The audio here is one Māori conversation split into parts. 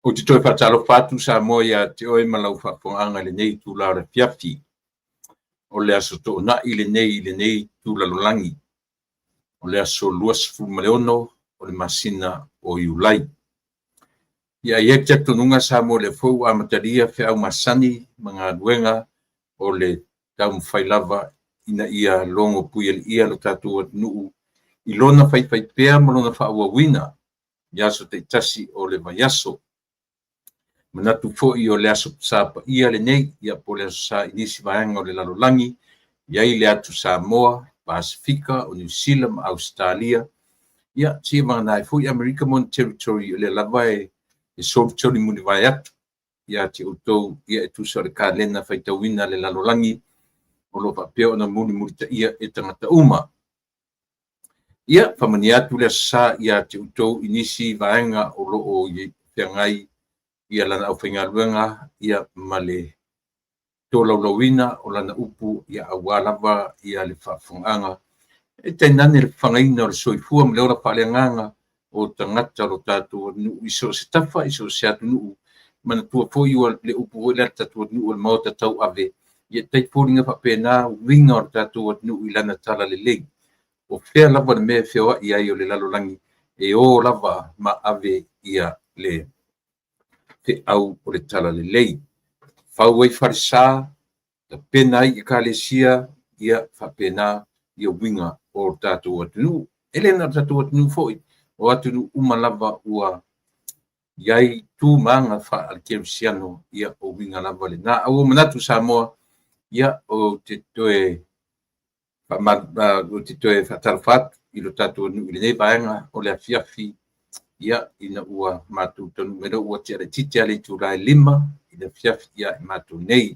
o te toi whatalo whatu sa moia te oi malau whaponga le nei tu la fiafi. O le aso to na ile nei tu la lolangi. O le aso luas fumaleono o le masina o iulai. Ia ia te tununga sa mo le fou a mataria fe au masani mga duenga o le tau mwhailava ina ia longo puia ia lo tatu at nuu. Ilona whai pea malona whaawawina. Iaso te tasi o le vaiaso. Manatu fo'i o le aso sa pa ia le nei, ia po le aso sa inisi vaenga o le lalolangi, iai le atu Samoa, Pasifika, o New Zealand, Australia, ia tia manganai fo'i America Mon Territory o le lavae e softuri muni vai atu, ia te utou, ia e tusa o le kālena whaitawina le lalolangi, o lo papeo na muni ta ia e tangata uma. Ia, whamani atu le aso sa ia te utou inisi vaenga o lo o i whiangai ia lana au whaingaruenga, ia male tō laulawina o lana upu ia awalava ia le whafunganga. E te nane le whangaina o le soifua mle ora whaaleanganga o tangata lo tātua nuu iso se tafa, iso se atu nuu. Mana tua fōi ua le upu o le tātua nuu o le maota tau ave. Ia tei fōringa whapena winga o le tātua nuu i lana tala le lei. O whea lava le mea whiawa ia i o le lalolangi e o lava ma ave ia le te au o le tala le lei. Whau ei wharisa, ta pena i kālesia, ia whapena ia winga o tātou atunu. Elena tātou atunu foi, o atunu umalava ua iai tū manga wha alkemsiano ia o winga lava le. Nā au manatu Samoa, ia o te toe whatalwhatu i lo tātou atunu i le nei vaenga o le afiafi. Ia ina ua mātou tonu mero ua te are tite ale tu rai lima, ina fiafi ia i mātou nei.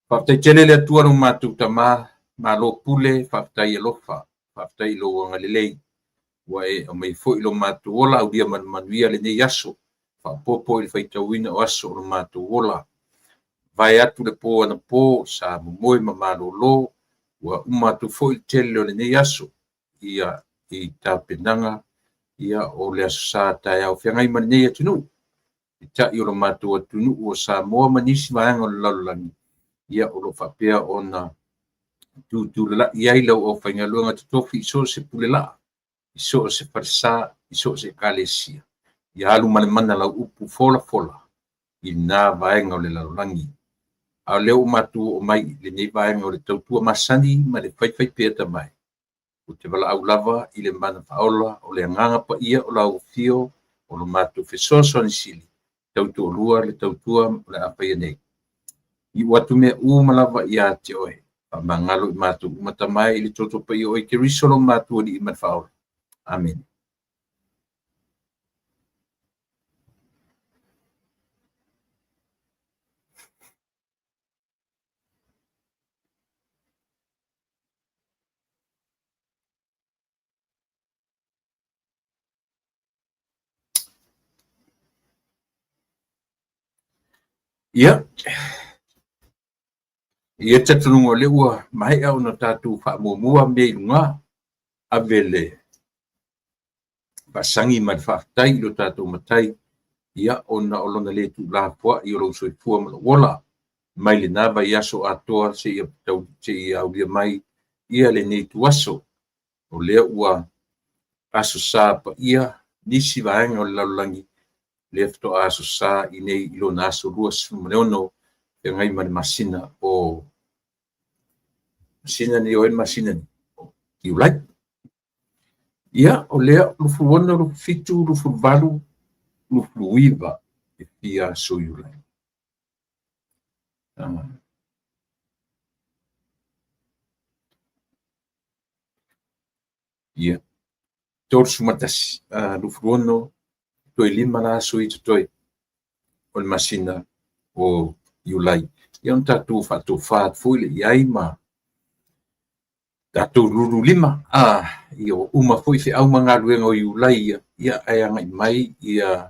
Whaftai tele le atua no mātou tamā, mā lo pule, whaftai alofa, whaftai lo wanga le lei. Ua e o mei fo ilo mātou ola, au dia manuia le nei aso, whapopo i le whaitawina o aso o mātou ola. Vai atu le po ana po, sa momoe ma mālo lo, ua umātou fo i tele o le nei aso, ia i tāpenanga, ia o le aso sa tae au whiangai mani nei atunu. I ta i o lo mātou atunu o Samoa manisi vaenga o le lalolangi. Ia o lo whapea o na tūtūrela iai lau o whaingaluanga te tofi iso se pulela, iso se farisa, iso se kālesia. Ia alu mane mana lau upu fola, i nā vaenga o le lalolangi. A leo mātou o mai le nei vaenga o le tautua masani ma le whaiwhai pēta mai. O te wala au lava i le mana whaola o le anganga pa ia o lau fio o lo mātou whesoso ni sili. Tautua lua le tautua o le apai nei. I watu mea malava i a te oe. Pa mangalo i mātou umatamai i le toto pa i oe ke risolo mātou ni i mana whaola. Amen. Ia. Ia tatunungo le ua mai au na tātou whaamua mei lunga avele. Pasangi man whaftai lo tātou matai. Ia ona olona le tu la fua i olo soi fua mala wola. Mai le nava i aso atoa se ia tau se ia aulia mai. Ia le nei tu aso. O lea ua aso sa pa ia nisi vaenga o le lalolangi. Le fto aso sa i nei ilo na aso ruas fumaneono e ngai mani masina o masina ni o masina ni you like ia o lea lufu ona lufu fitu lufu valu lufu wiva e pia so you like ia torsu matasi lufu ono toi lima la so i toi o le masina o iulai. Ia on tātou whātou whāt fwile iai ma tātou ruru lima. Ia o uma fwoi whi au mga ruenga o iulai ia ai angai mai ia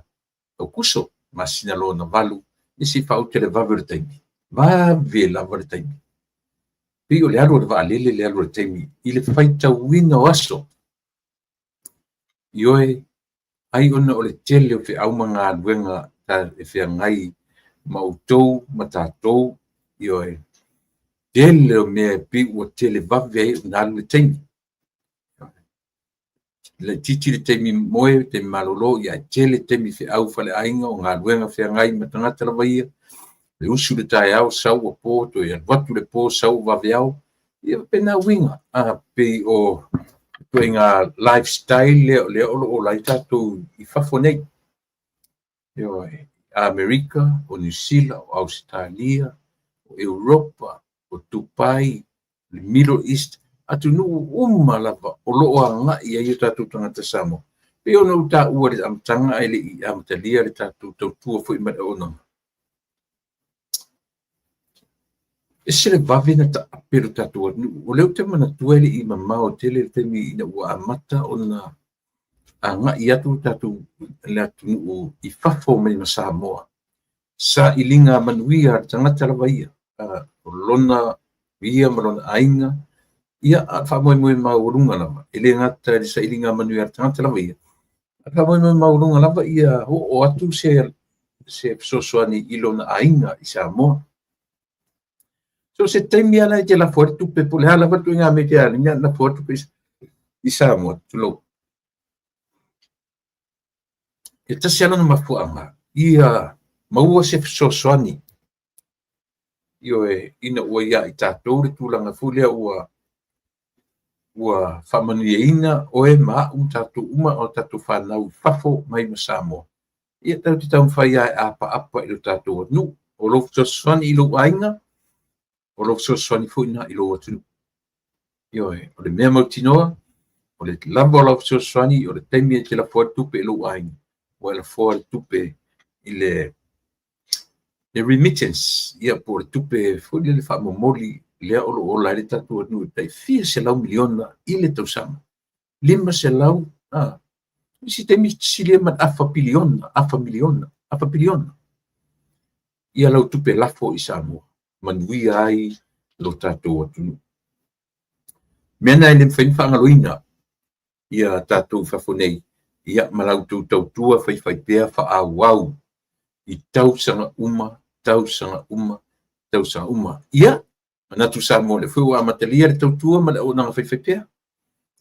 o kuso masina lo na valu. Isi whau tele vavere taimi. Vavela vavere taimi. Pio le alo le vaalele le alo le taimi. I le whaita wina o aso. Ioe ai ona o le tele o whi au mga ruenga ta e whiangai mautou matatou io e tele o mea pi ua tele vave ai una le taimi le titi le taimi moe te malolo ia tele taimi au fale ainga o ngā luenga whiangai ma tangata lawa ia le usu le tae au sau o poto ia watu le po sau vave au ia pena winga pe o pe ngā lifestyle le o lai tātou i whafonei io Amerika, o New Zealand, o Australia, o Europa, o Tupai, le Middle East, atu nuu lava o loo anga ia i tātou tangata Samoa. Pe ona uta ua le amtanga ai le i amatalia le tātou tautua fo i mata ona. E se le vave na ta apero tātou o leo te mana tuele i mamao tele temi ina ua amata ona anga i atu tātou le atu nuu i whafo mai ma Samoa. Sa ilinga manuia tangata lawa ia. O lona ia malona ainga ia whamoe moe maurunga lava. Ele ngata sa ilinga manuia tangata lawa ia. Whamoe moe maurunga lava ia o atu se sosoani ilona ainga i Samoa. So se taimi ala i te la fortu pe pole hala watu inga me te ala nia la fortu pe i Samoa tulo. E tasi ala na mafuanga ia maua se sosoani io e ina ua ia i tātou le tūlanga fulea ua whamanuia o e maa tātou uma o tātou whanau whafo mai ma Samoa. Ia tau te tau mwhai ai apa i lo tātou anu. O lo sosoani i lo ainga, o lo sosoani fuina i lo atunu. Io e, o le mea mautinoa, o le lava o lo sosoani, o le taimi e te la fua tupe i lo ainga. O e la fua tupe i le remittance ia por tupe foi le fa momoli le o la le tatu no tai fia se lau miliona ile tau sama lima se lau si te mi si le man afa miliona ia lau tupe la fo isamo manui ai lo tatu atu mena ile fen fa ngaloina ia tatu fa fonei ia malau tu tau tua fai pea fa au i tau sanga uma. Ia, na tu Samoa le fua amatalia le tautua ma le o nanga whaiwhaipea.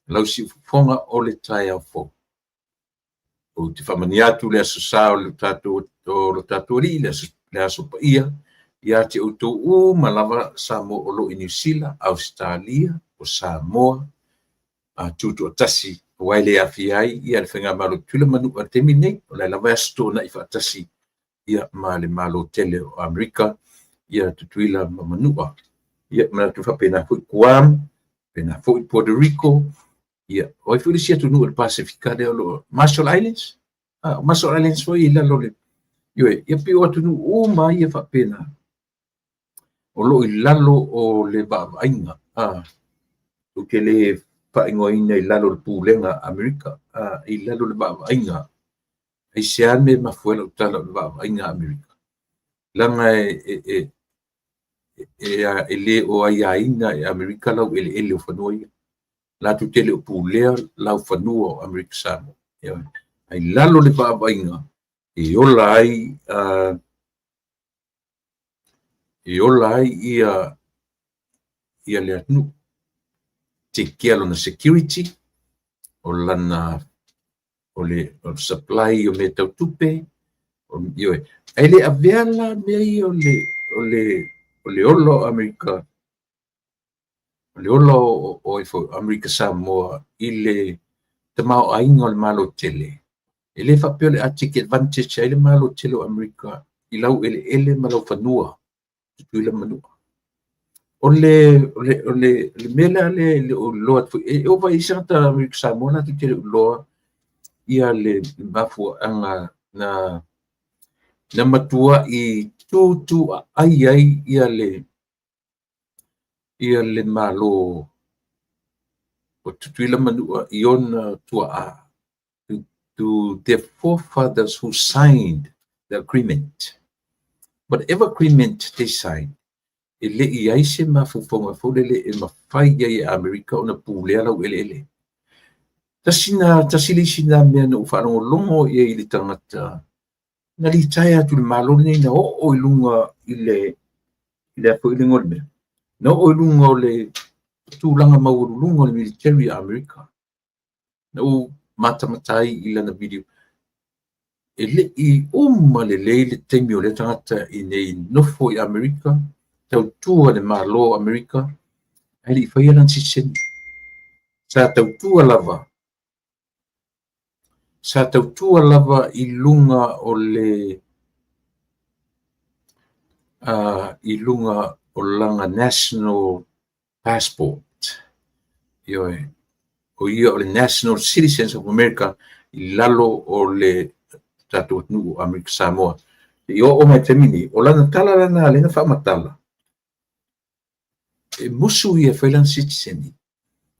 Lau si fonga o le tai au fo. O te whamaniatu le aso sao le tātou ri, le aso pa ia te utou malava Samoa o lo i New Zealand, Australia, o Samoa, tutu o tasi, waile afi ai, ia le whenga malo tula manu a temi nei, o le lava asto na i whaatasi, ia ma le malo tele o Amerika, ia tutuila mamanua. Ia mana tu whapena fui Guam, pena fui Puerto Rico, ia oi fui sia tu nu le Pasifika de lo Marshall Islands. Marshall Islands foi ila lo le. Ia pi o tu nu mai ia whapena. O lo i lalo o le ainga. O ke le whaingoina i lalo le pūlenga Amerika. I lalo le ainga. Ai se ame mafuela utala le ainga Amerika. Langa ele o aiaina e Amerika lau ele o whanua ia. La tu tele o pūlea lau whanua o Amerika Samoa. Ai lalo le whaawainga e ola ai ia le anu. Te kia lona security o lana o le supply o me tau tupe. Ai le aveala mei o le olo Amerika. O le olo o Amerika Samoa i le tamao ainga o le malo tele. E le whapeo le take advantage ai le malo tele o Amerika i lau ele malo whanua. Tutuila manua. O le mela le o loa e o vai santa Amerika Samoa na tele o loa ia le mafu anga na matua i tutu ai ia le malo o tutuila manua i ona tua to their forefathers who signed the agreement. Whatever agreement they signed, e le i aise mafufonga fōlele e mawhai ai Amerika o na pūlea lau ele. Tasili sina mea na uwhanongo longo i le tangata na li tai atu le malo nei na o ilunga ile a fo ile ngolme no o ilunga o le tūlanga maurulunga o le military a Amerika na o matamatai ila na video e le i le le teimi o le tangata i nei nofo i Amerika tau tua le malo Amerika ai li whaia lan siseni sa tau tua lava i lunga o le i lunga o langa national passport o ia o le national citizens of America i lalo o le tatu nu Amerika Samoa i o mai temini o lana tala lana lena whamatala e musu ia whailan citizeni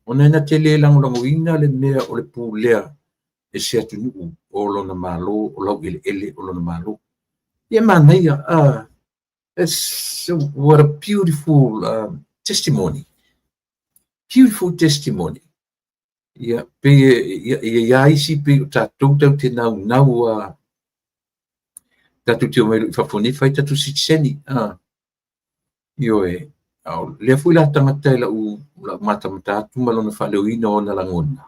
ona ina te le langolangoina le mea o le pūlea e se atu nuu o lona malo o lau ele o lona malo ia manaia what a beautiful testimony ia pe ia isi pe tatou tau te nau tatu te o mai whafone whai tatu citizeni io le fui la tangata la matamata atu malona whaleuina o na langona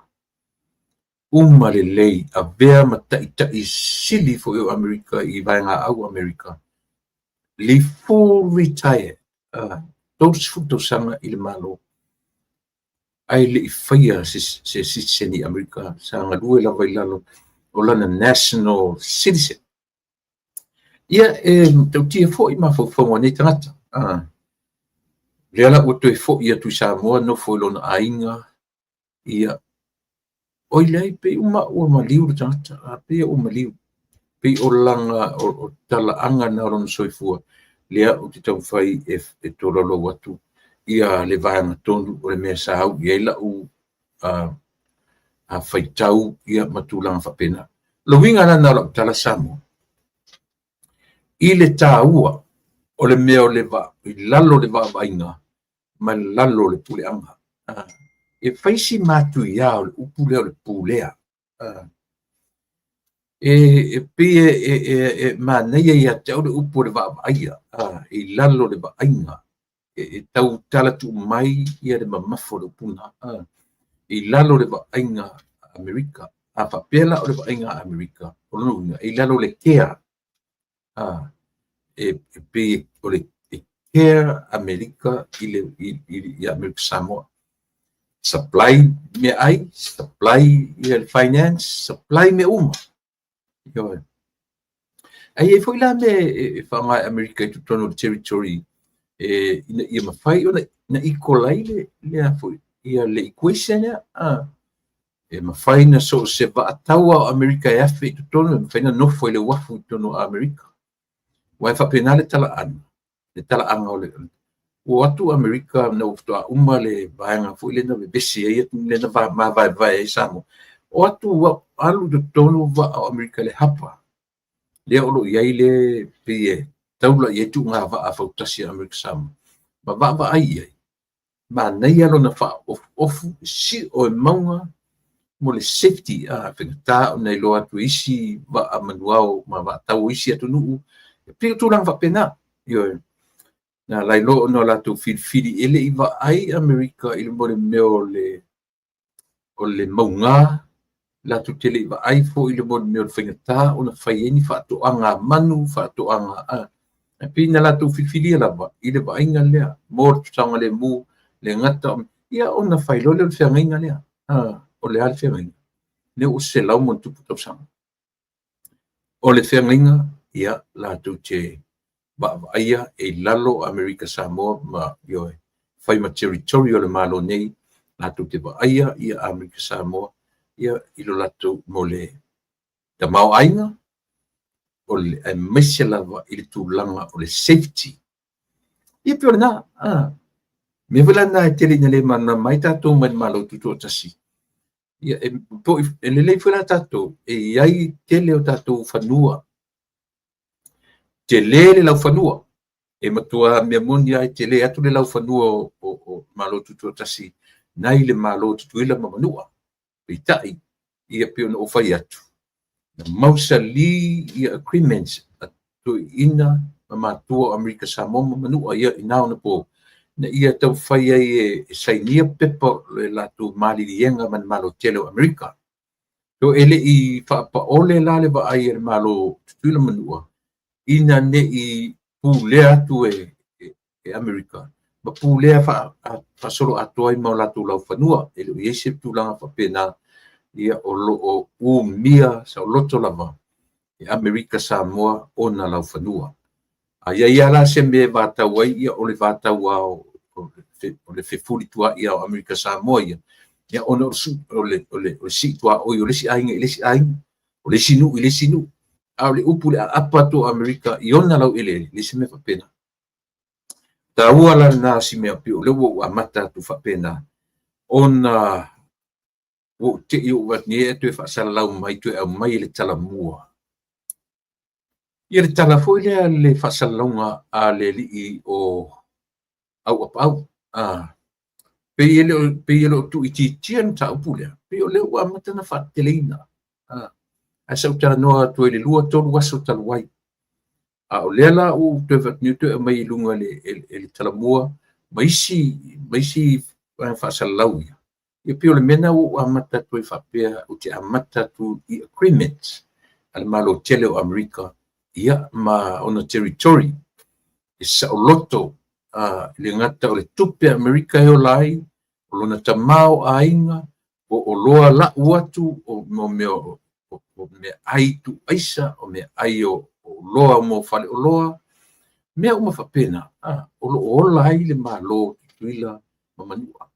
le lei a vea matai sili fo o Amerika i vaenga au Amerika le full retire todos futo sanga i le malo ai le whaia se citizeni Amerika sanga lue la vailalo o lana national citizen ia tau tia fo i mawhawhawa nei tangata le ala ua toe fo ia tu Samoa no fo lona ainga ia oi lei pe uma maliu le tangata pe uma liu pe o langa o tala anga na lona soifua lea o te tau whai e tololo watu ia le vahanga tonu o le mea sahau ia ila a whaitau ia matulanga whapena lo winga na la tala Samoa i le tāua o le mea o le i lalo le vainga ma lalo le puleanga e whaisi matu ia o le upulea o le pulea e pia maneia ia te au le upu le vaia i lalo le vainga e tau tala tu mai ia le mamafo le upuna i lalo le vainga Amerika a whapela o le vainga Amerika o luna i lalo le kea e pia o le kea Amerika i Amerika Samoa supply me ai supply ia le finance supply me uma ai e foi lá me whanga Amerika i tutono le territory ia mawhai o na ikolai le foi ia le equation e mawhai na so se va ataua o Amerika e afe i tutono e mawhai na nofo i le wafu i tutono a Amerika wai whapena le tala anga o le o atu Amerika na uftoa uma le vaenga fu le na besi e le na ma vai e samo o atu alu de tono va o Amerika le hapa le o ia le pie taula ye tu nga va a fautasi Amerika samo ma va ai ma nei alo na fa of si o maunga mo le safety a fengta nei lo atu isi va a manuao ma va tau isi atu nu pio tu lang va pena yo na lai lo no la tu fili ele i va ai Amerika i mo le meo le maunga la tu tele i va ai fo i le mo le meo fengta ona faieni fa to anga manu fa to anga e pina la tu fili la va i le va inga le mo tanga le mu le ngata ia ona fai lo le fenga le o le al fenga le o se la mo tu puto sang o le fenga ia la tu che ba ia e lalo Amerika Samoa ma yo fai ma territorial le malo nei la tu te ba ia Amerika Samoa ia i lo lato mole da mau ainga o le mesela va i tu langa o le safety ia pio na me vela na te le mana mai tato man malo tu to tasi ia e le fela tato e ai tele o tato fanua te le lau fanua e matua me moni ai te le atu le lau fanua o malo tutu tasi nai le malo tutu ila mamanua i tai ia pio no fai atu mausali ia agreements tu ina matua Amerika Samoa manua ia inao na po na ia tau fai ai e sainia pepa le latu malilienga man malo telo Amerika to ele i whaapaole la le wa ai e malo tuila manua ina ne i pulea tu e Amerika ma pulea fa solo atoai mau latu lau whanua ele o iese tūlanga whapena ia o mia sa o loto lava e Amerika Samoa o na lau whanua. A ia la se me vātau ai ia o le vātau au o le whewhuri tua ia o Amerika Samoa ia. Ia ona o le si tua o le si ainga, o le sinu i le sinu. A o le upu le apa to Amerika i ona lau ele, le se me whapena. Ta ua la na si mea pio, le ua mata tu whapena. Ona o te i o watni e tu e whaasala lau mai tu e au mai le tala mua. Ia le tala foi le whaasala launga a le li o au apa au. Pe ele o tu i tian ta upu lea. Pe o le ua mata na whaateleina. A sa utara noa tu e le lua tolu waso talu wai. A o lea la o tu e watni tu e mai lunga le tala mua. Maisi whaasala lau ia. Ia pio le mena o amata tu e whapea o te amata tu i agreements al malo tele o Amerika ia ma ona territory e sa o loto le ngata o le tupe Amerika e o lai o lona tamao a inga o loa la uatu o me ai tu aisa o me ai o loa mo fale o loa mea uma whapena o lo lai le malo tuila mamanua.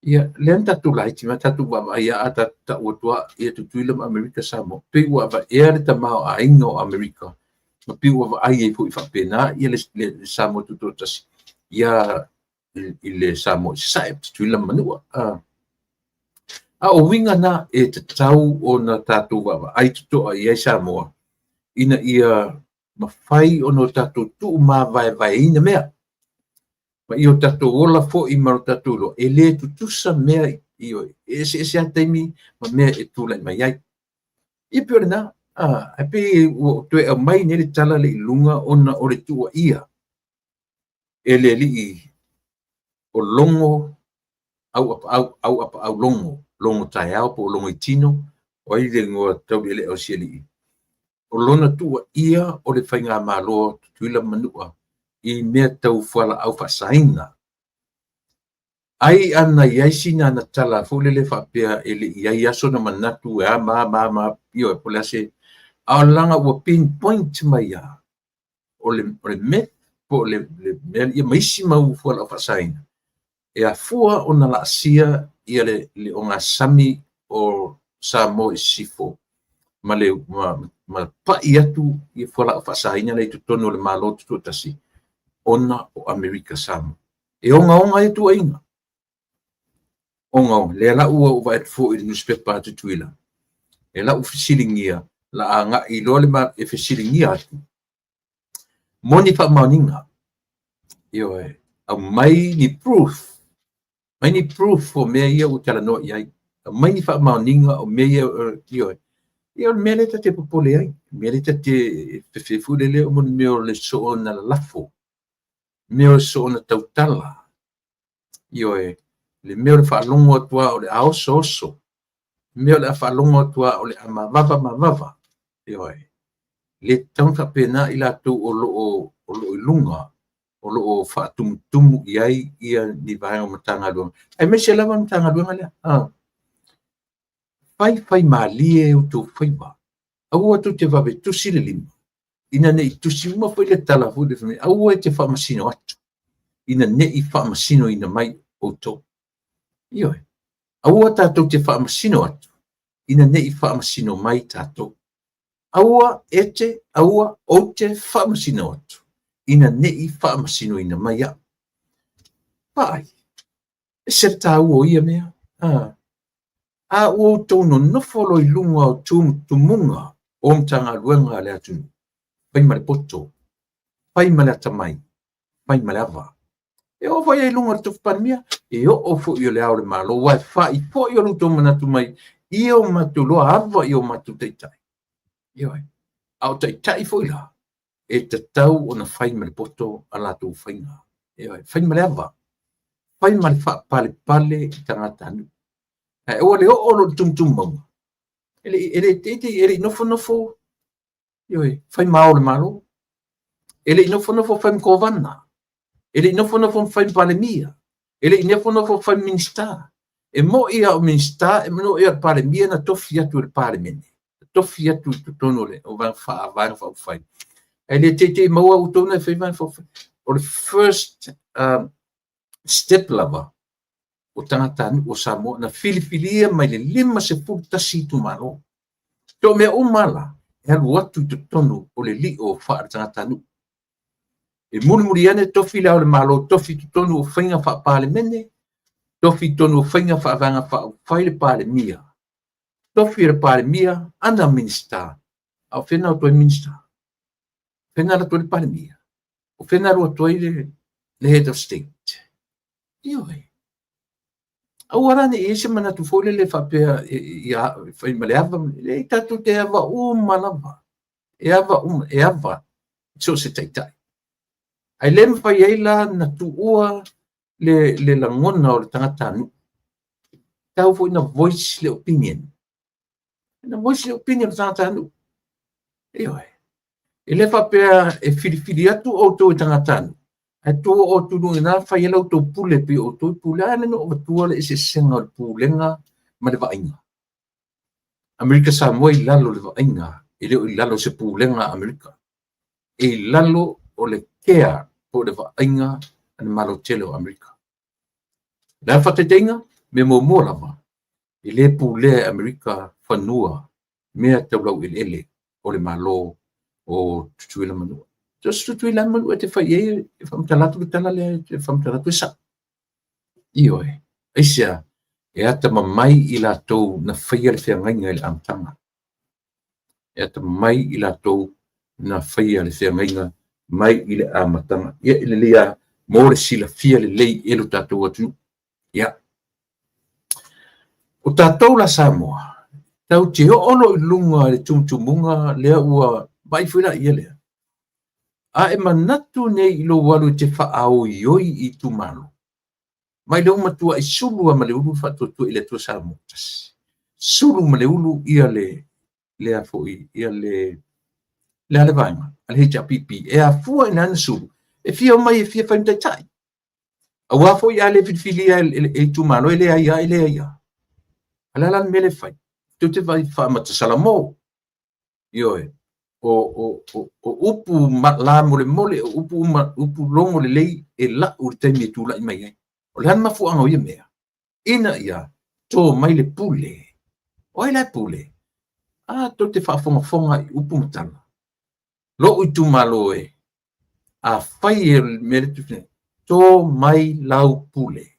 Ia, lean tatu lai tima tatu wawa ia ata ta uatua ia tutuila ma Amerika Samoa. Pei wawa ea le tamao a inga o Amerika. Ma pei wawa ai e fu i whapena ia le Samoa tutotasi. Ia i le Samoa sae tutuila manua. A o winga na e te tau o na tatu wawa ai tutoa ia Samoa. Ina ia mawhai o no tatu tu ma vai ina mea. Ma io tato ola fo i maro tato lo e le tutusa mea io ese ataimi ma mea e tula i mai ai i pio na a pe o to e mai nele tala le lunga ona o le tua ia e le li o longo au longo tai au po longo itino o i le ngo tau le o sieli o lona tua ia o le fainga malo tuila manua i mea tau whala au whasaina. Ai ana iaisina na tala fulele whapea ele iai aso na manatu e ma io e polase au langa ua pinpoint mai a o le me po le mea ia maisi mau whala au whasaina. E a fua o na la asia ia le o ngā sami o Samoa sifo ma le ma pai atu i whala au whasaina le tutono le malotu tuatasi. Ona o Amerika Samoa. E onga e tu ainga. Onga, le la ua o vai fo i newspaper tuila. E la u fisilingia, la anga i lole ma e fisilingia atu. Moni pa maninga. Io e, au mai ni proof. Mai ni proof o mea ia o tala no iai. Au mai ni pa maninga o mea io e. Io mea le te popole ai. Mea le te fefefu le o mon meo le so na lafo. Meo so na tautala. Io e le meo le whaalongo atua o le aoso oso. Meo le whaalongo atua o le mavava. Io e le taunta pena i latu o lo ilunga o lo whaatumutumu iai ia ni vai o matanga luanga. Ai me se lava matanga luanga lea. Fai malie o tō whaiwa. Au atu te wawe tusi le lima. Ina ne i tusi uma foi le tala fu de fami au e te whamasino atu ina ne i whamasino ina mai o tō io e au a tātou te whamasino atu ina ne i whamasino mai tātou aua o te whamasino atu ina ne i whamasino ina mai a pai e se tāu o ia mea a o tōno nofolo i lunga o tumunga o mtanga luenga le atunu pai male poto, pai male atamai, pai male ava. E o vai e lunga tu whanmia, e o fo i o le aure malo, wai whai fo i o luto manatu mai, i o matu loa ava i o matu teitai. Io au tai foi la e te tau o na fai me poto ala tu fainga io fai me lava fai mal fa pale i tangata anu e o le o lo tum mau ele nofo io fai mau le malo ele nofo fai kovana ele nofo fai pale mia ele nofo fai minsta e mo ia o minsta e mo ia pale mia na tofia tu il pale mene tofia tu tonole o va fa fai ele te maua o tona fai van for or the first step lava o tangata o Samoa na filifilia mai le lima se tasi tu malo to me o mala e alu atu te tonu o le li o fa tangata nu e muri ane tofi la o le malo tofi tu tonu o fainga fa pale mene tofi tonu o fainga fa vanga fa fai le pale mia tofi le pale mia ana minsta au fena o to minsta fena la to le pale mia o fena o to le head of state io Awarane ese mana tu fole le fapea ya fai maleava le tatu te ava malava e ava so se taitai ai lem fai ai la na tu ua le langona o le tangata nu tau foi na voice le opinion tangata nu e le fapea e filifili atu o to tangata nu ai to o tu na fai la to pule pe o to pule ana no tu le se senga pulenga ma le vainga Amerika Samoa i lalo le vainga ile o lalo se pulenga Amerika e lalo o le kea po le vainga ana malo telo Amerika la fatetenga me mo lava ile pule Amerika fanua me tau ile o le malo o tuila manua just tu la mo te fai e fam talatu tala le fam talatu sa io e sia e ata mai i la tou na fai le fianga le amtanga e ata mai i la tou na fai le fianga mai i le amatanga ia ile lia mo le sila fia le lei e lo tatou atu ia o tatou la Samoa tau te ono i lunga le tumtumunga lea ua vai fuina ia lea a e manatu nei i lo walu te whaau ioi i tu malo. Mai leo matua i sulu a maleulu whatotu i le tua Samotas. Sulu maleulu ia le a foi, ia le ale vaima, ale hecha pipi. E a fua i nana sulu. E fia mai e fia whaimtai tai. A wafo i ale fitfilia e tu malo e le aia. Alalan mele fai. Tu te vai whaamata salamo. Ioe. O upu la mole upu longo le lei e la urtemi tu la mai ai o lan mafu anga ia mea ina ia to mai le pule o la pule to te fa fonga upu matana lo utu malo e a fai e mere tu to mai lau pule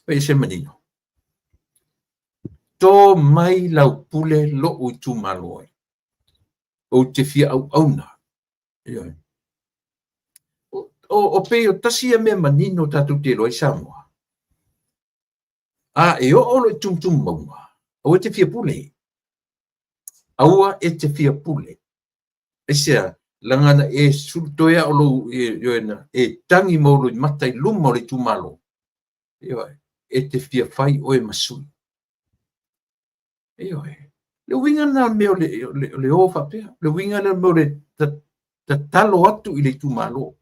e se manino to mai lau pule lo utu malo e o te fia au na o pe o tasi e mea manino tatu te loi Samoa e o lo tum maunga o te fia pule aua e te fia pule e sea langana e sultoia o lo e tangi mauro i matai luma o le tumalo e te fia fai o e masui le winga na meo le ofa pea le winga na meo le ta talo atu i le tumalo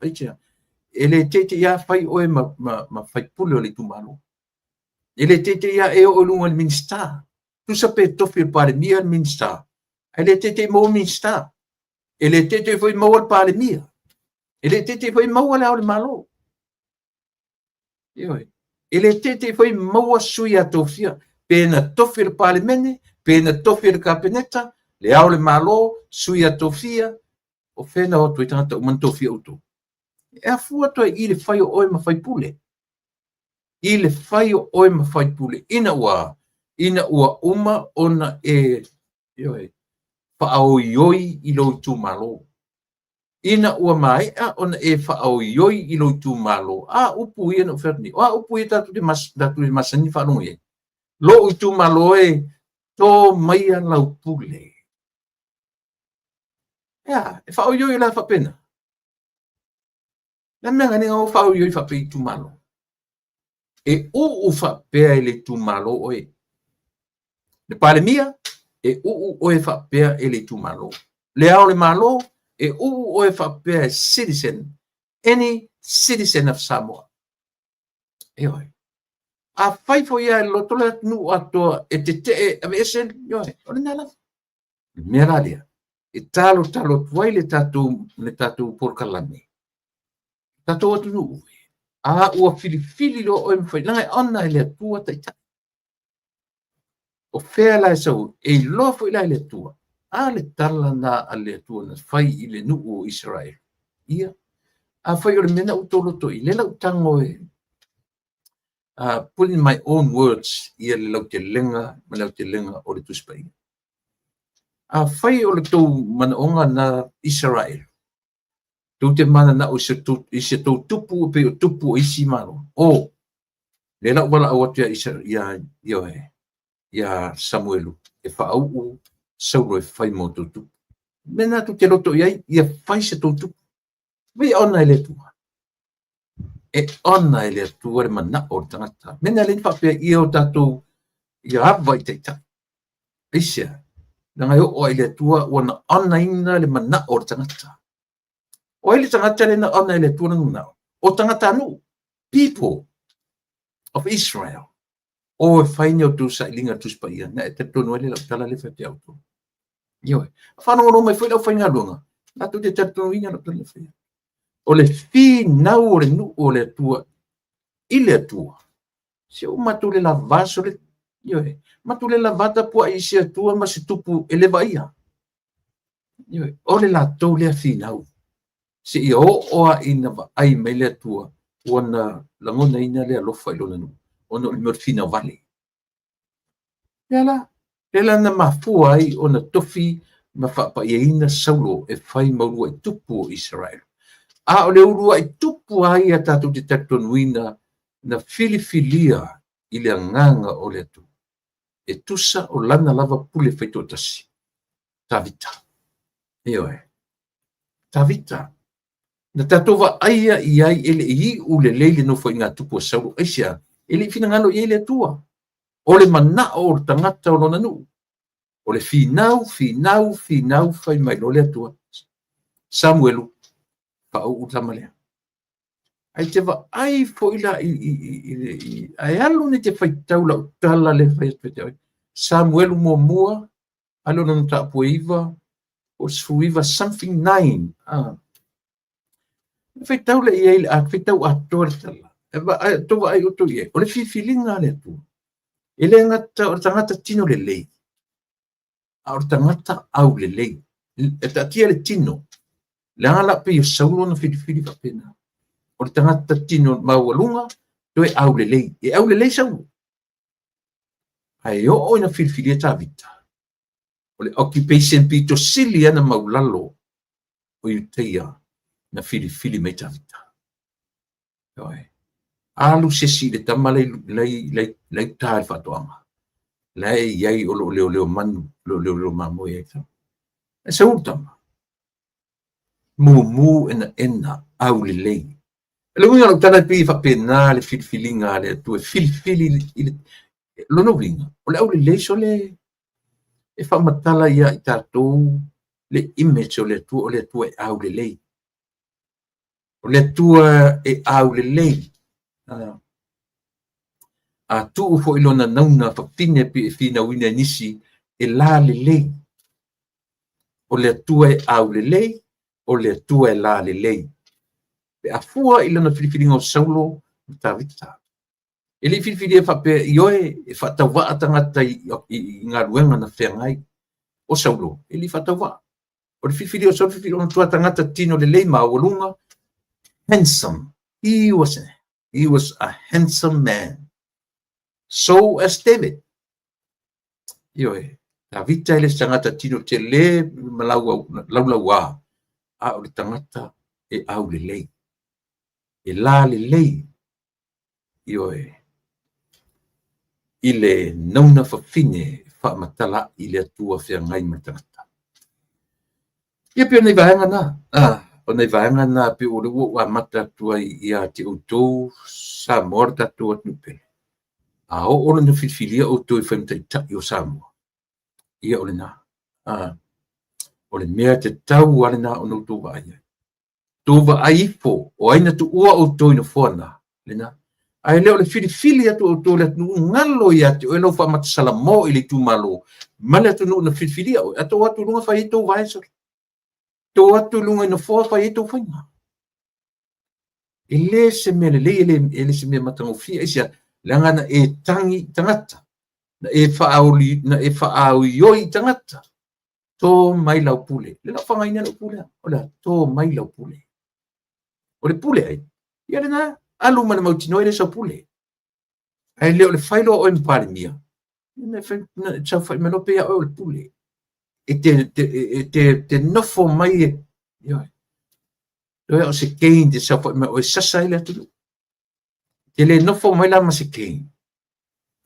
ele tete ia fai o e ma fai pule o le tumalo ele tete ia e o lunga le minsta tu sape tofi pare mia minsta ele tete mo minsta ele tete foi mo pare mia ele tete foi mo le malo ele tete foi mo suia tofia pena tofi pare mene pena tofi kapeneta le au le malo suia tofia o fena o tu tanta man tofia uto e a fua to i le fai o ma fai pule i le fai o ma fai pule ina ua uma ona e fa au yoi i lo tu malo ina ua mai ona e fa au yoi i lo tu malo upu ia no ferni upu ia tatu de masani fa no e lo tu malo e tō mai a lau pule. Ia, e whao ioi la whapena. Na mea ngani ngau whao ioi whape i tūmalo. E u whapea ele tūmalo oe. Le pale mia, e u oe whapea ele tūmalo. Le ao le malo, e u oe whapea citizen, any citizen of Samoa. E oe. A whaifo ia e lotola nu atoa e te te ave esen, ioe, o le nala. Mea ralia. E talo tuai le tatu porkalani. Tatu atu nu. A ua fili lo o mwhai. Langai ona ele atua taita. O whea lai sau, e lofo ila ele atua. A le tala na a le atua na whai i le nu o Israel. Ia. A whai o le mena utoloto i lela utango e. Put in my own words, ia le lau te lenga, ma lau te lenga o le tuspai. A whai o le tau manaonga na Israel. Tau te mana na o se tau tupu pe o tupu o isi maro. O, le lau wala awatia ia Samuelu. E whaau o sauro e whai mo tau tupu. Mena tu te loto iai, ia whai se tau tupu. Vei ona ele tua. E ona ele tua re mana o tangata. Mena le whapea ia o tatou ia hawa i teita. Isia. Nanga o ele tua wana ona ina le mana o tangata. O ele tangata le na ona ele tua nuna. O tangata anu. People of Israel. O e whaine o tu sa ilinga tu spaia. Na e te tonu ele la tala le whapea o tu. Ioe. Whanau no mai whaila o whainga lunga. Na tu te tonu inga la tala le whaia. O le fi nau o le nu o le tua. Ile tua. Se o matule la vaso le. Ioe. Matule la vata pua isi atua ma se tupu ele vaia. Ioe. O le la tau lea fi nau. Se i oa ina va ai mai le atua. Wana langona ina le alofa ilona nu. Ono le morfina vale. Yala. Lela na mafua ai ona tofi ma whapa ia ina saulo e whai maurua i tupu o Israel. A o le urua i tupu ai a tatu te tatonuina na filifilia i le anganga o le atu. E tusa o lana lava pule whaitotasi. Tavita. Eoe. Tavita. Na tatova aia i ai ele i u le leile no fo inga tupu o sauro. Aisia, ele i fina ngalo i ele atua. O le mana o tangata o lona nu. O le finau fai mai lo le atua. Samuelu. Pa o utamalea. Ai te va ai fo ila ai alu ne te whaitau la utala le whaitau. Samuelu mua alo na tapu iwa o suiva something 9. Whaitau le i a whaitau a tortala. E va tova ai uto i e. O le fifilinga le tu. Ele ngata o tangata tino le lei. A o tangata au le lei. E tatia le tino. Le ala pe o saulo na filifili pa pena. O le tangata tino maualunga, to e au le lei. E au le lei saulo. Ai o ina filifili e tavita. O le occupation pito sili ana maulalo o iuteia na filifili me tavita. Oi. Alu sesi le tama lei tae whatoanga. Lei iai o leo manu, leo mamo iai tama. E sa utama. Mu ena au le lei. Le winga lo tana pi fa pena le filfilinga le tu filfili lo no winga. O le au le lei so le e fa matala ia i tatou le image o le tu e au le lei. O le tu e au le lei. A tu fo ilona nauna fa fine pi fina wina nisi e la le lei. O le tu e au le lei. O le tua e la le lei. Pe a fua i lana filifilinga o saulo ta vita. E li filifili e whape ioe e whatawa atangata i ngā ruenga na whengai o saulo. E li whatawa. O le filifili o saulo filifili o tua tangata tino le lei maa walunga. Handsome. He was a handsome man. So as David. Ioe. Ta vita ele tangata tino te le laulaua. A o le tangata e au le lei. E la le lei. Ioe. I le nauna whawhine whaamatala I le atua whia ngai matangata. Ia pia nei vaenga na. O nei vaenga na pia o le ua mata atua ia te outou Samoa tatua atnupele. O ole na whiwhilia outou I whaimataitaki o Samoa. Ia ole na. O le mea te tau ale na o noutou vaia. Tō vaaipo o aina tu ua outou ina whana. Lena. Ai leo le whiwhili atu outou le atu ngalo I ati o elo whamatasala mo I le tūmalo. Male atu no na whiwhilia o. Ato atu lunga whaitou vaisor. Tō atu lunga ina whoa whaitou whainga. Ele se mea le ele se mea matangofia isia. Langana tangi tangata. Na whaaui yoi tangata. Tō mai lau pule. Le lau whangaina lau pule. Ola, tō mai lau pule. O le pule ai. Ia le na, alu mana mautino ele sa pule. Ai leo le whailo o impare mia. Na sa whai melope ia o le pule. Te nofo mai e. Ia. Ia o se kein te sa whai me o sasa ele atu. Te le nofo mai la ma se kein.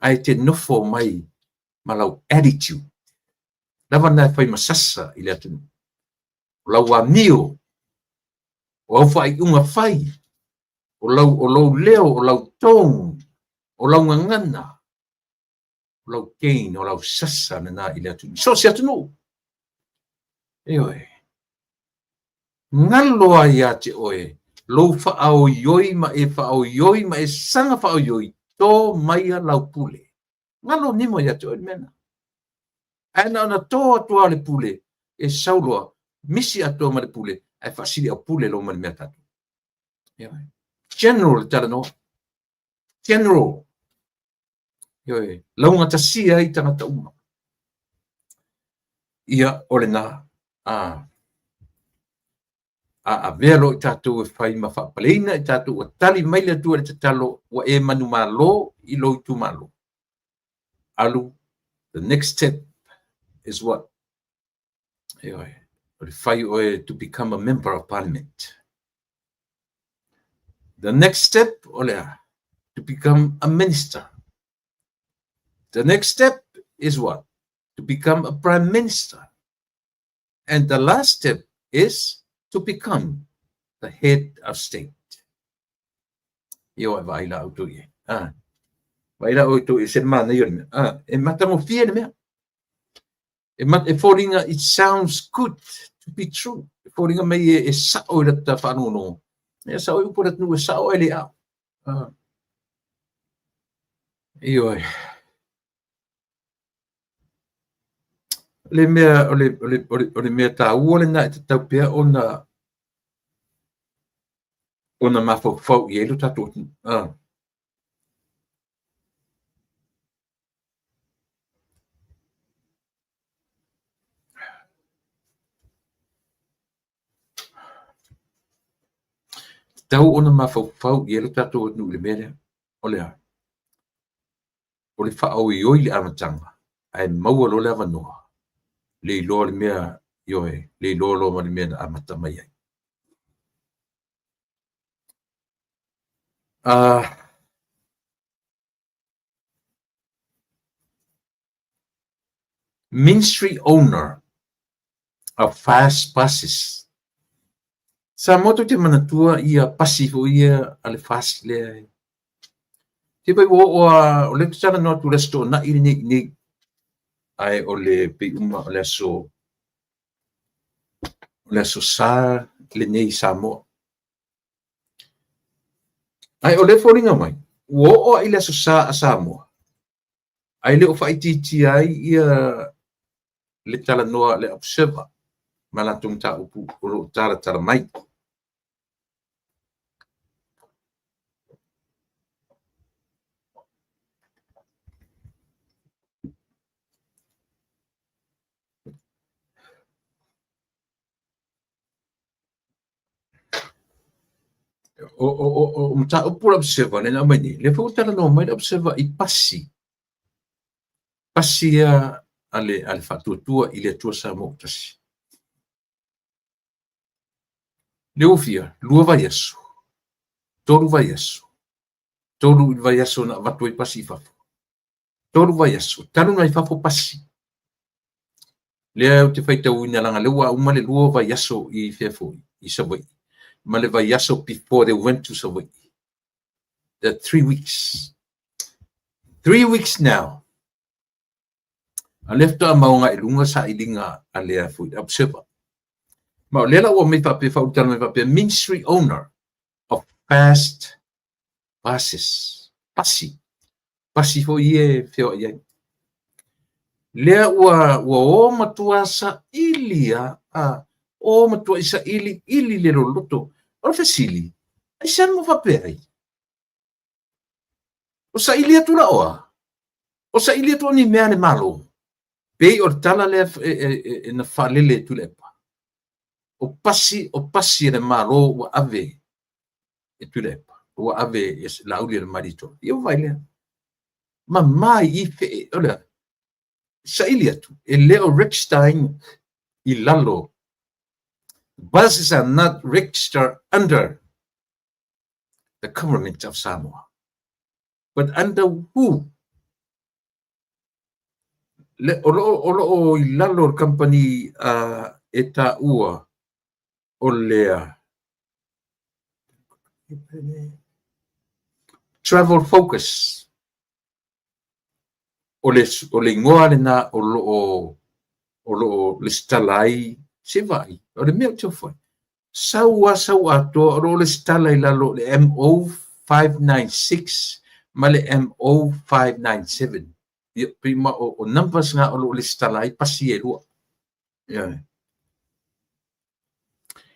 Ai te nofo mai malau attitude. Lava na fai masasa I le atu. O lau a mio. O au fai unga fai. O lau leo, o lau tong. O lau ngangana. O lau kein, o lau sasa na I le atu. So se atu no. Eoe. Ngalo ai ate oe. Lou whaao yoi ma e sanga whaao yoi. Tō maia lau pule. Ngalo nimo I ate oe mena. Ana ona tō atua le pule, e sauloa, misi atua ma le pule, ai whasiri au pule lo ma le mea tatu. General tala no. General. Launga tasia I tangata uma. Ia ole na, a velo I tatu e whai ma whapaleina, I tatu o tali maile atua le tatalo, wa e manu malo, I lo I tu malo. Alu, the next step, is what? To become a member of parliament. The next step, to become a minister. The next step is what? To become a prime minister. And the last step is to become the head of state. Io vai la auto ye. Vai la auto se mana yo. E matamo fie me. It sounds good to be true. Foringa me e sao le ta whanono. E sao I purat nu e sao ele au. Ioi. Le mea ole mea ta ua le na e te tau pea ona mafau I elu tatu. Tau ona mafau I elu tatu nu le mea ole a. Ole whaau I oi le amatanga. Ai maua lo le avanoa. Le ilo le mea ioe. Le ilo lo ma le mea amata mai ai. Ministry owner of fast buses. Sa moto te manatua ia pasifu ia ale fast le. Te pai o le tana no tu resto na ni ai o le pe uma o le so sa le nei Samoa. Ai o le foringa mai. O ile so sa a Samoa. Ai le o faititi ai ia le tala noa le observer. Malatung ta upu o tara mai. O mta upu observer le na mai ni. Le fo tala no mai observer I passi. Passi ale fatuatua I le tua Samoa tasi. Le ofia, lua vai aso. Toru vai aso. Toru vai aso na watu I pasi fafo. Toru vai aso. Talu na I fafo pasi. Lea o te whaitau ina langa lewa uma le lua vai yaso I Whewhoi, I Sawai. Ma le vai yaso before they went to Sawai. 3 weeks. 3 weeks now. A lefta maunga ilunga sa ilinga a lea fui observer. Ma lela o me pape fautana me pape ministry owner of past passes. Pasi fo ie feo ie. Lea ua o matua sa ilia o matua isa ili le loto. O fasili. Ai san mo pape ai. O sa ilia tu la oa. O sa ilia tu ni mea ne malo. Pei o tala le na falele tu le pa. O pasi le malo wa ave e tu le pa. Wa ave es la uli le marito. Io vai le. Ma mai I fe ola. Sa ilia tu. E leo Rickstein I lalo. Buses are not registered under the government of Samoa. But under who? Le o ilalo company eta ua o lea Travel Focus o le ngoa le na o le stalai se vai o le mea teo foi saua to o le stalai lalo le MO 596 ma le MO 597 prima o numbers nga o le stalai pasi e lua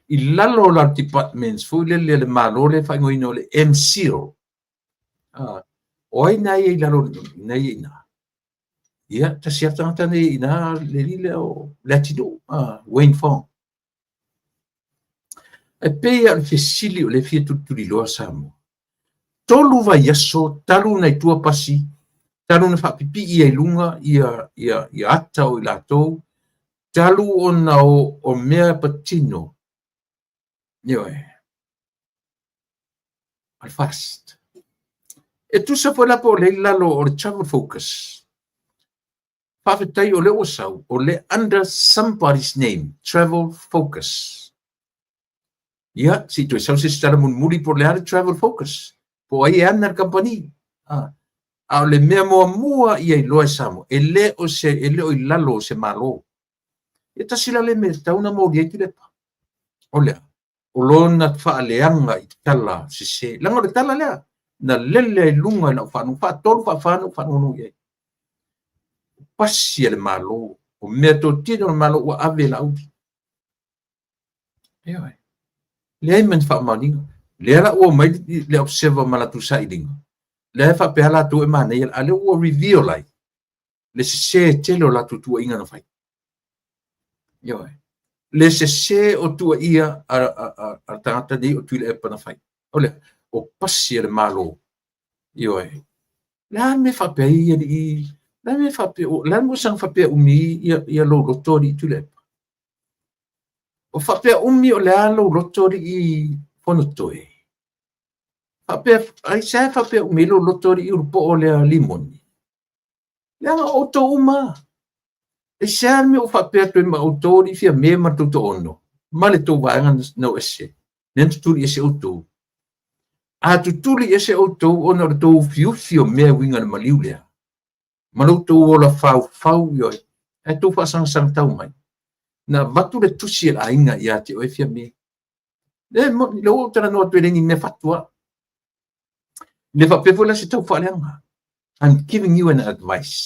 I lalo la departments fu le malo le fa ngoino le MCO o ai na I lalo na I na ia ta siata ta nei na le o latino Wayne Fong e pe al fesili o le fie tutu li loa samo tolu va yaso talu na tua pasi talu na fa pipi ia lunga ia ata o lato talu ona o mea patino al fast e tu sa fola po le lalo o Travel Focus Pafetai o le osau o le under somebody's name Travel Focus ia si tu sau se stara mun muri por le Travel Focus po ai ana company a le mea mua ia I loa samo e le o I lalo se malo e tasila le me tauna mo dia ki le pa o le o lona faaleanga I tala se langa le tala lea na lele lunga na fanu fa tolu fa fanu no ye pasi le malo o me to tino malo o ave la uti le ai men fa mani le ala o mai le observa mala tu sai ding le fa pe ala tu e mane ale o reveal lai le se telo la tu inga no fai le se o tu ia a tata di o tu le pa na fai ole o pasi le malo la me fa pe I la me fa pe la mo sang fa pe umi ia lo rotori tu le o fa pe umi o le lo rotori I fono toe fa pe ai sa fa pe umi lo rotori I po o le limoni la o to uma e sa me o fa pe to ma o to Di fia me ma to ono ma le to va no ese nen tu ese o to a tu tuli ese o to ono to fiu me winga ma liulea maluto o la fau yo e tu fa sang tau mai na vatu le tusi la inga ia te o fia me le mo lo tra no te ni me fatua le fa pe fola se tau fa lenga I'm giving you an advice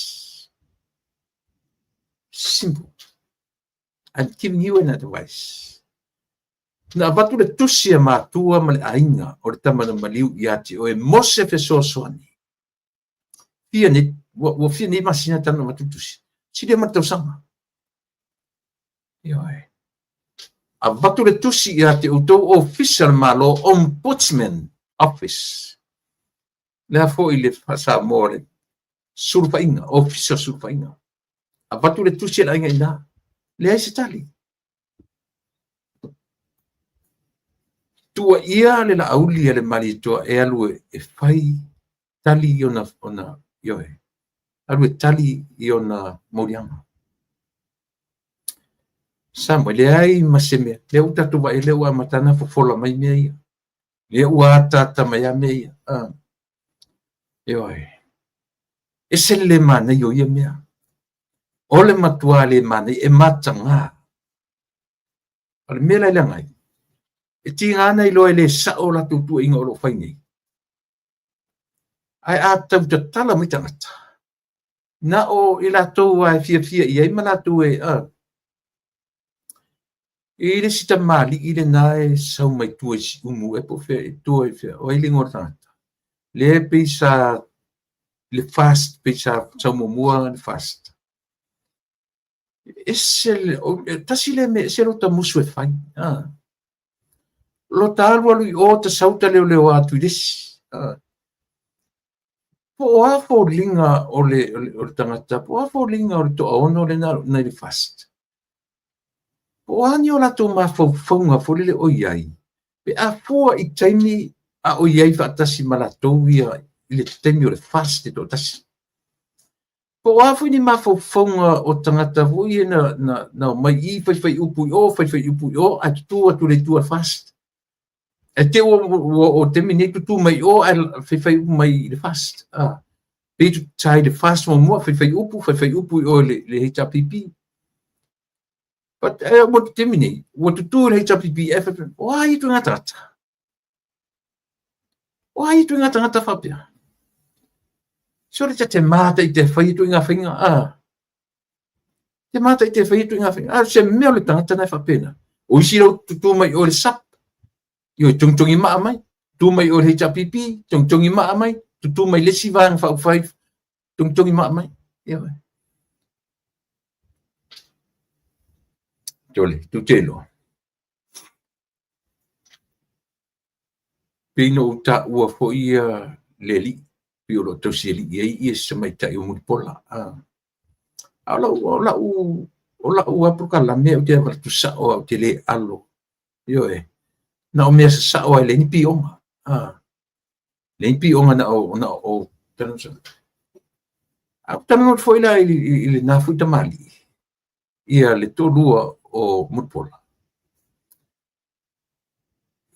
simple I'm giving you an advice na vatu le tusi ma tua ma le ainga o le tamana maliu ia te o e mose fe so soani fia ni wo fia ni masina tano matutusi si dia matau sama a vatu le tusi ia te utou official malo ombudsman office le fo I le fasa more surfainga official surfainga a vatu le tusi la inga ina le ai se tali tua ia le la auli le mali to e alu e fai tali ona alu tali I ona morianga. Sama le ai maseme le uta tu vai le wa matana fofola mai mei le ua tata mai a mei e se le mana yo ia mea o le matua le mana e matanga ale mela le ngai e tinga ana i loe le sa o la tu inga o lo fai nei ai a tau te tala mai tangata na o ila tau ai fia i ai mana tu e le sita mali i le nae sau mai tu e si umu e po fe tu e fe o i lingor tangata le pisa le fast pisa sau mua le fast esel tasi le me se lo ta musu e fai lo ta alwa lui o ta sauta le atu dis po a fo linga o le tangata po a fo linga o le to ono le na le fast po ani o la to ma fo fonga fo le o iai pe a fo I taimi a o iai fa tasi mala to ia le taimi o le fast to tasi po a fo ni ma fo fonga o tangata fo ia na mai I fai upu o a tu le tu fast e te o te minute tu mai o al fai mai le fast pe tu tai le fast mo fai upu o le HPP but what te minute what tu le HPP why tu ngata fa pia so le te mata I te fai tu nga finga te mata I te fai tu nga finga se me le tangata na fa pena o isi lo tu mai o le sap yo tungtungi ma mai tu mai o HPP tungtungi ma mai tu mai le sivang fa 5 tungtungi ma mai yo jole tu telo pino ta ua fo ia leli pio lo to sili ye se mai ta yo mu pola ola ua prokala me o te tu sa o te le alo yo na o me sa o le ni pionga le ni pionga na o tano sa a tamo foi la ile na fu tamali ia le tolua o mutpola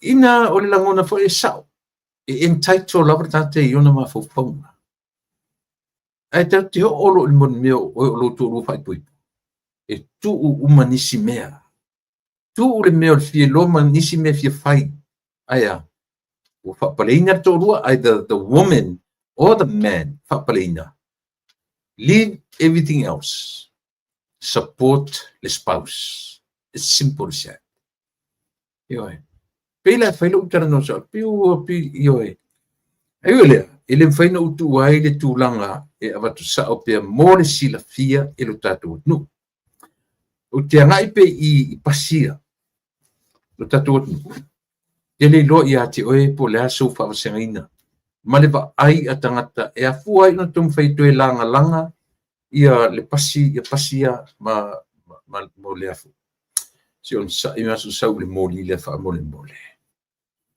ina o le langona foi sao e entitled la vertate yo na ma fo fonga ai te o lo le mon meo o lo tolu fai pui e tu umanisi mea tu le meo fie lo manisi me fie fai aya o fa palina tolua either the woman or the man fa palina leave everything else support the spouse it's simple as that yo pela fai lo tara no sa piu yo ai le ele fai no tu ai le tulanga e avatu sa o pe mo le sila fia e lo tatu no o te ngai pe I pasia lo tatu no ele lo ia te oe po le aso fa sengaina male ba ai atangata e afu ai no tum fai to e langa ia le pasia ma mo le afu si on sa I masu sa le moli le fa mo le mole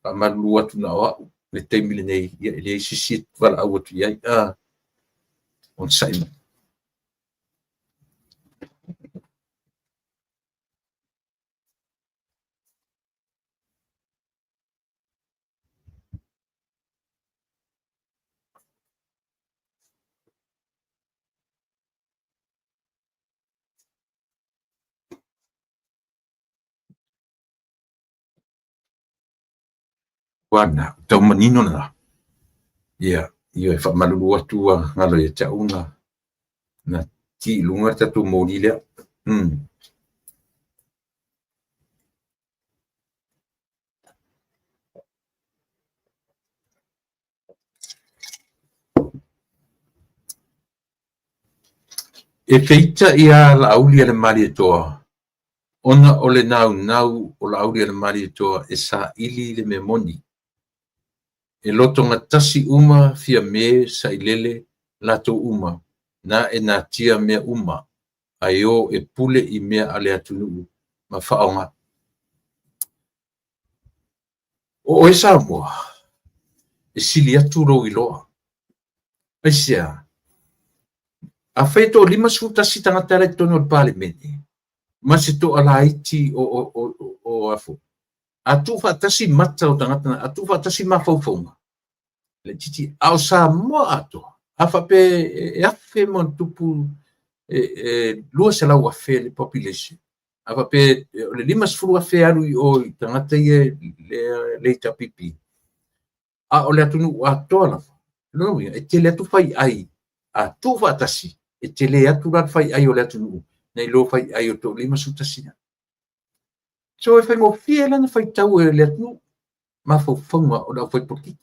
pa malua tu na wa le temile nei ia le sisit vala au tu ia on sa wana tau manino na ia io fa malua tu ngalo ia ta una na ti lunga tatu moli le e feita ia la aulia le mali toa ona o le nau o la aulia le mali toa e sa ili le memoni e loto ngatasi uma fia me sa ilele lato uma na e na tia mea uma ayo e pule I mea ale atunu ma faonga o e sa moa e sili atu ro iloa aisia a feito lima suta si tangata le tono le pale meni Masi to alaiti o afu. Atu fatasi mata o tangata, atu fatasi mafaufonga. Le titi au sa mo ato. Afa pe e afe mon tupu lua se lau afe le population. Afa pe le limas furu afe alu i o tangata ie le tapipi. A o le atunu ato ala. No, e te le atu fai ai. A tu fatasi. E te le atu rat fai ai o le atunu. Nei lo fai ai o to limas utasina. So e fai mo fia lana fai tau e le atunu. Ma fau fonga o la fai pokiki.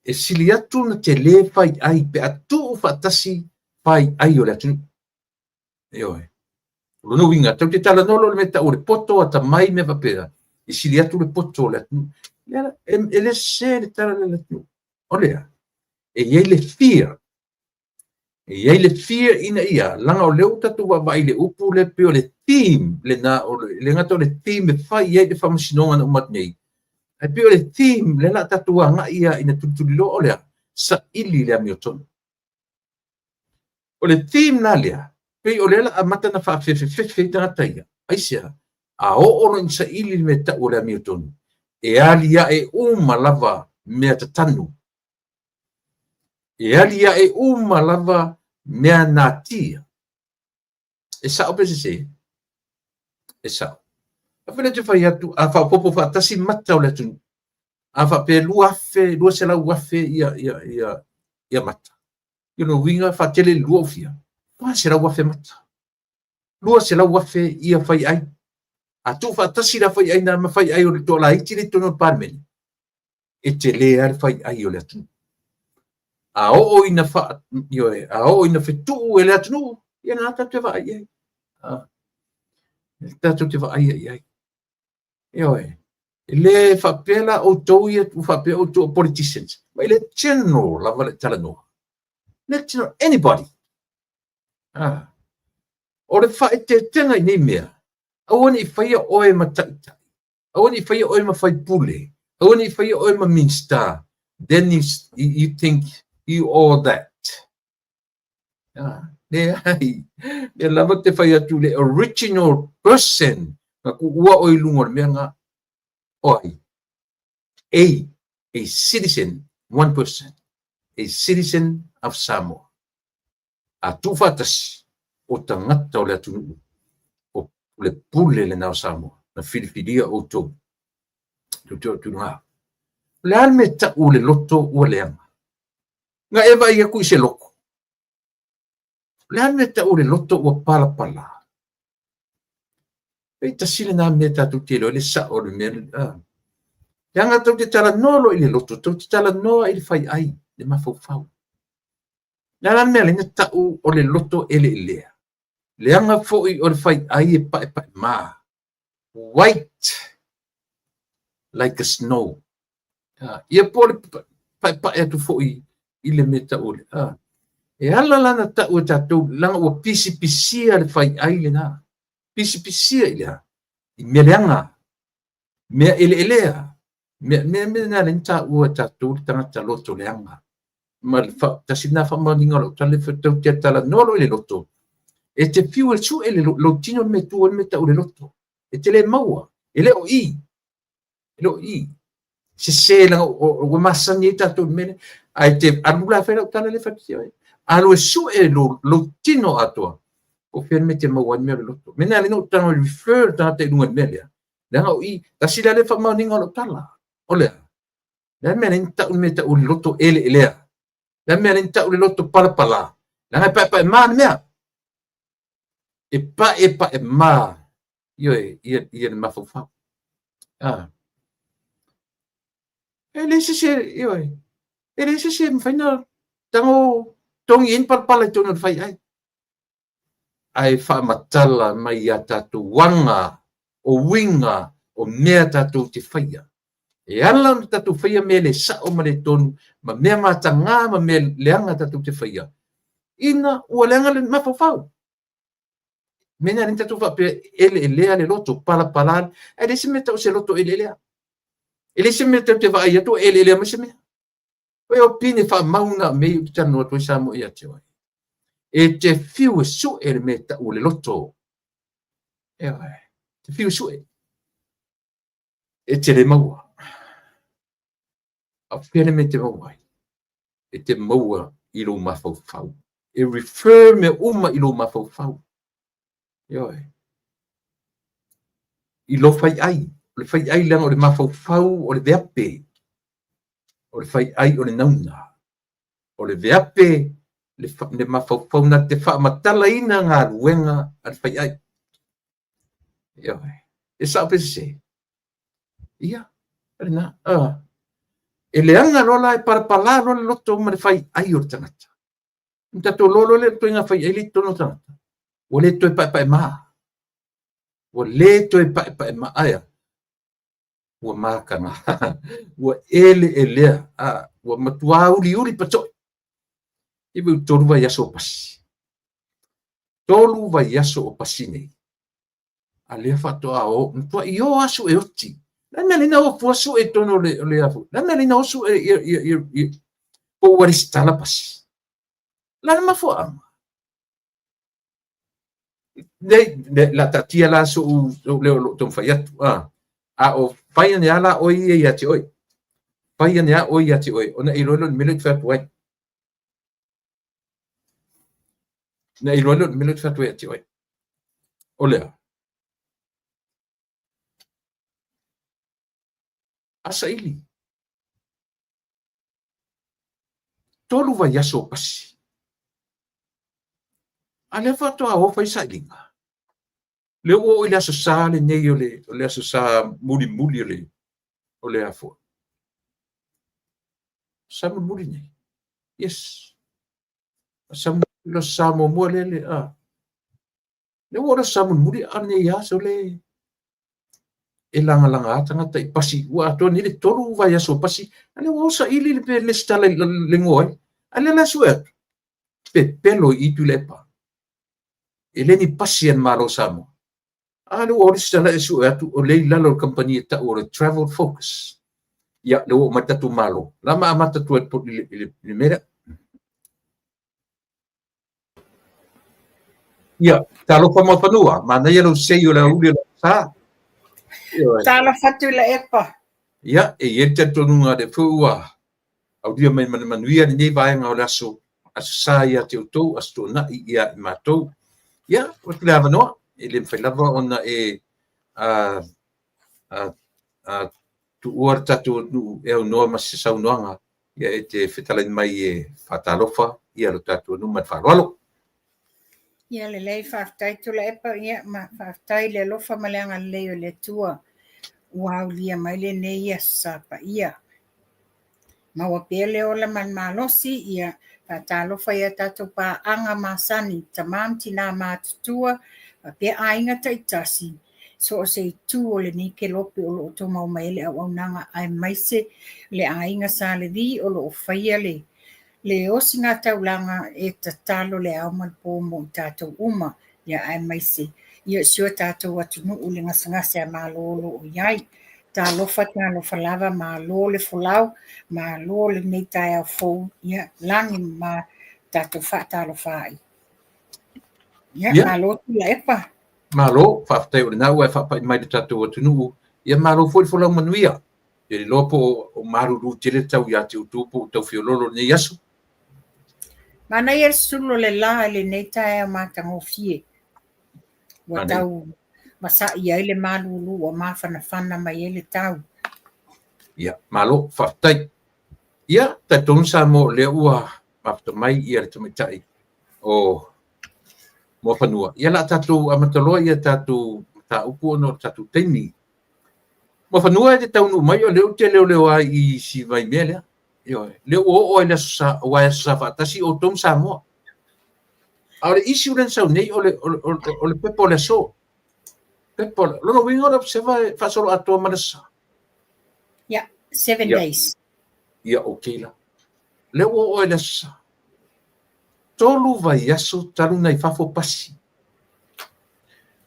E sili atu na te le fai ai pe atu fatasi fai ai o le atunu. Eo e. Lono winga, tau te tala nolo le meta o le poto ata mai me vapea. E sili atu le poto o le atunu. E le se le tala le atunu. O lea. E iei le fear. E iei le fear ina ia. Langa o leo tatu wawai le upu le peo le team. Le na o le ngata o le team e fai iei le whamasinonga na umat nei. E peo le team le na tatu wanga ia ina tutulilo o lea. Sa ili le amiotonu. O le team na lea. Pei o lela a mata na whaafewhewhewhe tangata ia. Aisia. A o ono in sa ili me ta o le amiotonu. E alia e lava mea tatanu. E alia e lava mea natia. E sao pese se. E sao. A whena te whai atu, a whapopo whaatasi mata o le atu. A whape lua se lau afe ia mata. You know, winga whaatele lua ufia. Lua se lau afe mata. Lua se lau afe ia whai ai. A tu whaatasi la whai ai na ma whai ai o le tola iti le tono parmeni. E te le ar whai ai o le atu. A o ina wha, yoe, a o ina whetu e le atu. Ia na tatu te wha ai ai. Tatu te wha ai ai. Yoe. Le whapela o tau ia tu whapela o tau politicians. Ma le general lava le tala noa. Le general, anybody. O le wha e te tenga i nei mea. Awane i whaia oe ma taitai. Awane i whaia oe ma whai pule. Awane i whaia oe ma minsta. Then you think you all that. Le ai. Le lava te whaia tu le original person. Nga ku ua oi lunga mea nga. Oi. A citizen, one person. A citizen of Samoa. A tu fatasi. O tangata o le atunu. O le pule le nao Samoa. Na filifilia o tau. Tu nga. Le alme ta u le loto ua leanga. Nga eva ia ku se loko. Le alme ta u le loto ua pala pala. E ta sile na me ta tu telo le sa o le mea. Yanga tau te tala nolo i le loto. Tau te tala noa i le fai ai. Le mafau. Le alme le ta u o le loto ele lea. Le anga fo i o le fai ai e pa ma. White. Like a snow. Ia po le pa e tu fo i le meta o le. E ala lana ta u tatu langa ua pisi le fai ai le na. Pisi i le ha. I mea leanga. Mea ele lea. Mea na le ta u tatu tangata loto leanga. Ma tasina fa maninga lo tale tau te tala nolo i le loto. E te piu su e le lotino me tu me ta o le loto. E te le maua. E le o i. Lo i. Se la o masani tatu mene. Ai te anula fera tala le fatio. Alo su e lo tino atua. O ferme te maua me le loto. Mena le no tano refer ta te lunga melia. La o i. Tasila le fa maninga lo tala. Ole. La mena ta o meta o loto ele elea. La mena ta o loto pala. La pa man mea. E pa e ma. Ie mafufa. Ele se mfaina tango tong in pala tong fai ai. Ai fa matala mai tatu wanga o winga o mea tatu te faia. E ala tatu faia mele sa o male tonu ma mea matanga ma me leanga tatu te faia. Ina ua leanga le mafafau. Mena rin tatu fa pe ele lea le loto pala. Ele se meta o se loto ele lea. Ele se meta te vai atu ele lea ma se mea. O pine fa mauna me tano to sa mo ia te wai. e te fiu e su e me ta ule loto. Te fiu su e te le maua. A pere me te maua. E te maua i lo mafau. E refer me uma i lo mafau. I lo fai ai. Le fai ai langa o le mafau o le veape. O le fai ai o le nauna. O le veape le mafau na te wha matala ina ngā ruenga al fai ai. E sa pe se. Ia. Rina. E le anga rola e parapala rola loto ma le fai ai o le tangata. Nta to lolo le to inga fai ai le tono tangata. O le to e pa maa. Ua lē toe paʻepaʻe maʻaia ua makanga ua ele lea ua matuā uliuli patoʻi i mau tolu vai aso o pasi tolu vai aso o pasi nei a lea faatoʻa o matuaʻi o aso e oti la mea lina ofu aso e tono le afu la mea lina oso pou ua lesi tala pasi lana mafoaʻaga la tatia la so le tom fai atu a o fai ne ala o ia ti oi fai ne a o ia ti oi ona i lolo milet fa tuai na i lolo milet fa tuai ti oi ole asa ili tolu vai aso pasi ale fa to a o fai sa linga le o ile aso sa le nei o le aso sa muli o le afo sa muli nei yes sa lo sa mo le le o lo sa muli ane ya so le e langa atanga tai pasi wa to ni le tolu vai aso pasi ale o sa ili le stala le ngoi ale la suet pelo i tu le pa ele ni pasien malo samo anu o stala e suet o le lalo company ta o travel focus ya le o matatu malo lama matatu le mera ya talo pa mo panua mana ya lo sei o la uli sa talo fatu la epa ya e yete tonunga de fuwa au dia mai manuia ni vai nga o laso sa ya te to asto na ia matou ya o te lava no ele fai lava ona tu ua tatu e o noa masi sau noanga ia e te whetalai mai e whatalofa ia lo tatu nu mat whalwalo. Ia le lei whaftai tu la epa ia ma whaftai le lofa maleanga leo le tua wau lia mai le ne ia sapa ia. Ma wa pele o la man malosi ia whatalofa ia tatu pa anga masani tamam tina matutua pa pe ainga taitasi. So o se tu o le ni ke lope o lo to mau mai le au nanga ai maise le ainga sa le vi o lo whaia le osinga taulanga e tatalo le au malpo mo tatou uma ia ai maise ia sio tatou atunu o le ngasangase a malolo o iai talofa lava malo le folau malo le nei tai au fou ia langi ma tatou whaatalofa ai ia malo la epa malo whaftai o le nau e whapai mai le tatou atunu ia malo foi folau manuia ia le lopo o maruru tele tau ia te utupu tau fiololo nei aso mana ia sulo le la le nei tae matango fie wa tau masa ia le malulu o mafana mai le tau ia malo whaftai ia ta tonsa mo le ua mafta mai ia le tumitai o mo fanua ia la tatu amataloa ia tatu ta upu no tatu teini mo fanua te tau no mai o le ai i si vai mele yo le o le sa wa sa fatasi o tom sa mo ora isi ulen sa nei o le pepo le so pepo lo wingo observa fa solo a to manasa ya 7 days ya okay la le o le sa tolu vai aso talu nai fafo pasi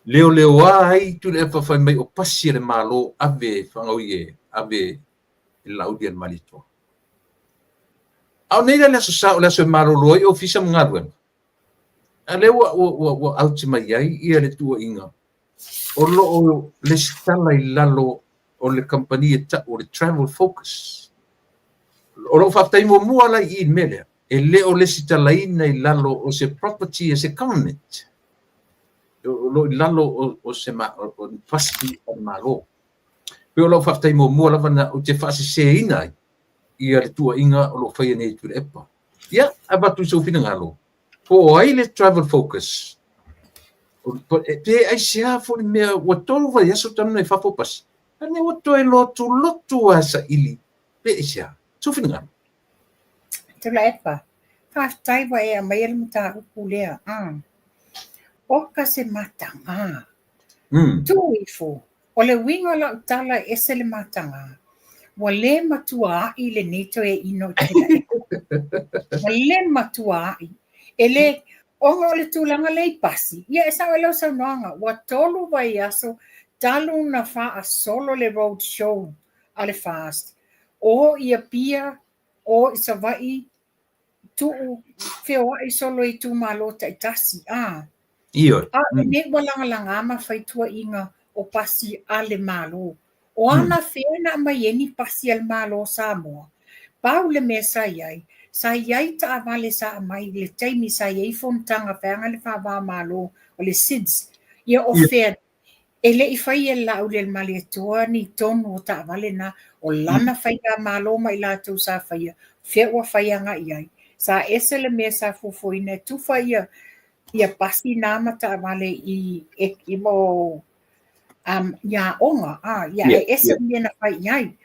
leo ai tu le fa mai o pasi le malo ave fangoie ave il laudian malito au nei le so sa o le so malo loi o fisa ngaru Ale wa auti mai ai ia le tua inga. O lo le stala I lalo o le company ta o le travel focus. O lo fatai mo mua la I mele. E le o le stala ina I lalo o se property e se government. O lo I lalo o se ma o pasti o malo. Pe o lo fatai mo mua la vana o te fasi se ina ia le tua inga o lo fai nei tu epa. Ia, abatu so fina ngalo. Po ai le travel focus. Pe ai sia fo me o tolu vai aso tanu e fafo pas. Ane o to e lotu asa ili. Pe sia. So fina ngalo. Tula epa. Whaftai wa e a mai mta upulea. O ka se matanga. Tuifo. O le winga la utala ese le matanga. Wa le matua I le neto e ino tila epa. Wa le matua I. E le onga o le tūlanga le pasi. Ia e sao e lau sau noanga. Wa tolu vai aso talu na wha a solo le road show a le fast. O ia pia o I savai tu whioa I solo I tu malota I tasi. Iyo. Ne walanga langa ama whaitua inga o pasi a le malo. O ana whina mai eni pasi al malo Samoa. Pau le mesa iai. Sa iai ta avale sa mai le taimi sa iai fontanga whanga le whawa malo o le SIDS. Ia o whea ele I whai e lau le mali atua ni tonu o ta avale na o lana whai a malo mai la tu sa whai whia whai anga iai. Sa ese le mesa fufuina tu whai ia pasi nama ta avale I mo ia onga. Ia ese mena whai iai.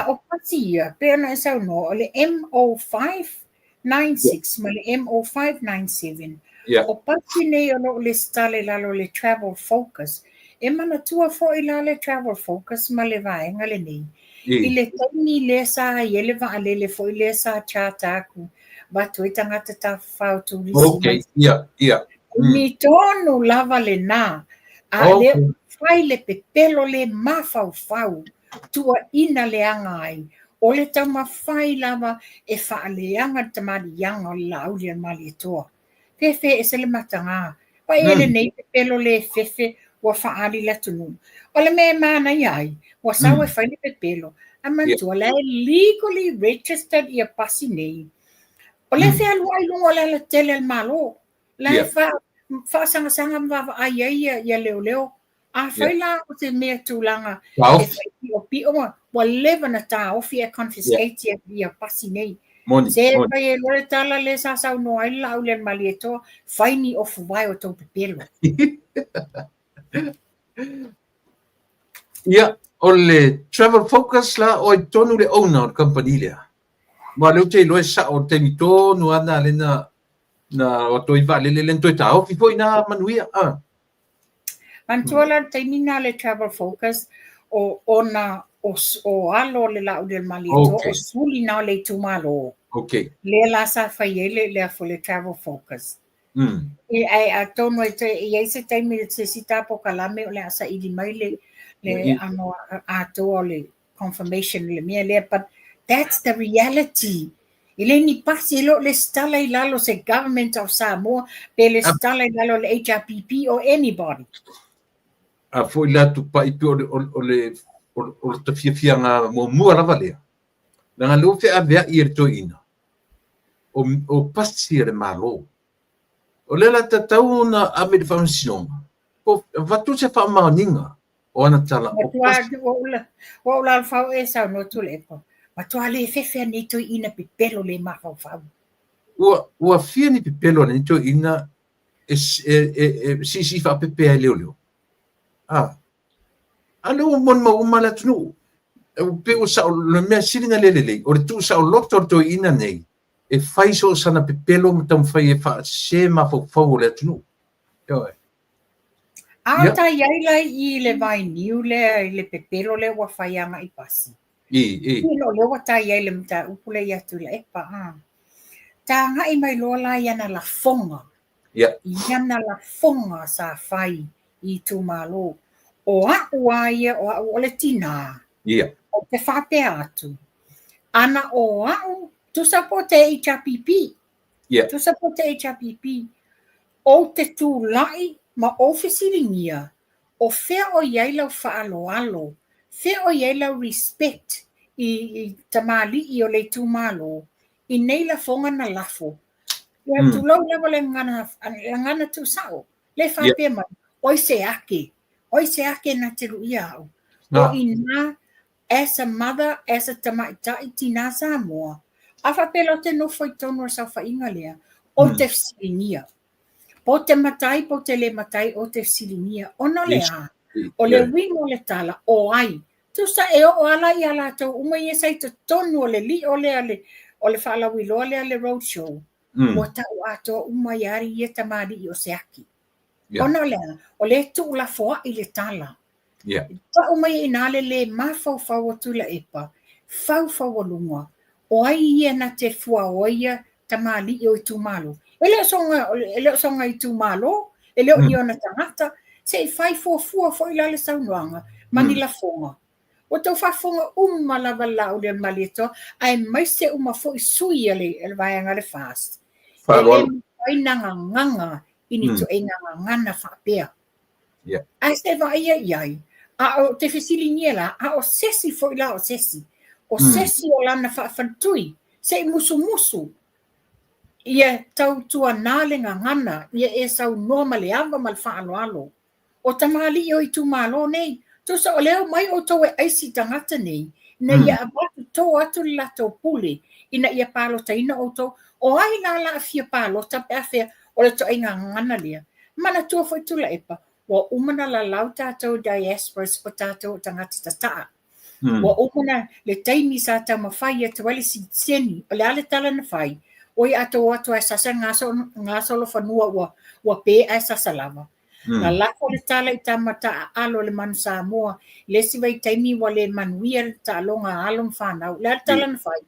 O pasi ia, pēna e sau no, o le MO596, ma le MO597. O pasi nei o le stale lalo le travel focus. E mana tua fo I la le travel focus ma le vaenga le nei. I le taimi le sa I ele va alele fo I le sa chata aku. Batu I tangata ta whao turisi. Okay, ia. Mi tonu lava le nā. A le whai le pepelo le mawhau. Tua ina leanga ai. O le tama whai lava e whaaleanga tamarianga o lau le mali toa. Fefe e se le matanga. Pa ele nei pepelo le fefe wa whaali la tunu. O le me mana iai. Wa sau e whai le pepelo. A mantua le legally registered I a pasi nei. O le fea lua I lungo le tele al malo. Le wha sanga mwawa ai ia leo. A whai la o te mea tūlanga e whai o pioma wa lewa na tā ofi e confiscate I a pasi nei. Se whai e lore tala le sa sau no ai la au le mali e toa whai ni ofu wai o tau pepelo. Ia, o le travel focus la o I tonu le owner o company lea. Ma leo te loe sa o te mitonu ana le na o toi vale le lento e tau fi foi na manuia. Mantua la taimina le travel focus o alo le lau le mali o suli na le tumalo. Okay. Le la sa whaiele le afo le travel focus. E a tono e se taimi se sita po kalame o le asa ili mai le ano ato le confirmation le mea le, but that's the reality. Ile ni pasi lo le stala I lalo se government of Samoa pe le stala I lalo le HRPP or anybody. A foi la tu pa I pe o le te fianga mo mua lava lea. Nanga lo fe avea I to ina. O pasi le malo. O le la tatau na ame de famsinonga. O vatu se fa maninga. O ana tala. Wa ula fau e sa no tu lepo. Ma tua le fefe ni to ina pepelo le mafau fau. Ua fia ni pepelo ni to ina si fa pepe leo. Alo mon ma umala tunu. Pe o sa le mea silinga lelele. O le tu sa o loktor to ina nei. E fai so sana pepelo tam fai e fa se mafau le tunu. Ta yaila I le vai niu le pepelo le wa fai ama I pasi. Ilo le wa ta yaila mta upule ya tu le epa. Ta ngai mai lola yana la fonga. Yana la fonga sa fai I tu malo. O a ia o le tina. O te whape atu. Ana o tu sapote HRPP. Tu sapote HRPP. o te tūlai ma o fesilinia, o fea o iai lau whaaloalo, fea o iai lau respect i tamali i o le tūmalo, i nei la fonga na lafo. Ia tūlau lewa le ngana tu sao, le whapea mai, oi se ake na te ruia au. O ina, as a mother, as a tamaitai tina Samoa, a whapelo te no foi tonu o sau whainga lea, o te fsilinia. Po te matai, po te le matai o te fsilinia, ono le a, o le wingo le tala, o ai. Tu sa e o ala i ala tau, uma i esai te tonu o le li o le ale, o le whala wilo le ale roadshow. Ua tau ato uma i ari i e tamari i o se aki. Ono le a, o le tu la foa i le tala. Ta uma i nale le mafau fau o tula epa, fau o lunga, o ai i na te fua oia tamali i o i tumalo. Ele songa i tumalo, ele o niona tangata, se i fai fua fo i lale saunuanga, mani la fonga. O tau whafonga lava lau le malito, ai mai se fo i sui ele vaianga le fast. Ele mai nganga, ini tu e nganga whapea. Ai se vai iai, a o te fesili niela, a o sesi fo i la o sesi. O sesi o lana whafantui, se i musu. Ia tau tua nale ngana, ia e sau noa le ava mal whaaloalo. O tamali o i tumalo nei, tu sa o leo mai o tau e aisi tangata nei, na ia abatu tau atu la tau pule, ina ia palo taina o tau, o ai la fia palo, ta pēwhea o le tau inga ngana lea. Mana tua foi tula epa, wa umana la lau tātou diasporas o tātou tangata tataa. Wa umana le taimi sa tau mawhai e tuwale si tseni, o le ale tala na whai, oi ato e sasa ngaso lo fanua wa pe ai sasa lava. La lako le tala i tamata alo le manu Samoa, le siwai taimi wa le manuia le talonga alon whanau, le tala na whai.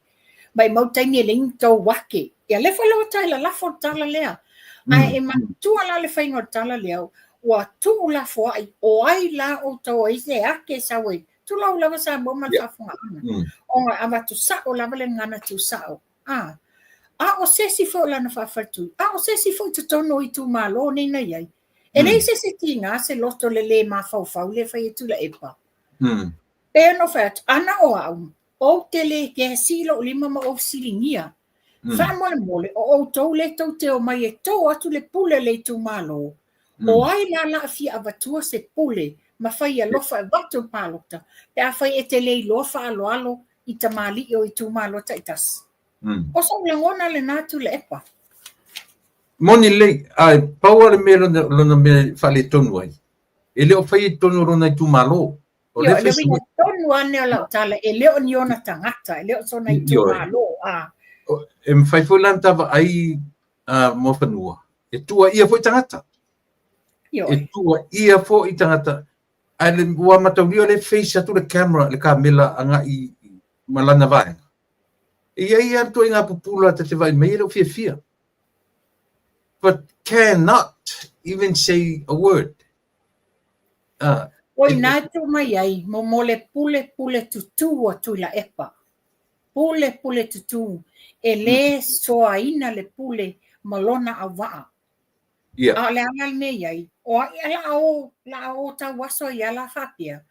Mai mau taimi e ling tau wake. Ia le whalawa tai la lafo tala lea. Ai e mantua la le whaingo tala lea, wa tu la fo ai, o ai la o tau ai se ake sawe. Tu lau lava Samoa man whafunga ana. O nga awa tu sao lava le ngana tu sao. A o sesi fo lana whawhatu. A o sesi fo te tono i tu malo nei na iai. E nei se tinga se loto le ma fau le whai e tula epa. Pea no whatu, ana o au, o te le ke silo o lima ma o silingia. Whamole o tau le tau te o mai e tau atu le pule le tu malo. O ai la fia avatua se pule, ma whai a lofa e watu palota. Pea whai e te le lofa alo i tamali o i tu malo taitas. O sa ulangona le natu le epa. Moni le, ai, paua le mea lona mea whale tonu ai. E leo whai tonu rona i tu malo. Yo, le wina tonu ane o lau tala, e leo ni ona tangata, e leo sona i tu malo. E mwhai fo lan tawa ai mo whanua. E tua ia fo i tangata. E tua ia fo i tangata. Ai le ua mataurio le face atu le camera, le kamela anga i malana vaenga. Ia ia tu inga pupula te vai mai lo fia. But cannot even say a word. Oi nā tu mai ai, mo mole pule tutu o tu la epa. Pule tutu. E le soa ina le pule malona a waa. A le angal me ai. O la o ta waso ia la whapia.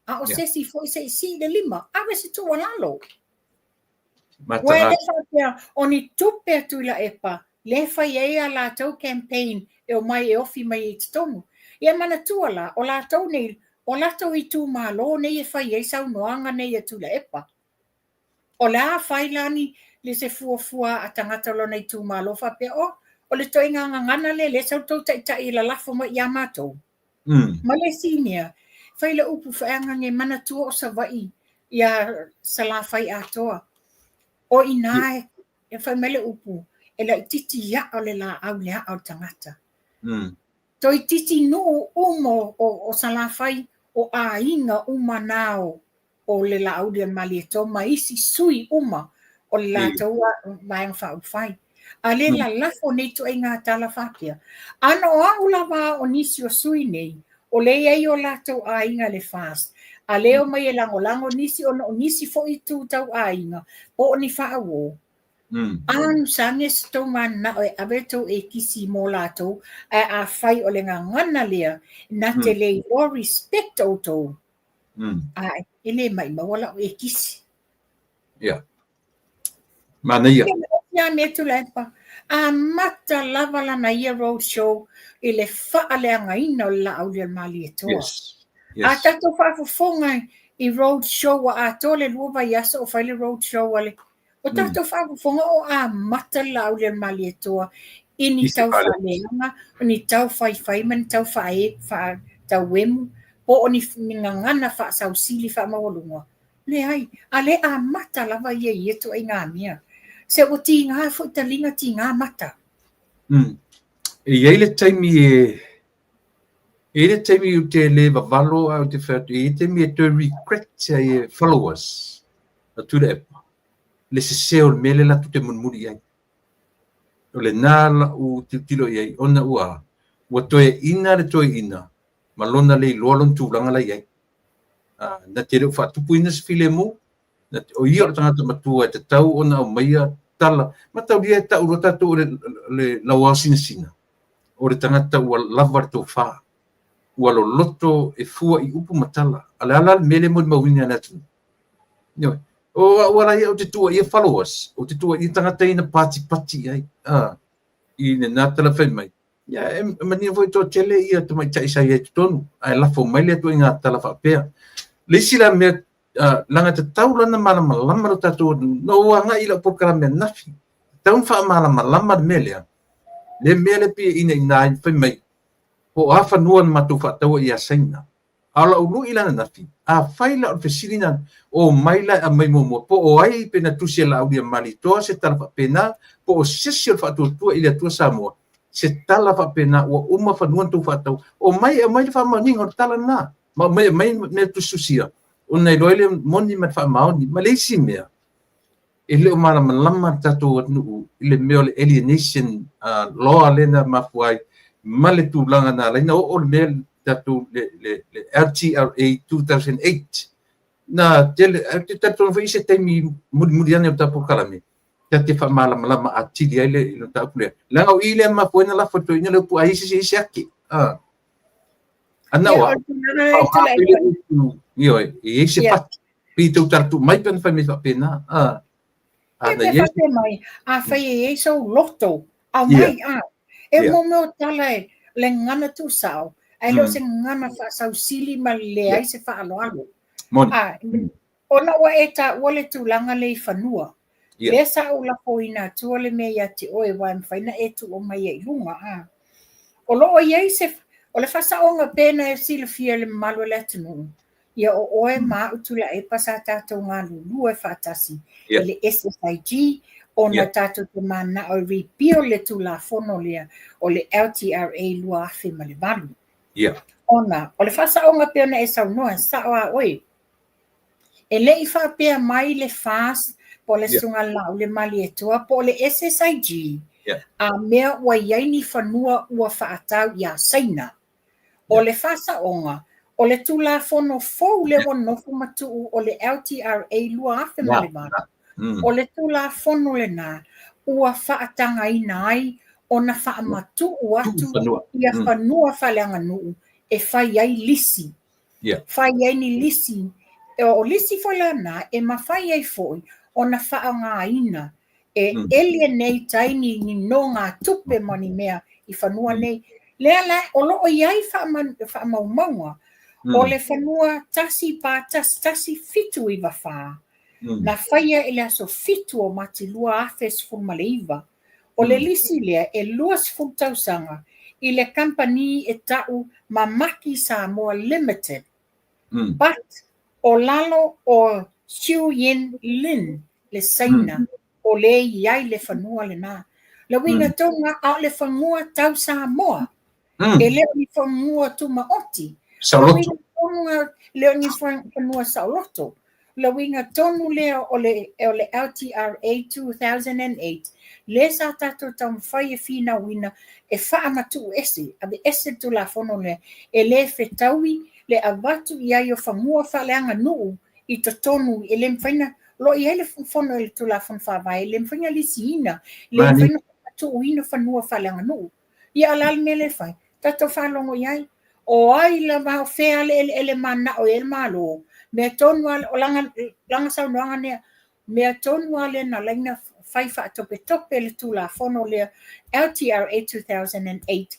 A o sesi foi se si le lima. Awe se tu walalo. Wai le whapia, o ni tupe tu la epa. Le whai ea la tau campaign e o mai e ofi mai e tonu. Ia mana tuala, o la tau nei, o la tau i tu malo nei e whai e sau noanga nei e tu la epa. O la whai lani le se fua a tangata lo nei tu malo whapea o le toi ngana le sau tau tai la lafo ma ia matou. Ma le sinia, whai le upu whaanga nge mana tua o sa vai ia sa la whai atoa. O inae, e whai mele upu, e la titi ia o le la au lea au tangata. Toi titi nuu umo o sa la whai o a inga uma nao o le la au le malieto, ma isi sui uma o le la taua maeng whau whai. A le la lafo nei tu e ngā tala whapia. Ano au lava o nisi o sui nei, o le ei o la tau a inga le fast. A leo mai e lango nisi o nisi fo i tu tau a inga, po o ni whao. Anu sange sto mana o abeto e kisi mo lato a fai o le ngana lea na te le o respect o to. Ai, ele mai mawala o e kisi. Yeah. Mana ia. Ya metu lepa. A mata lava la na ia road show ele faa le ngaina o la au le mali e toa. Yes. A tato whaafufonga I road show wa a tole luwa yasa o whaile road show wale. O tato whaafufonga o a mata la au le mali e toa. Ini tau whaaleanga, o ni tau whai man tau whae, tau wemu, po o ni ngangana wha sau sili wha mawalunga. Le ai, a le a mata lava ia ia to ai ngā mea. Se o ti ngā fo ta linga ti ngā mata. E ele taimi ele taimi u te le valo au te whatu, e taimi e te regret e followers a tu le epa. Le se seo le mele la tu te munmuri ai. O le nāla u te tilo iai, ona ua, ua toe ina le toe ina, ma lona le lualon tūranga lai ai. Na te reo whatupu ina se file mo, o ia o tangata matua e te tau ona o maia tala, ma tau ria e tau rota tō le laua sina. O le tangata ua lava tō wha, ua lo loto e fua I upu matala, ale ala mele mo mawini anatu. O wala ia o te tua ia followers, o te tua ia tangata ina pati ai, I ne nātala whai mai. Ia, mania voi tō tele ia tu mai taisa ia tu tonu, ai lafo mai lea tu i ngā tala whapea. Leisi la mea, langa te tau lana malama lama tatu, no ua ngā ila pokara mea nafi. Taun wha malama lama melea, le mea le pia ina ina whai mai, po awha nuan matu whataua ia saina. Ala ulu ilana nafi, a whaila o whesirina o maila a mai momo, po o ai pena tusia la aulia mali toa se tala whapena, po o sesi o whatuatua ila tua Samoa, se tala whapena o uma whanuan tu whatau, o mai le whamaninga o tala nā, ma mai me tu susia, o nei loile moni mat whamaoni, ma leisi mea, e leo marama lama tatu atu, ile meo le alienation law lena mafuai, ma le tūlanga nā, leina o le mea tatu le RTRA 2008 na te tatu no se temi muri ane o tapu kalame te fa malama atili ai le no tapu le langa o ile ma poina la foto ina le pu ai se aki ana wa yo e se fa pito tatu mai pen fa me fa pena ana ye mai a fa ye so loto a mai e mo tala le ngana tu sao ai lo se ngana fa sau sili ma le ai se fa alo ona wa eta wale tūlanga le whanua. Le sa ula poina tua le me ia te oe wa mwhaina e tu o mai e lunga. O lo o iei se, o le whasa onga pēna e sila fia le malo le tunu. Ia o oe maa utula e pasa tātou ngā lulu e whatasi. Le SSIG, ona tātou te mana o ripio le tula whono lea o le LTRA lua awhi ma le malu. Ona, o le whasa onga pēna e sau noa, sa oa oe. E le I whapea mai le fast po le sunga lau le mali e tua po le SSIG a mea ua iaini whanua ua whaatau ia saina. O le whasa onga, o le tula whono fau le wanofu matuu o le LTRA lua awhi mali mana. O le tula whono le nā ua whaatanga ina ai o na whaamatu atu ia whanua whaleanga nuu e whai ai lisi. Whai ai ni lisi. O lisi whalana e mawhai ai foi o na whaanga ina e alienate ai ni no ngā tupe mani mea I whanua nei. Lea o loo iai whaamaumaunga o le whanua tasi pātas tasi fitu I wha. Na whaia e le aso fitu o mati lua awhes fumaleiva. O le lisi lea e luas fultausanga I le company e tau Mamaki Samoa Limited. But o lalo o Xiu Yin Lin le saina o le iai le whanua le nā. Le winga tonga au le whanua tau Samoa. E leo ni whanua tu maoti. Sauloto. Leo ni whanua sauloto. Le winga tonu leo o le LTRA 2008. Le sa tato tam whaia fina wina e whaamatu ese. Abe ese tu la whono le e le whetaui le avatu ia o whanua whaleanga nuu I to tonu e le mwhaina lo ia le fono le tula fon fa vai le mfinga le sina le mfinga tu ino fanua falanga no ia ala me le fai tato falongo iai o ai la va fea le mana o el malo me tonu o langa sa noanga ne me tonu ale na laina fai fa tope le tula fono le LTRA 2008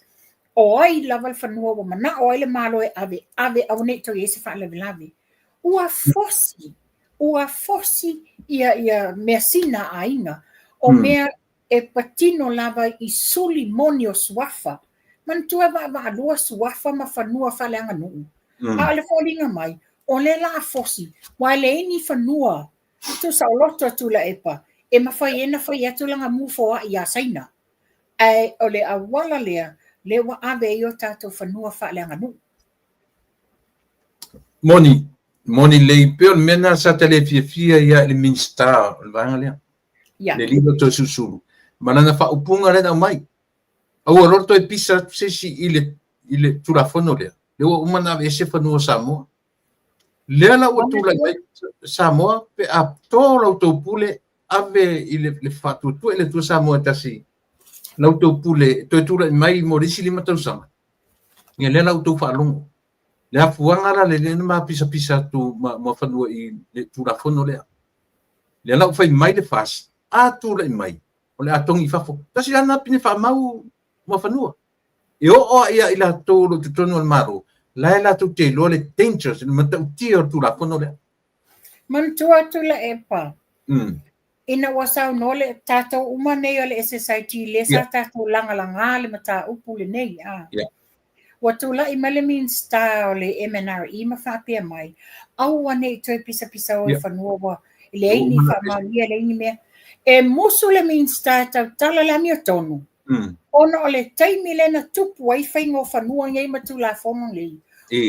o ai lava fanua o mana o le malo e ave au ne to yese fa le lave ua fosi ia mesina ainga o mea e patino lava i suli moni o suafa man tua va lua suafa ma fanua faleanga nuu a le folinga mai o le la fosi wa le ni fanua tu sa loto tu la epa e ma faiena fai atu langa mu fo ia saina ai o le awala le wa ave yo tato fanua faleanga nuu Moni le pe mena sa tele fia ia le minsta vanga le le lido to susulu manana fa upunga le na mai au lorto e pisa se ile tula fono le o umana ve se fono samo le la o tula samo pe a to to pule ave ile le fatu tu ele tu samo tasi la to pule to tula mai morisi lima to sama nge le la to fa longo le afuanga la le ma pisa tu ma fanua i le tula fono le la fai mai le fas a tu le mai o le atongi fafo tasi ana pine fa mau ma fanua e o ia ila to lo tono al maro la tu te lo le dangerous ma tu tula fono le man tua tula epa ina wasau no le tato uma nei o le SSIT le sa tato langa le mata upu le nei watula i malamin style le MNRE ma fa pe mai au wane to pisa o fanua wa le ni fa ma le ni me e musu le min style tala la mio tonu ono le taimi le na tupu ai fai ngo fanua ngai matula fono le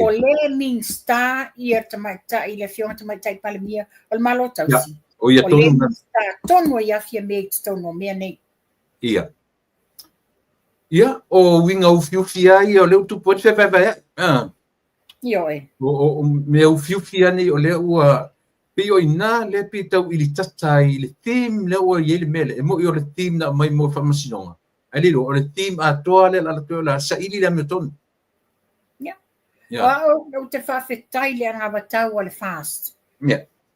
o le min sta ia tamata i le fiona tamata i palemia o malo tausi o ia tonu na tonu ia fia me tonu me nei ia o winga u fiufia ia o le tupu te vai io e o me u fiufia ni o le ua pio ina le pitau i tata i le team le o ye le mele e mo i o le team na mai mo famasinonga ali lo o le team a toa le la toa la sa ili le meton o te fa fetai le anga batau le fast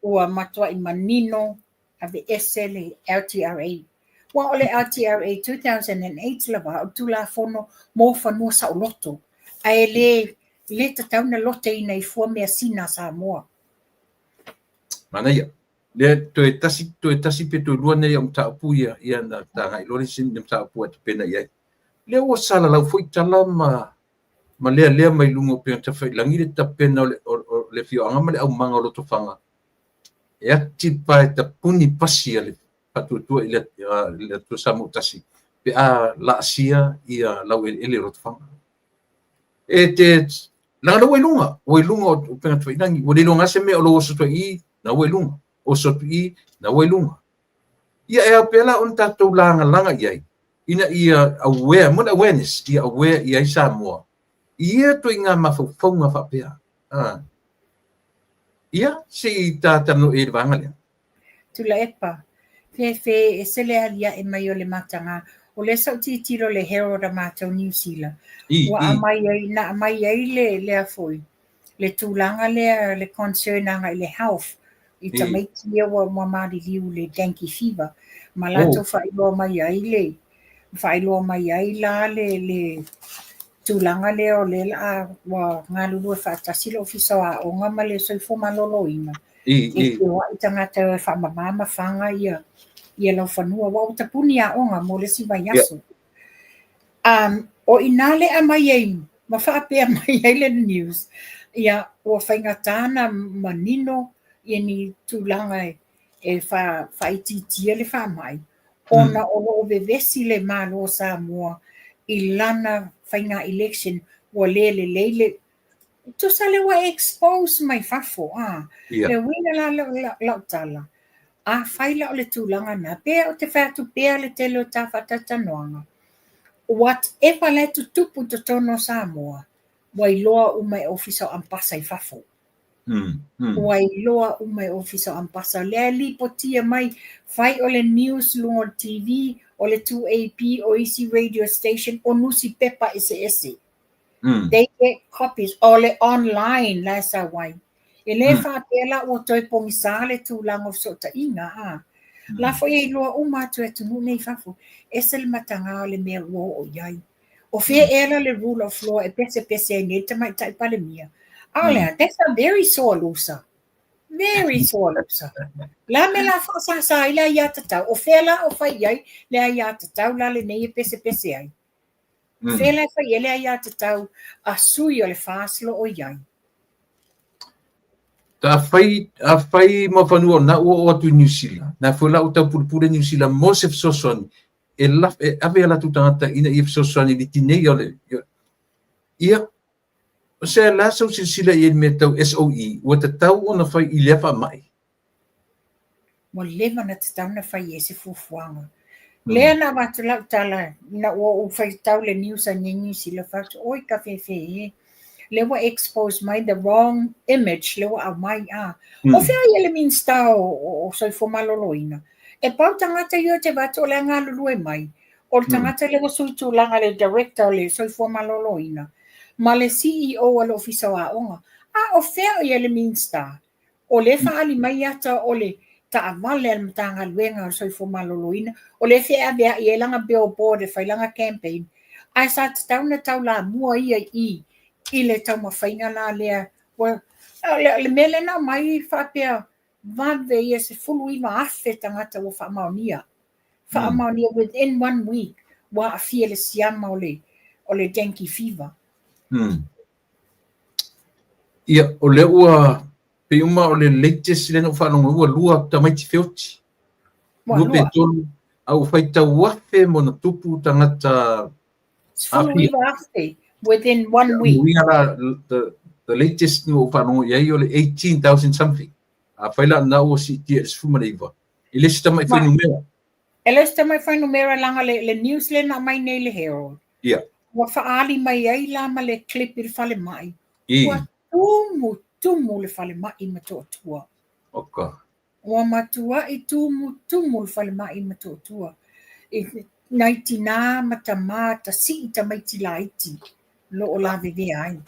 o matua i manino ave SL LTRA wa ole LTRA 2008 lava o tula fono mo fanua sa loto ai le tatau na lote ina i fua mea sina sa moa mana ia le to e tasi pe to lua nei om ta puia ia na ta ngai lo sin nem ta pu te pena ia le o sala la foi tala ma le mai lungo pe ta fai langi le ta pena le fio anga ma le au manga lo to fanga e ati pa ta puni pasia le patu tu ile le to samu tasi pe a la sia ia la ele lo to fanga e te la lo lunga o pe ta fai langi o le lunga se me o lo so to i na welunga o sopi na welunga ia e apela on tatou langa iai ina ia awareness ia aware ia Samoa ia to inga mafofonga fa pea ia si tatano e vanga le tula epa fe sele alia e mai o le matanga o le sa titilo le hero da matou New Zealand wa mai ai le afoi le tulanga le concern anga le health i tamaiti ia wa mamari liu le dengue fever malato whailo mai ai la le tūlanga leo le la wa ngā lulu e whaatasi lo fisoa o ngā male soifo malolo ina e te wa i tangata e whamamama whanga ia lau whanua wa o tapuni a onga mo le siwa yaso o inale a mai ei ma whaapea mai ei le news ia o whaingatana manino ia ni tūlanga e whaititia le whamai ona o vevesi le malo Samoa i lana whainga election wa leile to sale wa expose mai fafo le wina la tala a whaila o le tūlanga na pea o te whatu pea le telo ta whatatanoanga whatever le tutupu to tono Samoa wai loa umai ofisa ampasa i fafo Wai loa umai ofisa ampasa. Lea lipotia mai, fai ole news lungo TV, ole 2AP, o isi radio station, o nusi pepa ese. They get copies, ole online, lasa wai. Ele whaapela o toi pongisā le tūlango sota inga, La fo e loa uma tu e tunu nei fafu. Ese le matanga le mea ua o iai. O fea ela le rule of law e pese e nei tamai tai pale mia. Alea, that's a very sore lusa. Very sore lusa. La me la fa sa ila ia tatau. O fea la o fai iai le ia tatau la le nei e pese ai. Fea la fai ele ia tatau a sui o le fasilo o iai. Ta fai ma fanua na o tu New Zealand na fola o tau pure New Zealand mo se sosoni e la ave la tu tangata ina i sosoni di tinei ole ia o se la so se sila i me tau SOE o te tau ona fai i lefa mai mo leva na te tau na fai e se fufuanga lea na watu lau tala na o fai tau le news a New Zealand fatu oi ka fe lewa expose mai the wrong image lewa a mai o fea ele minsta o soi fomaloloina e pau tangata yo te watu o le ngā lulu e mai o tangata lewa sui tūlanga le director le soi fomaloloina ma le CEO o le ofisa wa onga o fea ele minsta o le faali mai ata o le ta avale al mtanga luenga o soi fomaloloina o le fea bea i elanga billboard e failanga campaign ai sa tau na tau la mua ia i le tau mawhainga la lea. Le mele na mai whapea vave ia se fulu i maafe tangata o whaamaunia. Whaamaunia within 1 week wa a fia le siama o le dengue fever. Ia, o le ua pe uma o le latest le no whanonga ua lua tamaiti whioti. Lua pe tolu au whaita wafe mo na tupu tangata fulu i maafe. Within 1 week. We are the latest new whanonga iai o le 18,000 something. A whaila na o si tia sfumareva. Ele si tamai whai numera. Ele si tamai whai numera langa le news le na mai nei le Herald. Ia. Wa whaali mai ai lama le clip i le whale mai. Wa tumu le whale mai matotua. Oka. Wa matua i tumu le whale mai matotua. Naiti nā matamata si i tamaiti laiti. Lo o la veve ai.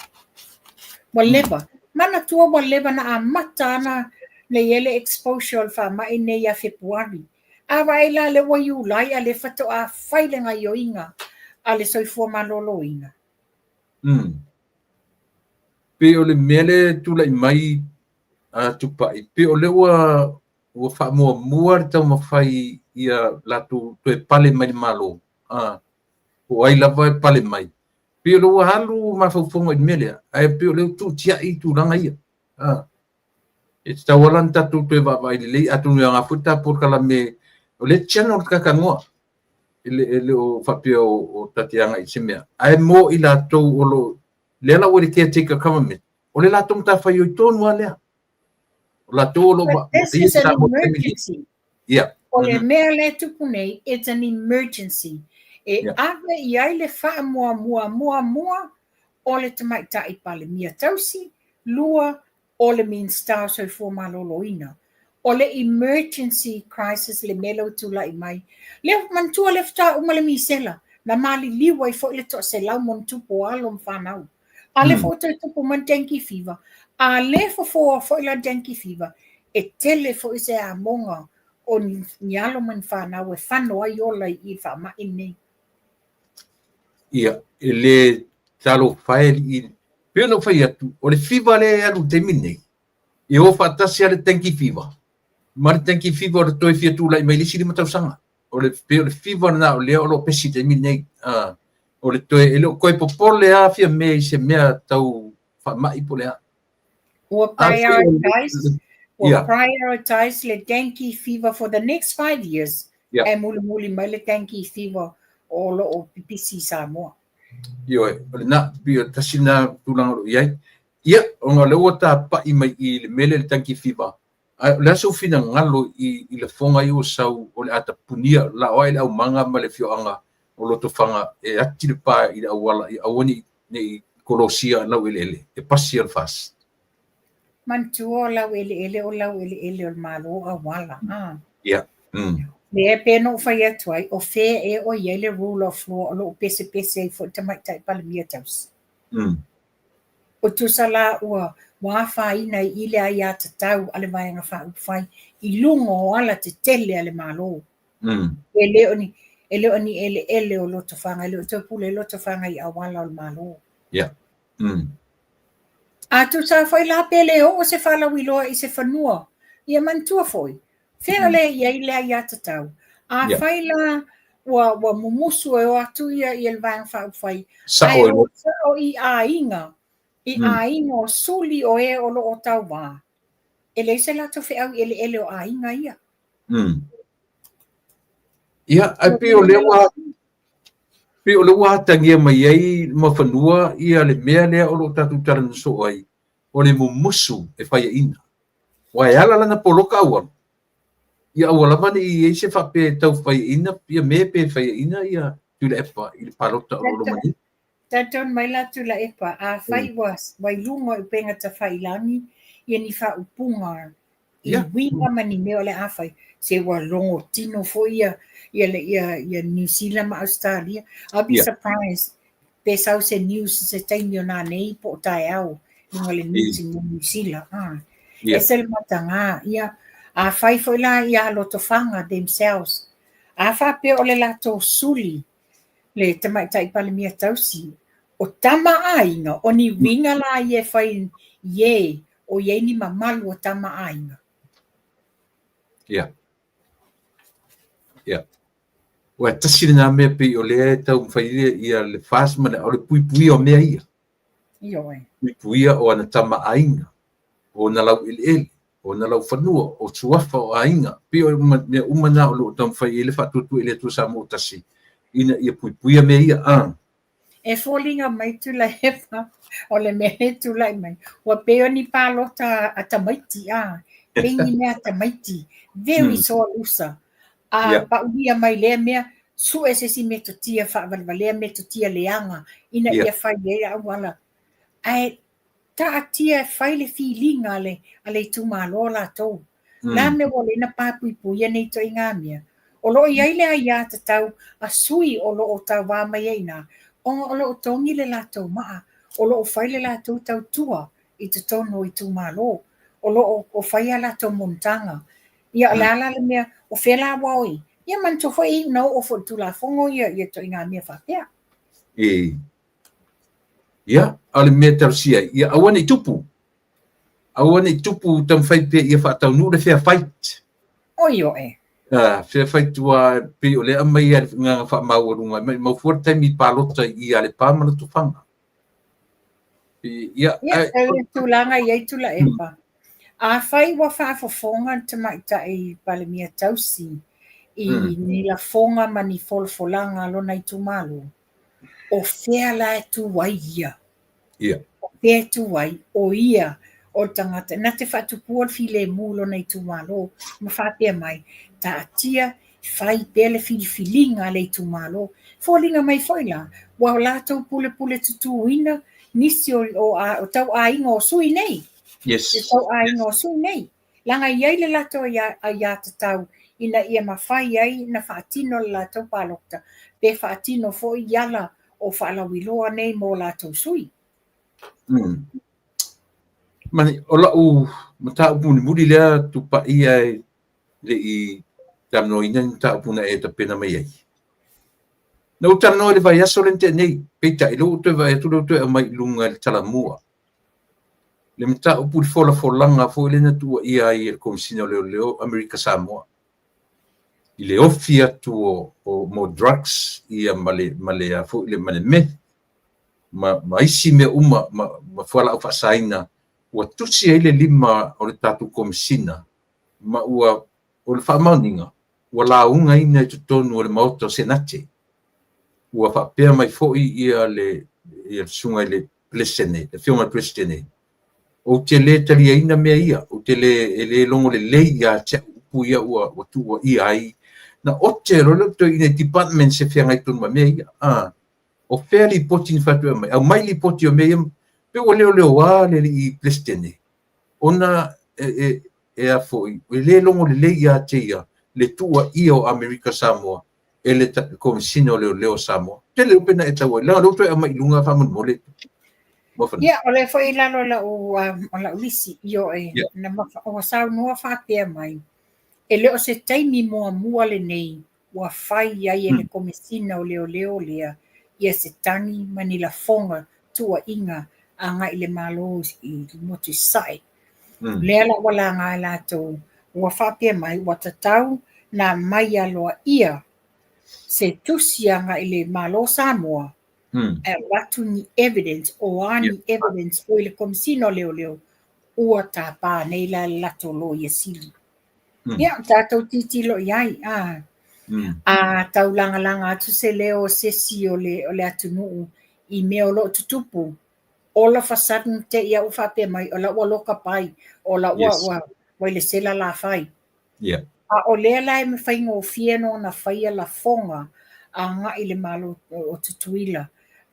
Waleva. Mana tua waleva na a matana le yele exposure fa mai nei a Februari. A waila le wayu lai a le fato a whailenga yoinga a le soifua maloloina. Pe o le mele tula i mai a tupai. Pe o le ua wha mua tau mawhai ia latu to e pale mai malo. O ai lava e pale mai. Pe o le ua halu mawhaufonga i mele. Ai pe o le tu tia i tu ranga ia. E te tawalan tatu to e wawai le atu nui anga futa porkala me o le channel kakangoa. Ele o whapia o tatianga i se mea. Ai mo i la tau o lo le ala o le caretaker government. O le la tau mta whai o i tonu a lea. O la tau o lo But this is an emergency. Yeah. O le mea le tupu nei, it's an emergency. E ave i ai le wha mua o le tamaita i pale mia tausi, lua o le minsta so i fōma loloina. O le emergency crisis le melo tula i mai. Le mantua le fta uma le misela, na mali liwa i fo le to se lau mon tupo alom whanau. A le fo te tupo man dengue fever. A le fo la dengue fever. E tele fo i se a monga o nialo man whanau e whanau ai ola i whama i nei. Ia, ele talo whae i peo no whai atu, o le fever le alu te minei. E o whatasi ale dengue fever. Mari dengue fever o le toi fia tūla i mai lisi lima tausanga. O le peo le fever na o le o lo pesi te minei. O le toi, ele o koe popole a fia mea i se mea tau whamai po le a. We'll prioritize le dengue fever for the next 5 years. E muli mai le dengue fever o lo o PPC Samoa. Io le na bio tasina tulang iai. Ia o nga lewa ta pa i mai i le mele le dengue fever. Le aso fina ngalo i le fonga i o sau o le ata punia la o ele au manga ma le fioanga o loto fanga e ati le pa i le awala i awani nei kolosia lau ele e pasi al fast. mantua lau ele o lau ele o malo a wala. Yeah. Le e pēno whai atu ai, o whē e o iei le rule of law, o lo pese ai fo te maitai palamia taus. O tusa la ua whāina I le ai a tatau ale vaenga whai, I lungo o ala te tele ale malo. E leo ni ele o loto whanga, ele o te pule loto whanga I awala o malo. Yeah. A tu sa whai la pele o se whala wiloa I se whanua. Ia mantua foi. Whea le iei le ai a tatau. A whai la wa mumusu e o atu ia I le vaenga whai. Ai o I a inga. I a inga o suli o e o lo o tau wā. Ele se la to whea ele o a inga ia. Ia, ai pe o lewa tangia mai ai ma whanua ia le mea lea o lo tatu tarana so ai. O le mumusu e whai ina. Wa e ala lana poloka awa. Ia awala mani I eise whape tau whai ina, ia me pe whai ina ia tula epa I le palota o lo mani. Taton mai la tula epa, a whai was, wai lungo I penga ta whai langi, ia ni wha upunga. I winga mani meo le a whai, se wa longo tino fo ia New Zealand ma Australia. I'll be surprised. Pe sau se news se taimi o nā nei po tai au, lunga le news in New Zealand. E sel matanga, ia, a whai fo ila ia loto whanga themselves. A wha pe o le lato suli, le tamaitai palemia tausi, o tama ainga, o ni winga la ie whai ie, o ie ni mamalu o tama ainga. Wa tasiri na me pe o le tau whaile ia le whasma o le pui o mea ia. Pui o ana tama ainga, o na lau ele, o na lau whanua, o tuafa o ainga, pe o mea umana o lo tau whaile whatutu ele tu sa mo tasi, ina ia pui o mea ia E fōlinga mai tu la hepa, o le mehe tu lai mai, wa peo ni pālota a tamaiti pengi mea tamaiti, very so usa. Pa uia mai lea mea, su e se si me to tia whaavalea me to tia leanga, ina ia whai ea awala. Ai, ta a tia whai le feeling ale tu malo la tau. La me wale na papui puia nei to inga mea. O lo iai lea ia te tau, a sui o lo o tau wā mai eina, o lo o tongi le la tau maa, o lo o whai le la tau tau tua, I te tono I tu malo, o lo o whai a la tau montanga. Ia la le mea, o whela wai. Ia man to foi no o fo tu la fongo ia to inga mea whapea. Ia, ale mea tausia, ia awane tupu. Awane tupu tam whai pe ia whatau nu le whea fight. Oio e. Whea fight tua pe o le amai a ngā wha maurunga, mau fuartaimi pālota I ale pāmana tu whanga. Ia, tūlanga iei tula epa. A whai wa whaafofonga te maita I palemia tausi I ni la fonga mani folfolanga lona I tumalu. O whea la tu wai ia. O whea tu wai o ia o tangata. Na te whatupua file mū lona I tumalu. Ma whapea mai. Ta atia whai pele filinga le I tumalu. Fōlinga mai whaila. Wa la tau pule tutuina nisi o tau a ingo o sui nei. Yes. E tau ai ngō su nei. Langa iai le lato a ia te tau, ina ia mawhai ai na whaatino le lato pālokta. Pe whaatino fo I ala o whaalawiloa nei mō lato sui. Mani, o lau, mata upuni muri lea tupa ia le I tamno ina ta upuna e ta pena mai ai. Na utamno le vai aso lente nei, peita ilo uto vai atu to mai lunga le talamua. Le mta upul folanga fo le na tua ia I komisina leo Amerika Samoa. I le ofia tu o mo drugs ia male fo le male me ma isi me uma ma fala o fasaina o tusi ele lima o le tatu komisina ma ua o le famauninga o la unga ina tu tonu o le mauto senate ua fa pe mai fo ia le sunga le plesene le filma plesene o te le talia ina mea ia, o te le longo le ia te upu ia ua tua ia ai. Na o te rolo to ina department se whianga I tonu mea ia. O whea li poti ni whatua mai, au mai li poti o mea, pe o leo a le I plestene. ona a foi le longo le ia tia le tua io America Samoa ele komisina o leo Samoa tele upena e taua la lo to mai lunga fa mo le mo fa Ia, o le foi lalo la o la ulisi io na o sa no fa pe mai. E leo se taimi mua le nei ua fai ai ele komisina o leo lea ia se tangi manila fonga tua inga anga ile malo i motu sai. Lea la wala ngā lātou ua whapea mai ua tatau na mai aloa ia se tusianga ile malo Samoa e watu ni evidence o ani evidence o ile komisina leo ua tāpā nei la lato lo ia sili. Ia tātou titilo iai a tau langa atu se leo sesi o le atunuu i mea o lo tutupu all of a sudden te ia u whapea mai o la ua loka pai o la ua waile sela la whai a o lea lai me whainga o fieno na whaia la fonga a ngā ile malo o tutuila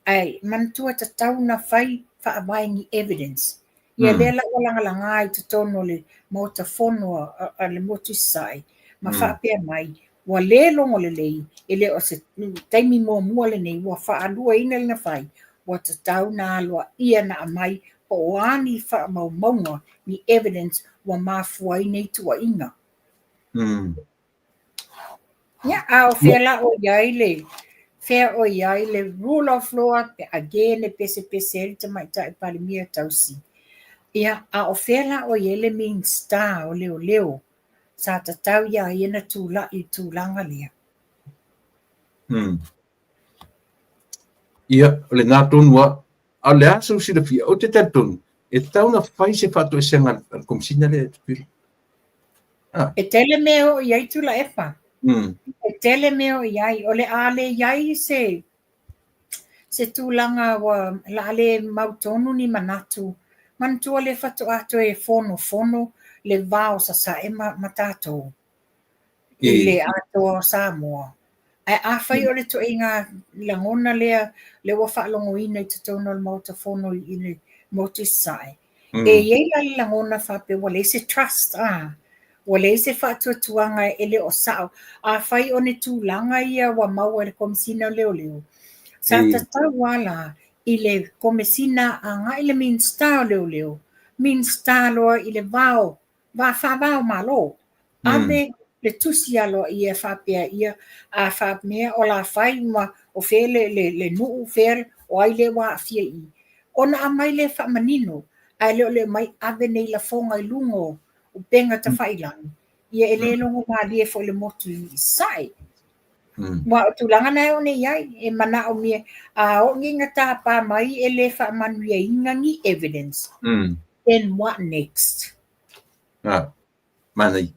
ai mantua ta tau na whai whaamaingi evidence ia lea la ua langa ai tutono le mota fono a le motu sai ma whapea mai ua le longo le lei ele o se taimi mua le nei ua whaalua ina le na whai ua tatau na aloa ia na amai o ani whaamaumaunga ni evidence ua mafuai nei tua inga. Ia a o whea o iai le rule of law again e pese ele te mai tae palimia tausi. Ia a o whea o iele mean star o leo sa tatau ia iena tūlanga lea. Ia, le ngā tonua, a le aso si le fia, o te tatonu, e tau na whai se whato e senga komisina le tupiru. E tele meo iai tula epa. E tele meo iai, o le ale iai se tūlanga wa la ale mautonu ni manatu. Mantua le whato ato e fono le vao sa e matatou. I le ato Samoa. Ai a whai o le to inga langona lea le wa whaalongo ina I te tono le mauta fono I le mauta sai. E iei la langona whape wale se trust wale se whatua tuanga e le o sao. A whai o ne tūlanga ia wa maua le komisina leo. Sa tatau wala I le komisina a nga I le minsta leo. Minsta loa I le vao. Whawao malo. Ame le tusi alo ia whapea ia a whapea o la whai ma o whea le nuu whea o ai le wa fia I. Ona a mai le whamanino, a leo le mai ave nei la fonga I lungo o penga ta whailangi. Ia e le longo ngā lie fo le motu I sai. Wa o tūlanga nei o nei ai, e mana o mia, a o nginga tā pā mai e le whamanuia ingangi evidence. Then what next? Manai.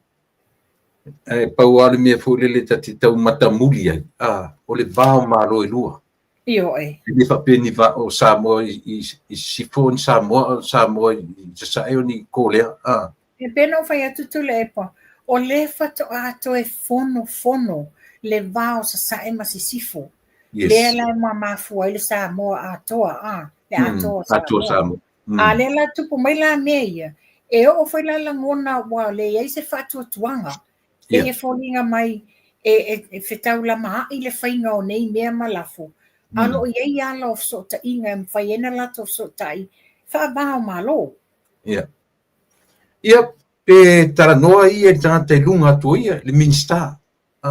Pau ale mea fōlele tati tau matamuli ai. O le vāo mālo lua. Io e. Le whapeni va o Samoa I sifo Samoa I te sae o ni kōlea. E pena o whai atu tule epa. O le whato ato e fono le vāo sa sae masisifo. Le la mafua I le Samoa atoa. Le atoa Samoa. A le la tupu mai la mea. E o whai la langona wa le ei se whatua tuanga. E fōlinga mai e whetau la maa I le whainga o nei mea malafo. Alo iei ala o so ta inga e mwhaiena lato so tai. Whaabao malo. Ia. Ia pe taranoa I e tangata I lunga atua ia, le minsta.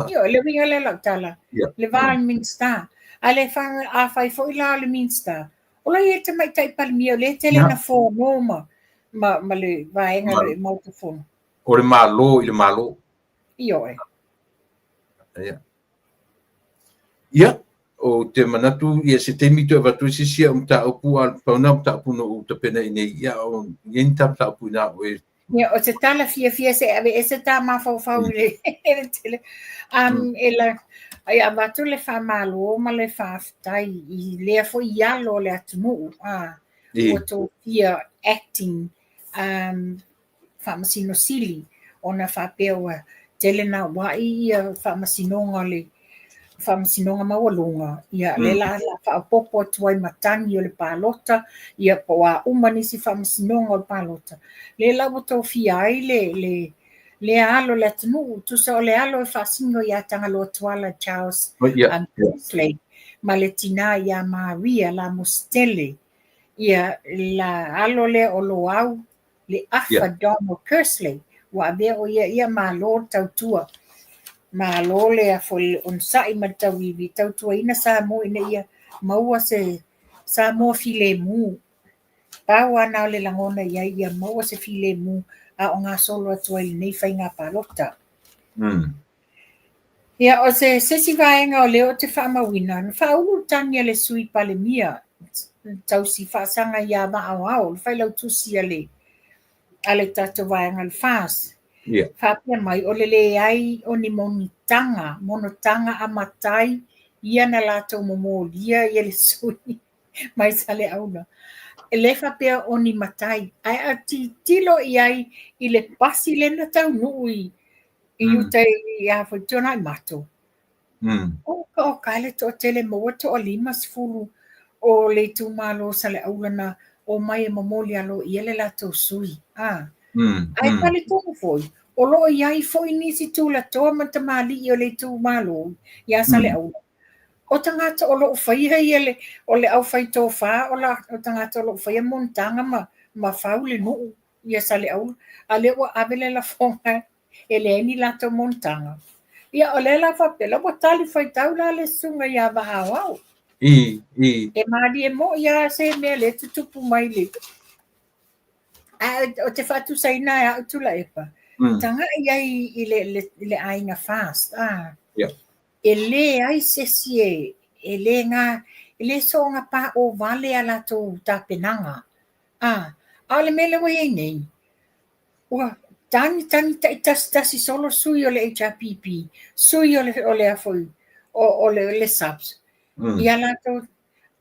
Ia, le winga le lau tala. Le vaa minsta. A le whanga a whai fo ila le minsta. Ola I e te mai tai palimia le tele na fō noma. Ma le vaenga le mauta fono. O le malo I le malo. Io e. Ia, o te manatu, ia se te mito e watu sisia ta opu al pauna ta opu no ta pena I nei, ia o yen ta opu na o e. Ia, o te tala fia se ave e se ta mawhau le tele. Ela, ia watu le wha malo ma le whaftai I lea fo ialo le atunu. O to fia acting whamasino sili o na whapewa tele na wai ia whamasinonga le whamasinonga mawalunga. Ia le la whaapopo tuai matangi o le pālota. Ia po a umanisi whamasinonga o le pālota. Le lawa tau fia ai le alo le tanu. Tusa o le alo e whasingo i atanga loa tuala Charles Presley. Ma le tina ia Maria la Mostele. Ia la alo le o lo au le afa Donald Kersley. Wa bea o ia malo tautua. Ma lo le a fo on sai ma tawiwi tautua ina sa mo ina ia maua se sa mo file mu. Paua na le langona ia maua se file mu a o ngā solo atua i nei whai ngā palota. Ia o se sesi vaenga o leo te whaamawina. Whaulu tania le sui pale mia. Tausi whaasanga ia au. Whai lau tusi ale tato vaenga le whaas. Whapia mai o le ai o ni monotanga a matai ia na lato momolia ia le sui mai sale auna. E le whapia o ni matai ai a tilo iai i le pasi le na tau nui i utai i a whaitona i mato. O kaile to tele moa to o lima sifuru o le tu malo sale aulana o mai e momolia lo ia le lato sui. Ai pali tongu foi. O lo iai foi nisi tu la toa matamali i o le tu malo. Ia sale au. O tangata o lo ufai hei o le au fai tō wha o tangata o lo ufai montanga ma whau le nuu. Ia sale au. A le ua avele la fonga e le eni lato montanga. Ia o le la whapela wa tali fai tau la le sunga ia waha au. E maadi e mo ia se mea le tutupu mai le. O te whatu saina e au tula epa. Tanga iai i le ainga fast. E le ai sesie, e le so ngā pā o vale ala tō tāpenanga. A le mele wai nei. Ua, tani tasi solo sui o le HRPP, sui o le afoi, o le subs. Ia la tō,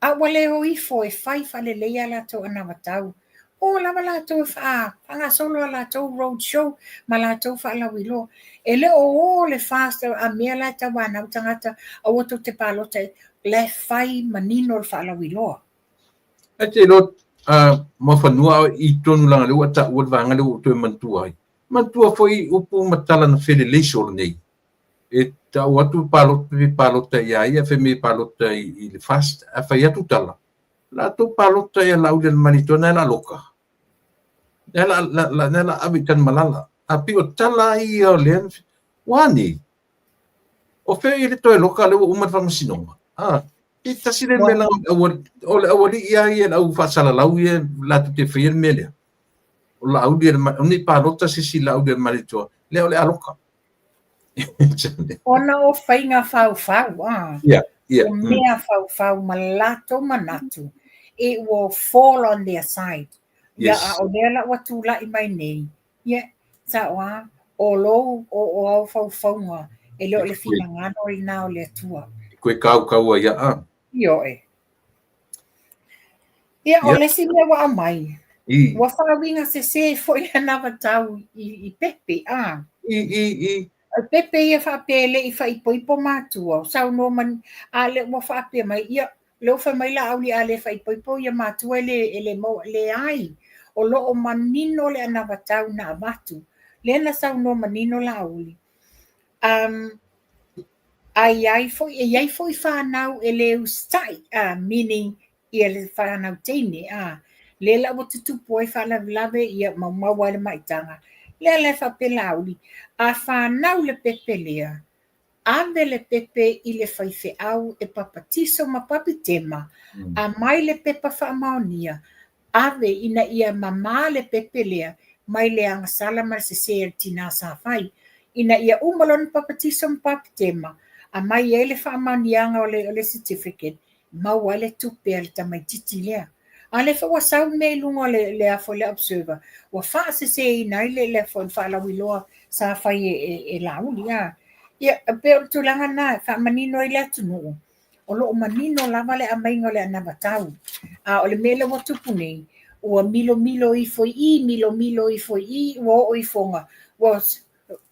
a wale o ifo e whaifa le leia la tō anawatau. O lava la tō whanga solo la tō road show, ma la tō whaalawilo. E le o le fast a mea la ta wana tangata a wato te palota le whai manino le whaalawiloa. E te lot, ma whanua i tonu langa leo ata ua vanga leo tō mantua ai. Mantua foi upu matala na whele leiso nei. E ta watu palota ia ia wheme palota i le fast a whai atu tala. La tō palota ia lau le manitona la loka. Nela abitan malala. Api o tala i o lean. Wani. O whea i le toi loka leo umat whamasinonga. I tasi le mela o le awari ia i au whaasala lau i latu te whaia mele. O la au lia o ni pārota sisi la au lia maritoa. Leo le aloka. Ona o whainga whau. O mea whau malato manatu. It will fall on their side. Yes. O lela watu la i mai nei. Sa wa o lo o au whaunga e leo le whina ngano i nao le atua. Koe kau ia a. Io e. O le si me wa mai. Wa whawinga se foi anawa tau i pepe a. Pepe ia whapele i whaipoipo mātua. Sau no man a le wa whape mai ia. Leo wha mai la auli a le whaipoipo ia mātua le ai. O lo o manino le anawa tau na amatu. Le na sau no manino la auli. Ai foi whanau e le ustai, meaning ia le whanau teine. Le la o tutupu ai whanau ia maua le maitanga. Le whapela auli. A whanau le pepe lea. Ave le pepe i le whaife au e papatiso ma papitema. A mai le pepa whaamaonia. Ave ina ia mama le pepe lea. Mai le angasala ma se se tina sa whai. Ina ia umalon papatiso ma papitema. A mai e le whaamaonianga o le certificate. Mau le tupe le tamai titi lea. A le whawasau me lunga le afo le observer. Wa wha se ina le whaalawiloa sa whai e lauli. Ia, pe o tulanga na, wha manino i le atunu. O lo o manino lava le amainga le anabatau. O le mele watu punei. Ua milo i foi i, ua o i fonga. Ua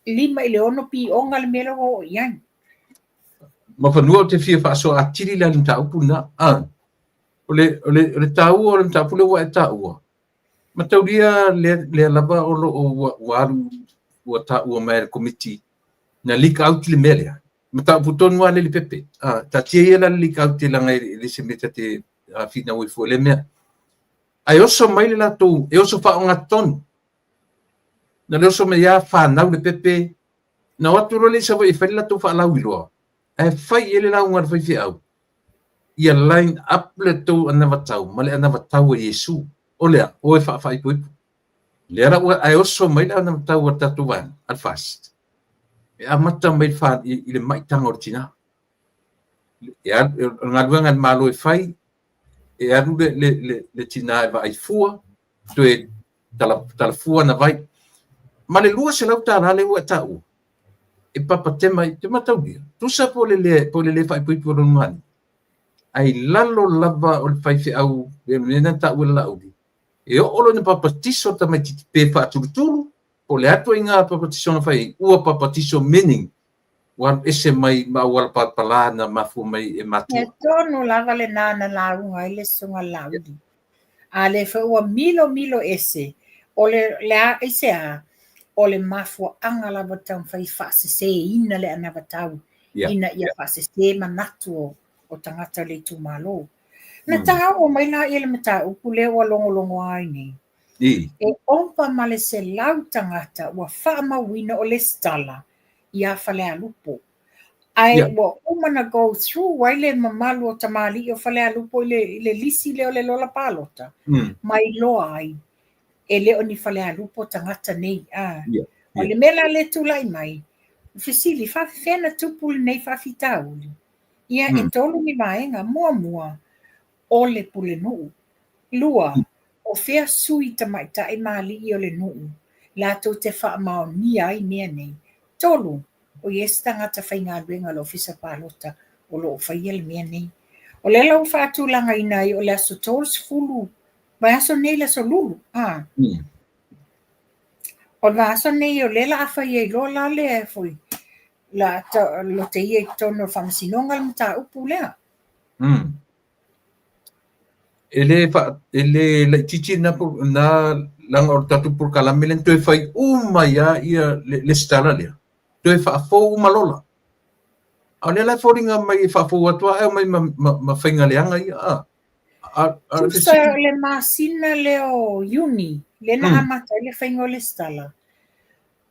lima i le ono pi onga le mele o iai. ma fanua o te fia whaaso a tiri la ni taupu na ole tau o le taupu le wa e tau ma tauria le lava o lo o waru o tau o mai komiti na lika out le mele ma taupu tonu ale le pepe ta tia la lika out le ngai le se meta te fina o fu le mea ai oso mai le la tu e oso fa nga ton na le oso me ya fa na le pepe na watu le sa vai fa la tu fa la wilo e fai ele la unga fai fiau ia line up le tu ana vatau male ana vatau Yesu olea o e fa fai pui le ara ai oso mai la ana vatau tatu van al fast e amata mai fa ile mai tanga ortina ia ngadwenga malo e fai e anu le tina e vai fua tu e tala fua na vai male lua se lau tala le ua tau e papa tema i te matau dia. Tu sa po le fai pui puro ngani. Ai lalo lava o le fai fi au e mena ta ua lau di. E o olo na papa tiso ta mai titi pe fa atulutulu po le atua inga papa tiso na fai ua papa tiso meaning wan ese mai ma wala papala na mafu mai e matua. E tonu lava le nana launga i le sunga laudi. A le fa ua milo ese o le a ese a o le mafua anga lava tau fai fase se ina le ana vatau ina ia fase se manatu o tangata le tu malo na tau o mai la ia le mata upu le o longo ai ni e ompa male se lau tangata ua faa mawina o le stala ia fale a lupo ai wa umana go through waile mamalu o tamali o fale a lupo le lisi le o le lola palota mai loa ai e le o ni fale a lupo tangata nei o le mela le tulai mai fisili fa fena tupul nei fa fitauli ia e tolu ni vaenga mua o le pule nuu lua o fea sui tamaita e mali i o le nuu la to te fa mao ni ai nei tolu o yes tangata fainga luenga lo fisa palota o lo faia le mea nei o le lau fa tulanga inai o le aso tos fulu vai aso nei le so lulu o la aso nei o lela afa ye lo la le foi la lo te ye tono famsinonga le mata upu lea ele titi na lang or tatu por kalamelen to fai ya ia le stala le to fa fo malola ale la foringa mai fa fo atua e mai ma fainga le anga ia Tusa le masina le o uni le na amata le fainga le stala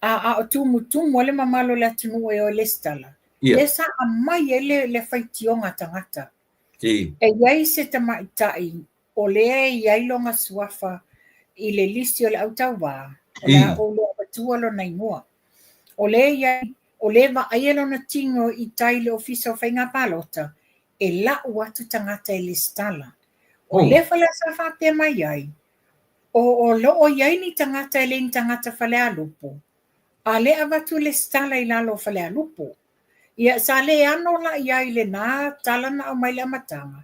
a tumu le mamalo le atunu e o le stala le sa amai le faitionga tangata e iai se tamaitai o lea iai longa suafa i le lisi o le autauwa o le apatua lo naingoa o lea iai o le vaai lona tingo i tai le ofisa o fainga palota e lau atu tangata e le stala o le fale sa whapea mai ai o loo iai ni tangata e le ni tangata fale a lupo a le avatu le stala i lalo fale a lupo ia sa le ano la iai le na talana o mai le amatanga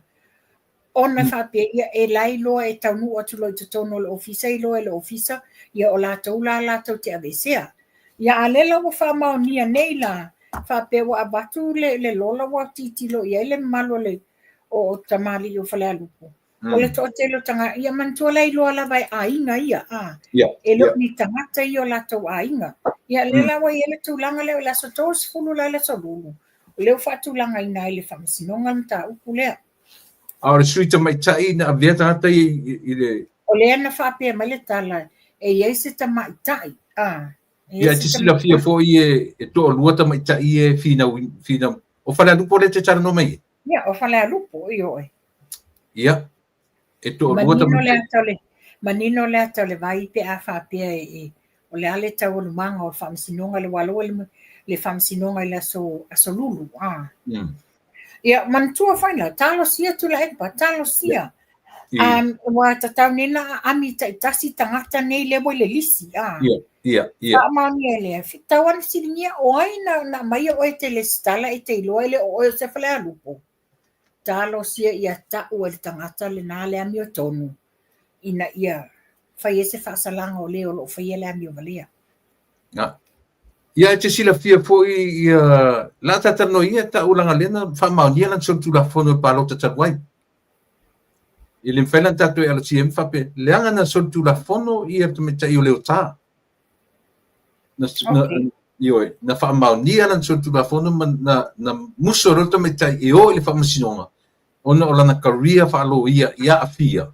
ona whapea ia e lai loa e taunu atu lo i tono le ofisa i loa le ofisa ia o lātou te avesea ia a le lawa whamaunia nei la whapea wa abatu le lola wa titilo ia le malo le o tamali o whale a lupo o le toa telo tanga ia mantua lai loa la vai a inga ia e lo ni tangata i o lātou a inga ia le lawa ia le tūlanga leo la so tos fulu la le so lulu leo whatulanga ina i le whamasinonga mta upu lea Ahora suita mai tai na avea tata i le o le ana whapea mai le tala e iei se tamai tai ia tisi la fia fo i e to lua tamai tai e fina o fale lupo le te tara no mai ia o fale lupo i oe ia e to lua tamai manino le atau le vai pe a whapea o le ale tau lumanga o whamasinonga le walo le whamasinonga i le aso lulu ia mantua whaina talo sia tula epa talo sia wa tatau nena ami tasi tangata nei le le lisi ia mani ele fitawan siringia o aina na mai o te le stala e te iloa ele o se fale a lupo talo sia ia tau le tangata le na le ami o tonu ina ia fai ese whaasalanga o leo lo fai ele ami o valea ia te sila fia foi ia la tata no ia ta ulanga lena fa maunia lan so tu la fono pa lo tata wai ile mfela tatu ala CM fa pe leanga na so tu la fono ia te meta i le ta na io na fa maunia lan so tu la fono na musoro te meta i o ile fa masinonga ona ola na career fa lo ia afia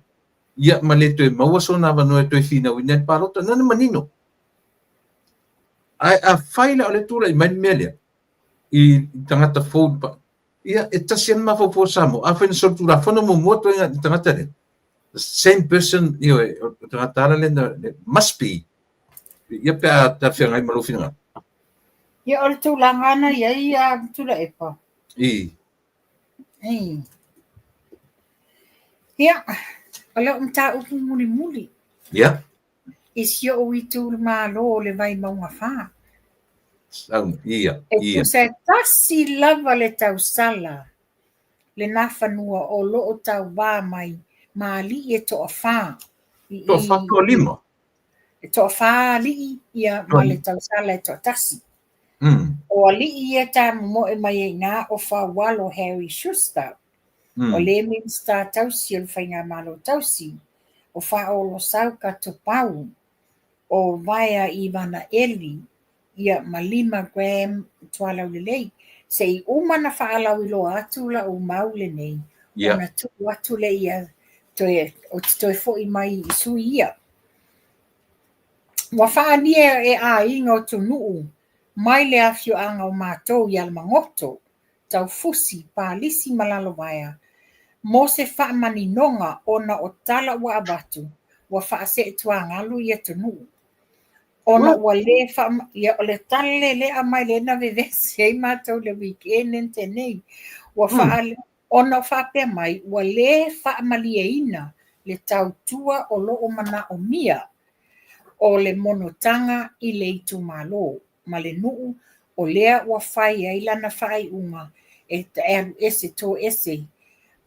ia maleto e mawaso na vano e to fina winet pa lo na manino a faila ole tula i mai mele i tangata food pa ia e tasian ma fo samo a fen so tula fono mo moto nga tangata le the same person io tangata le must be ia pe ta fe ngai malo fina ia ole tula ngana ia tula epa i ia ole umta upu muli ia isi o itu malo le vai maunga fa ia e se tasi lava le tau sala le nafanua o loo tau wā mai mali e to fa to fa to limo e to fa li ia ma le tau sala e to tasi o ali ia ta mo e mai nga o fa walo Harry Schuster o le Minster tausi o whainga malo tausi o fa o lo sau ka to pau o vaya Ivana Eli ia malima Graham tuala lei se i umana whaalau i lo atu la o maule nei ona tu atu le ia o toi fo i mai i sui ia wa whaania e a inga o tu nuu mai le afio anga o mātou i almangoto tau fusi pālisi malalo vaya mo se whaamani nonga ona o tala wa abatu wa whaase e tuangalu i tu nuu ona ua le ia o le tale le a mai le na vevesi ai mātou le weekend en tenei ua ona whapea mai ua le whaamalieina le tautua o loo mana o mia o le monotanga i le itu malo ma le nuu o lea ua whai ai lana whai unga e alu ese tō ese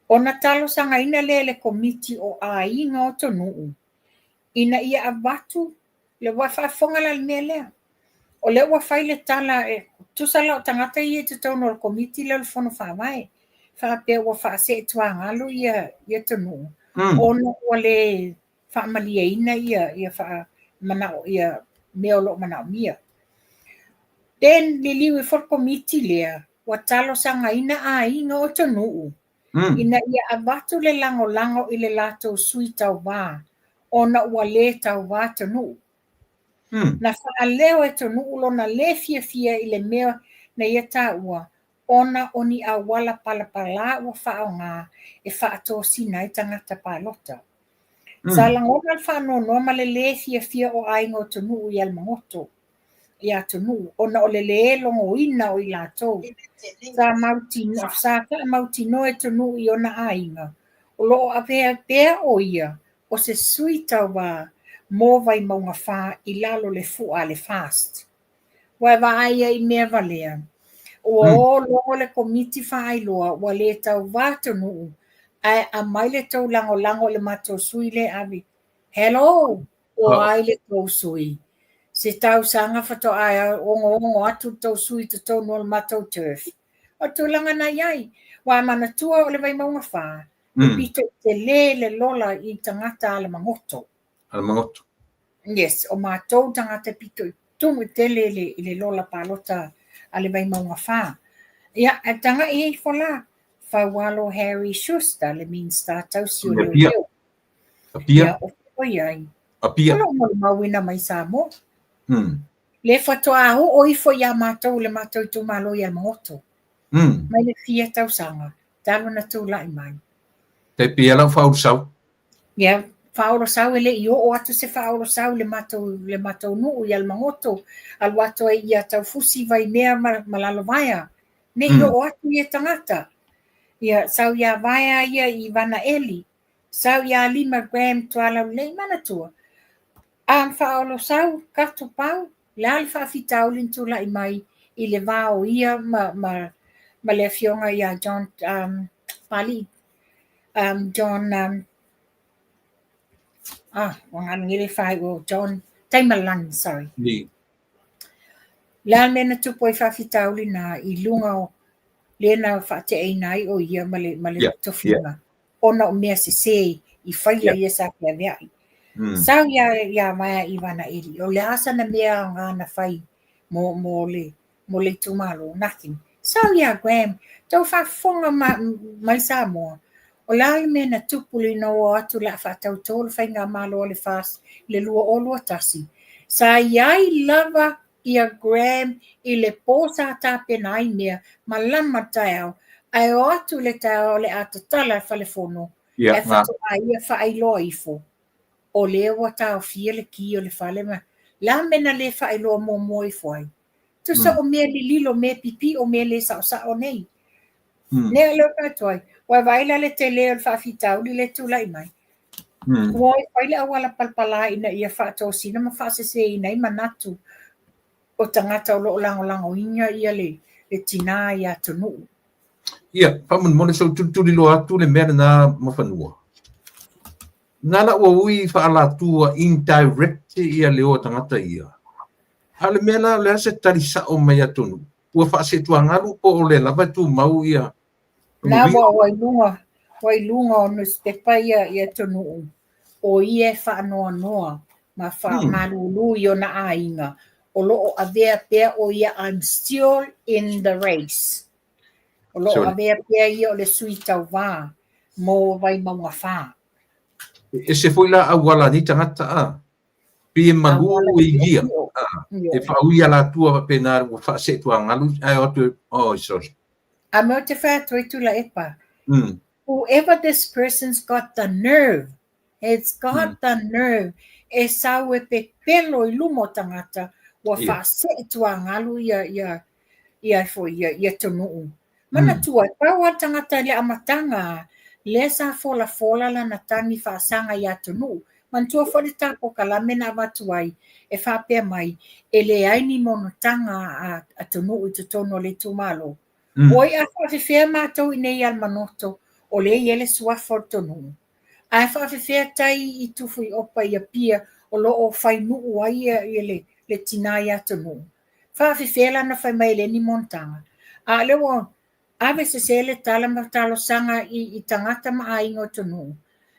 ona talo sanga ina le komiti o a inga o to nuu ina ia avatu le whaafonga la mea lea. O le whai le tala e tusala o tangata i e te tau no komiti le fono whawai. Whapea ua whaase e tuangalu ia tonu. Ono ua le whaamalia ina ia manao ia meolo manao mia. Den le liwi for komiti lea ua talo sanga ina a inga o tonu. Ina ia avatu le lango i le lato sui tau wā. Ona ua le tau wā tonu. Na whaaleo e tonu ulo na le fia i le mea na ia tā ua. Ona oni a wala palapala ua whao ngā e whaato sina i tangata pālota. Sa langona whanoa ma le fia o ainga o tonu i almangoto. Ia tonu. Ona o le longo ina o i lātou. Sa ka mautino e tonu i ona ainga. O loo a pēa o ia. O se sui tau wā. Mo vai maunga wha i lalo le fua le fast. Wai aia i mea valea. O longo le komiti wha ai loa, wa le tau vātanu, a mai le tau lango le mato sui le avi. Hello! O ai le tau sui. Se tau sanga whato ai ongo atu tau sui te tau no le mato turf. O tu langa na iai. Wai mana tua o le vai maunga wha. Pito te le lola i tangata ale mangoto. Almangoto. Yes, o mātou tangata pito tungu tele le lola pālota ale vai maunga whā. Ia, a tanga e whala, whawalo Harry Schuster le Minster tausi o leo leo. Ia, o iai. Apia. Kolo mo le mawina mai sa mo. Le whatoa aho o ifo ia mātou le mātou tu malo i almangoto. Mai le fia tau sanga. Talo na tū lai mai. Te pia lau whau sau. Ia, whaoro sau ele i o atu se whaoro sau le matou nuu i almangoto al wato e ia tau fusi vai mea malalo vaia ne i o atu ia tangata ia sau ia vaia ia i Ivana Eli sau ia Lima Graham tuala lei manatua am whaoro sau kato pau le ali whaafitau lintu lai mai i le vao ia ma le fionga ia John Pali John wangan ngiri whai o John Taimalan, sorry. La mena tupu ai whawhitauli nā I lunga o lena whaate ai nai o ia male tofinga. Ona o mea se I whaila ia sa kia veai. Sau ia mai I wana iri. O le asa na mea ngā na whai mo le tumalo, nothing. Sau ia Graham, tau whafonga mai sa moa. O lai mena tupu li no o atu la whaatau tōlu whainga malo o le fast le lua o lua tasi. Sa iai lava ia Graham I le pōsa tape nai mea ma lama tai au. Ai o atu le tau le atatala whalefono. E whatu a ia whaailoa ifo. O le wa tau fia le ki o le whale ma. La mena le whaailoa mo mo ifo ai. Tu sa o mea li lilo me pipi o mea le sa o nei. Nea leo katoai. Wa vaila le te leo le whaafitau li le tūlai mai. Wai whaile awala palpala ina ia whaatou sina ma whaasese ina I manatu. O tangata o loo lango inga ia le tina ia tonu. Ia, pamun mone so tuturi lo atu le mea na mawhanua. Nala ua ui whaala tua indirect ia leo tangata ia. Hale mea la le ase tarisa o mai atonu. Ua whaase tua ngaru po o le lava tu mau ia. Nā wai lunga o nuspepa ia tonu. O ia whaanoa noa ma malulu I o na ainga. O loo avea pea o ia I'm still in the race. O loo avea pea ia o le sui tau wā. Mo vai maunga whā. E se foi la awala ni tangata a. Pie magu I gia. E whaui ala tua pena ua whaase tua ngalu. Ai otu, sorry. A mea te whātua I tula epa. Whoever this person's got the nerve, it's got the nerve. E sau e pe pelo I lumo tangata. Wa whaase tua ngalu ia tonu. Mana tua, paua tangata le amatanga, le sa fola la na tangi whaasanga ia tonu. Man tua whare tapo kalamena watuai, e whapea mai, e le aini monotanga a tonu I tutono le tumalo. Oi a whawhiwhea mātou I nei almanoto, o le iele suafo tonu. A whawhiwhea tai I tufu I opa I a pia, o lo o whainuu ai ia le tina ia tonu. Whawhiwhea lana whai mai le ni montanga. A lewa, ave se le tala matalo sanga I tangata ma aingo tonu.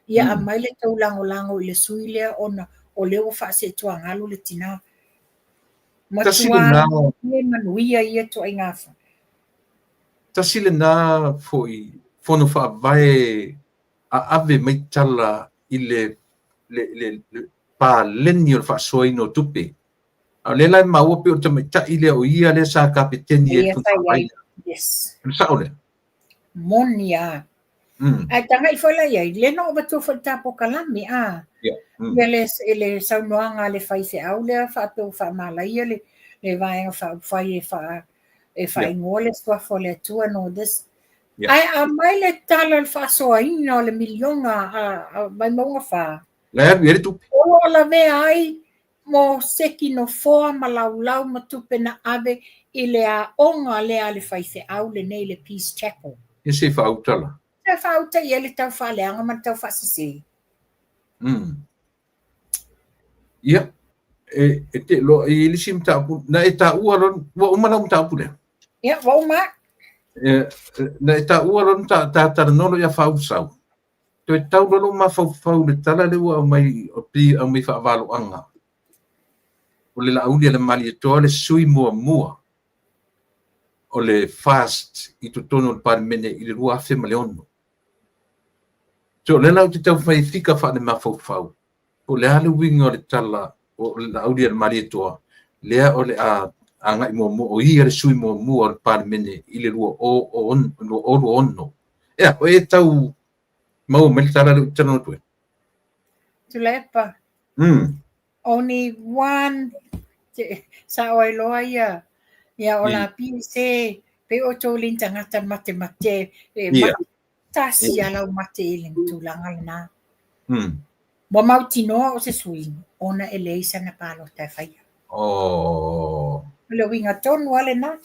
Ia a mai le tau lango I le suilea ona o lewa whaase tua ngalu le tina. Matua le manuia ia to ai ngafa. Tasile na foi fono fa vai a ave mai tala I le pa lenio fa soino tupe. A le lai maua pe o te mai ta ile o ia le sa kapiteni e tu. Yes. Saole. Monia. Ai tanga I fola ia, le no ba tu fa tapo kalami a. Le saunoanga le fai se au le fa pe fa mala ia le vai fa fai fa e fai ngole tua fole tua no this. Ai a mai le tala fa so ina le milionga mai monga fa. Le vere tu. O la ve ai mo seki no foa malau matupe na ave I le a onga le ale fai se au le nei le Peace Chapel. E se fa utala. Se fa uta ia le tau fa leanga ma tau fa se. Ia. E te lo I lisim tapu na e ta ualon wa umana tapu le. Ia wa uma. Na e ta ualon ta nolo ia fa usau. To e tau lolo ma fa le tala le wa mai o pi au mi fa valo anga. O le la ulia le mali e toa le sui mua. O le fast I tutono le parmene I le rua afe maleono. So le lau te tau fai fika fa le mafau. O le hale winga o le tala o le la ulia le mali e toa. Lea o le anga I mo o ia le sui mua o le parmene I le rua o ono. Ea, o e tau mau me le tala le utano tue. Tulepa. Only one sa oi loa ia. Ia o la pise pe o tōlin tangata mate tasi ala o mate iling tūlanga lana. Wa mauti noa o se sui ona e leisa na palo tai whaia. Le winga tonu ale na.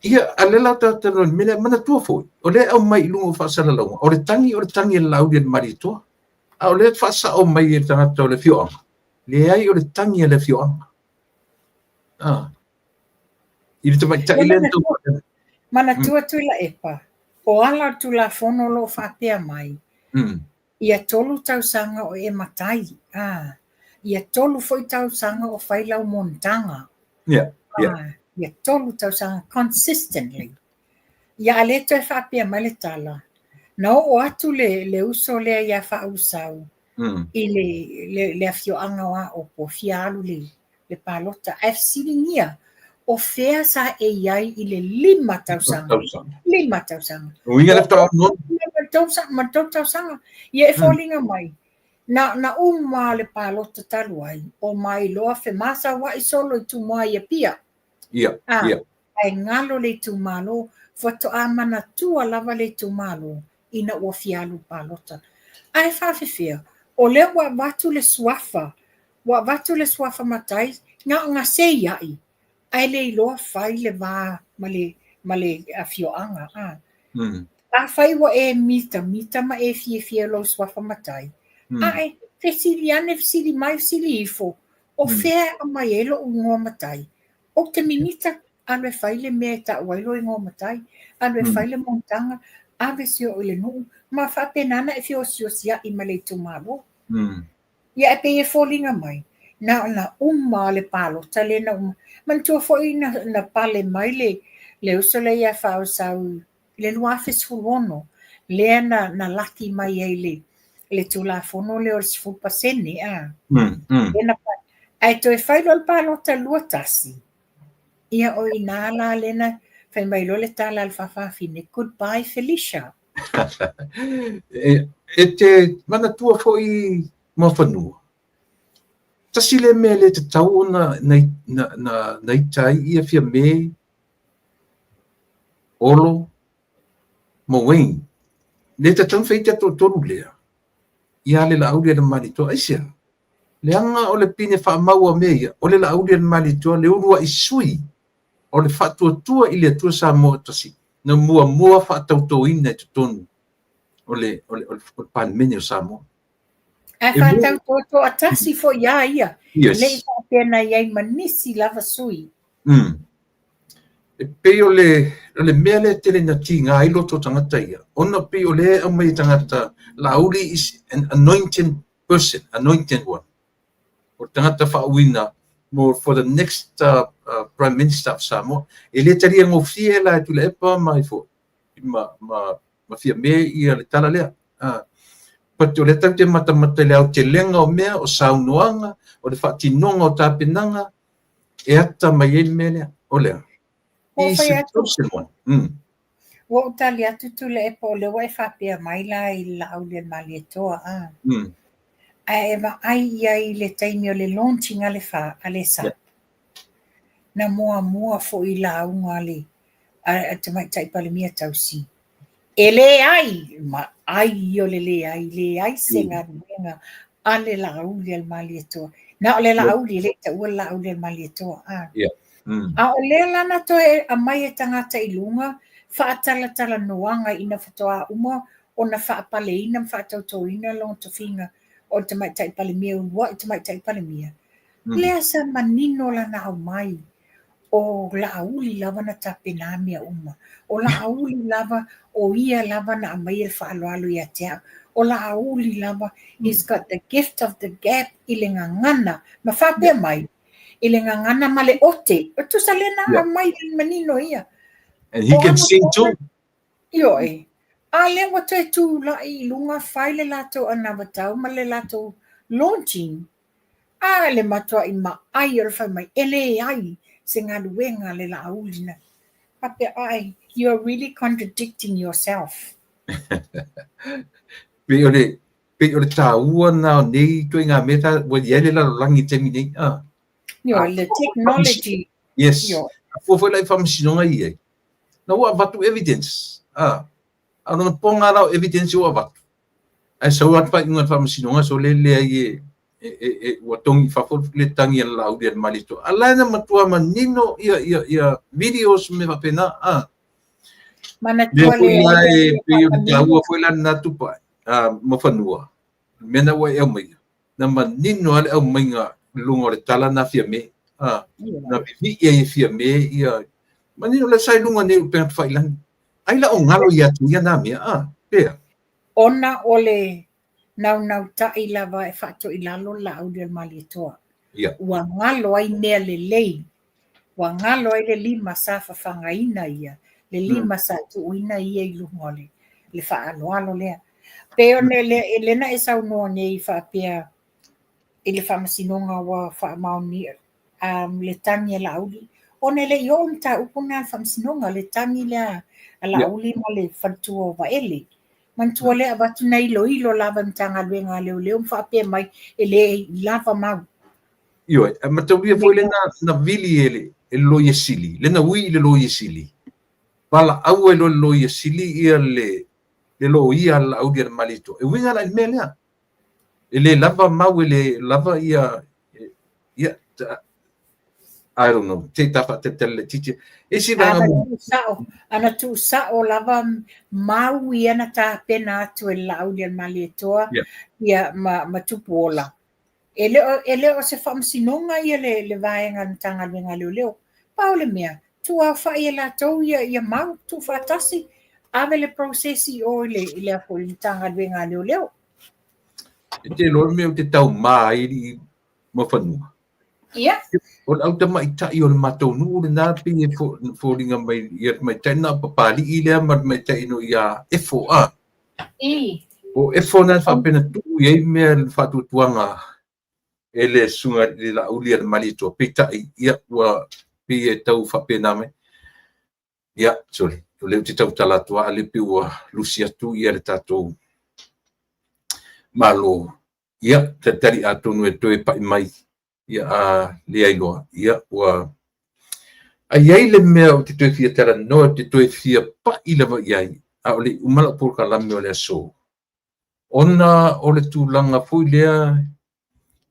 Ia, a le lau tātano mele mana tua foi. O le au mai lungo whaasara launga. O le tangi e lau le mari toa. A o le whaasa o mai e tangata o le fioanga. Le ai o le tangi e le fioanga. Ili te mai tai len tau. Mana tua tu la epa. O ala tu la fono lo whapea mai. Ia tolu tausanga o e matai. Ia tolu foi tausanga o whailau montanga. Ia tolu tausanga consistently. Ia aleto e whapea mai le tala. Na o atu le uso lea ia whausau. I le afioanga wa o po fialu le palota. Ai siringia. O fea sa e iai i le 5 tausanga. 5 tausanga. O inga le tau non. Ma tausanga. Ia e fōlinga mai. Na uma le palota talu ai. O mai loa fe masa wa i solo i tu mua ia pia. Ia. Ai ngalo le tu malo. Fato amana tua lava le tu malo. Ina ua fialu palota. Ai whawhewhia. O le wa watu le swafa. Wa watu le swafa matai. Nga se iai. Ai le iloa whai le wā ma le afioanga. A whai wa e mita ma e fie lo swafa matai. Ai, fesiri ane, fesiri mai, fesiri ifo. O whea a mai elo o ngō matai. O te minita, anwe whai le mea ta wailo i ngō matai. Anwe whai le montanga, ave sio o le nuu. Ma whapenana e fio sia i ma le tumalo. Ia e pe e fōlinga mai. Na uma le palo, tale na uma. Man tua foi na pale mai le uso le ia whao sau, le lua fesfulono, le na laki mai ai le tula fono le or sifu pasene, ai toi whailo le palo ta lua tasi. Ia o inala lena, whai mai lo le tala al whawhawhine, goodbye Felicia. E te mana tua foi ma whanua. Tasi le mea le te tau na tai ia fia me olo ma wain. Le te tau whaita to toru lea. Ia le la aulia le malitoa aisia. Le anga o le pine wha maua mea, o le la aulia le malitoa le urua i sui. O le whatua tua i le atua sa moa tasi. Na mua wha tautou ina i te tonu. O le panemene o sa moa. Ai whātau tōtō atasi fo ia. Yes. Le i whāpena iai manisi lava sui. E pei o le mea le tele na ti ngā ilo tō tangata ia. Ona pei o le au mai tangata, Lauri is an anointed person, anointed one. O tangata whauina, for the next Prime Minister of Samoa, e le tari ngō fie la e tu le epa mai fo. Ma fia me ia le tala lea. Pati o le tau te mata le au te lenga o mea, o saunoanga, o le whatinonga o tāpenanga, e ata mai e mea lea, o lea. O whai atu. Wa utali atu tu le epa o le wai whapea mai la i la au le mali e toa. A ewa ai ia i le taimi o le launching ale wha, ale sa. Na mua fo i la au ngale, a te mai taipale mia tausi. E le ai, ma ai o le ai se ngā ruenga a le la auli al mali e toa. Na o le la auli le ta ua la auli al mali e toa. A o le lana toe a mai e tangata i lunga, whaatala noanga ina whatoa uma, o na whaapale ina whaatauto ina long to finga, o te mai taipale mia ua, te mai taipale mia. Lea sa manino lana au mai, o la auli lava na tapena mea uma, o la auli lava o ia lava na amai e whaaloalo ia tea, o la auli lava is got the gift of the gap i le ngangana, ma whapea mai, i le ngangana ma le ote, o tu sa lena amai le manino ia. And he can sing too. Io e. A le wata e tu la i lunga whai le lato anawatau, ma le lato launching. A le matua i ma ai o whai mai, ele ai, se ngā ruenga le la aulina. Pape ai, you're really contradicting yourself. Pe o le tā ua nā nei toi ngā meta, wa iele la rangi te minei. The technology. Yes. Fōwhai lai whamasinonga i ei. Na ua watu evidence. Ana ponga rao evidence ua watu. Ai sau atpa inga whamasinonga so le lea i ua tongi whawhol le tangi an lau lia malito. Alaina matua manino ia videos me wapena. Mana tua le pe o tā ua fwela na tupa. Ma whanua. Mena ua eo mai. Na manino ale au mai ngā lunga o le tala na fia me. Na vivi ia fia me ia Mani le sai lunga ne pe failan. Ai la o ngalo ia tu ia na mea pe. Ona ole nau tai lava e whato i lalo la au del malitoa. Ia. Ua ngalo ai mea le lei. Ua ngalo ai le lima sa whawhangaina ia. Le lima sa tuuina ia i lungole. Le whaanoalo lea. Peo ne le na e sau noa ne i whapea i le whamasinonga wa whamaoni le tangi la auli. O ne le ion ta upuna whamasinonga le tangi la auli ma le whantua wa ele. Mantua lea watu nei lo ilo lava mtanga luenga leo mwhapea mai ele lava mau. Io, ma te uia foi le na vili e lo ia sili. Le na ui le lo ia sili. Pala au e lo ia sili ia le lo ia la au dia malito. E winga la il melea. Ele lava mau ele lava ia I don't know. Te tafa te tele titi. E si ranga mo. Ana tu sao lava mau ia na ta pena atu e la au dia malitoa. Ia ma tupu ola. Ele o se whamsinonga ia le vaenga tanga luenga leo. Paule mea, tu a whaia la tau ia mau tu whatasi. Ave le processi o le ako i tanga luenga leo. E te lor mea te tau maa i mo whanua. Ia. O au te mai tai o le matou nuu le nā pi e fōringa mai ia mai tai nā papali i lea mai tai no ia efo a. O efo nā whapena tu i mea le whatutuanga. Ele sunga le la ulia le malito pita ia wa pi e tau whapena me ia sorry o le te tau talatua ale pi wa lucia tu ia le tatou malo ia te tari atonu e toe pa mai ia le ailoa ia wa ai le mea o te toe fia tera no te toe fia pa i lava iai a o le umala pulka lame o le aso ona o le tūlanga fui lea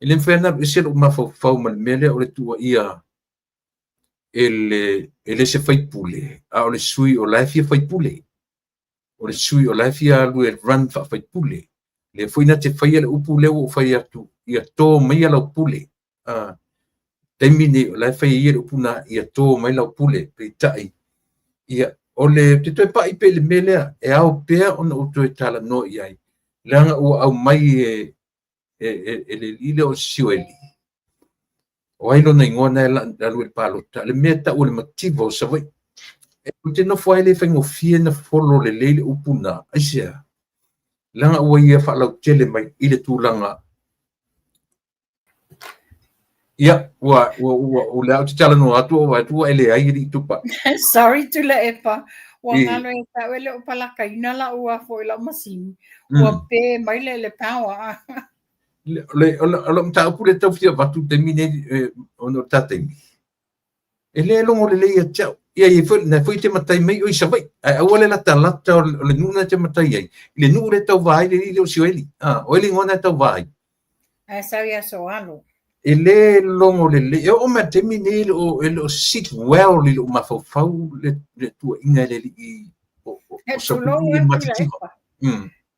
ele fena ese o mafau mal mele o le tua ia ele se fai pule a o le sui o life fai pule o le sui o life ia lu el run fai pule le foina te fai le upu le o fai atu ia to mai la pule termine o life ia upu na ia to mai la pule pe tai ia o le te toi pa i pe le mele e au pe ona o toi tala no ia langa o au mai ele ile o siweli o ai lo nei ngona la lu palota le meta o le motivo sa vai e te no foi le fengo fie na folo le lele upuna asia langa o ia fa la tele mai ile tu langa ia wa o le au tala no atu o ele ai ri tupa sorry to la epa wa ngalo e ta ele o pala kaina la o foi la masini wa pe mai le power le mta pule tau fia vatu te mine ono tatemi ele longo le ia tau ia i foi na foi te matai mai o isavai a ole la talata o le nuna te matai ai le nu le tau vai le o sieli o ele ngona tau vai a savia so alo ele longo le o ma te mine o ele o sit well le o mafau le tua inga le i o so le matitifa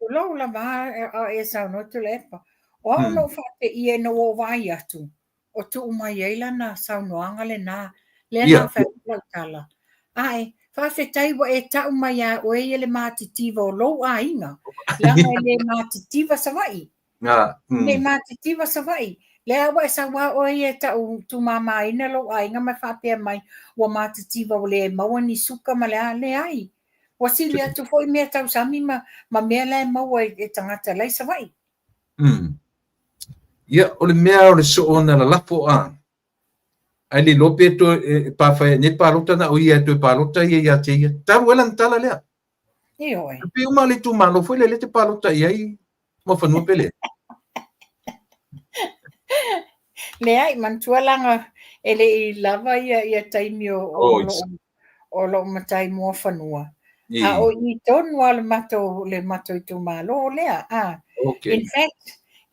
lo la va e sa no te lepa o no fa te i no o vai atu o tu mai ai lana sa no anga le na le na fa la kala ai fa fe tai wa e ta mai a o e le matitivo lo ainga la le matitivo sa vai le matitivo sa vai le wa sa wa o e ta tu mama ina lo ainga ma fa pe mai wa matitivo le mawani suka ma le ai wasilia tu foi me tau sami ma me la mau e tangata lai sa vai ia o le mea o le so ona la lapo ai le lope to pa fa ne palota na o ia to palota ia te ia taru ela ntala lea e oi pe uma le tu malo foi le te palota ia mo fa no pele le ai man tualanga ele I lava ia taimi o lo matai mo fanua a o I tonu ale le mato I tu malo lea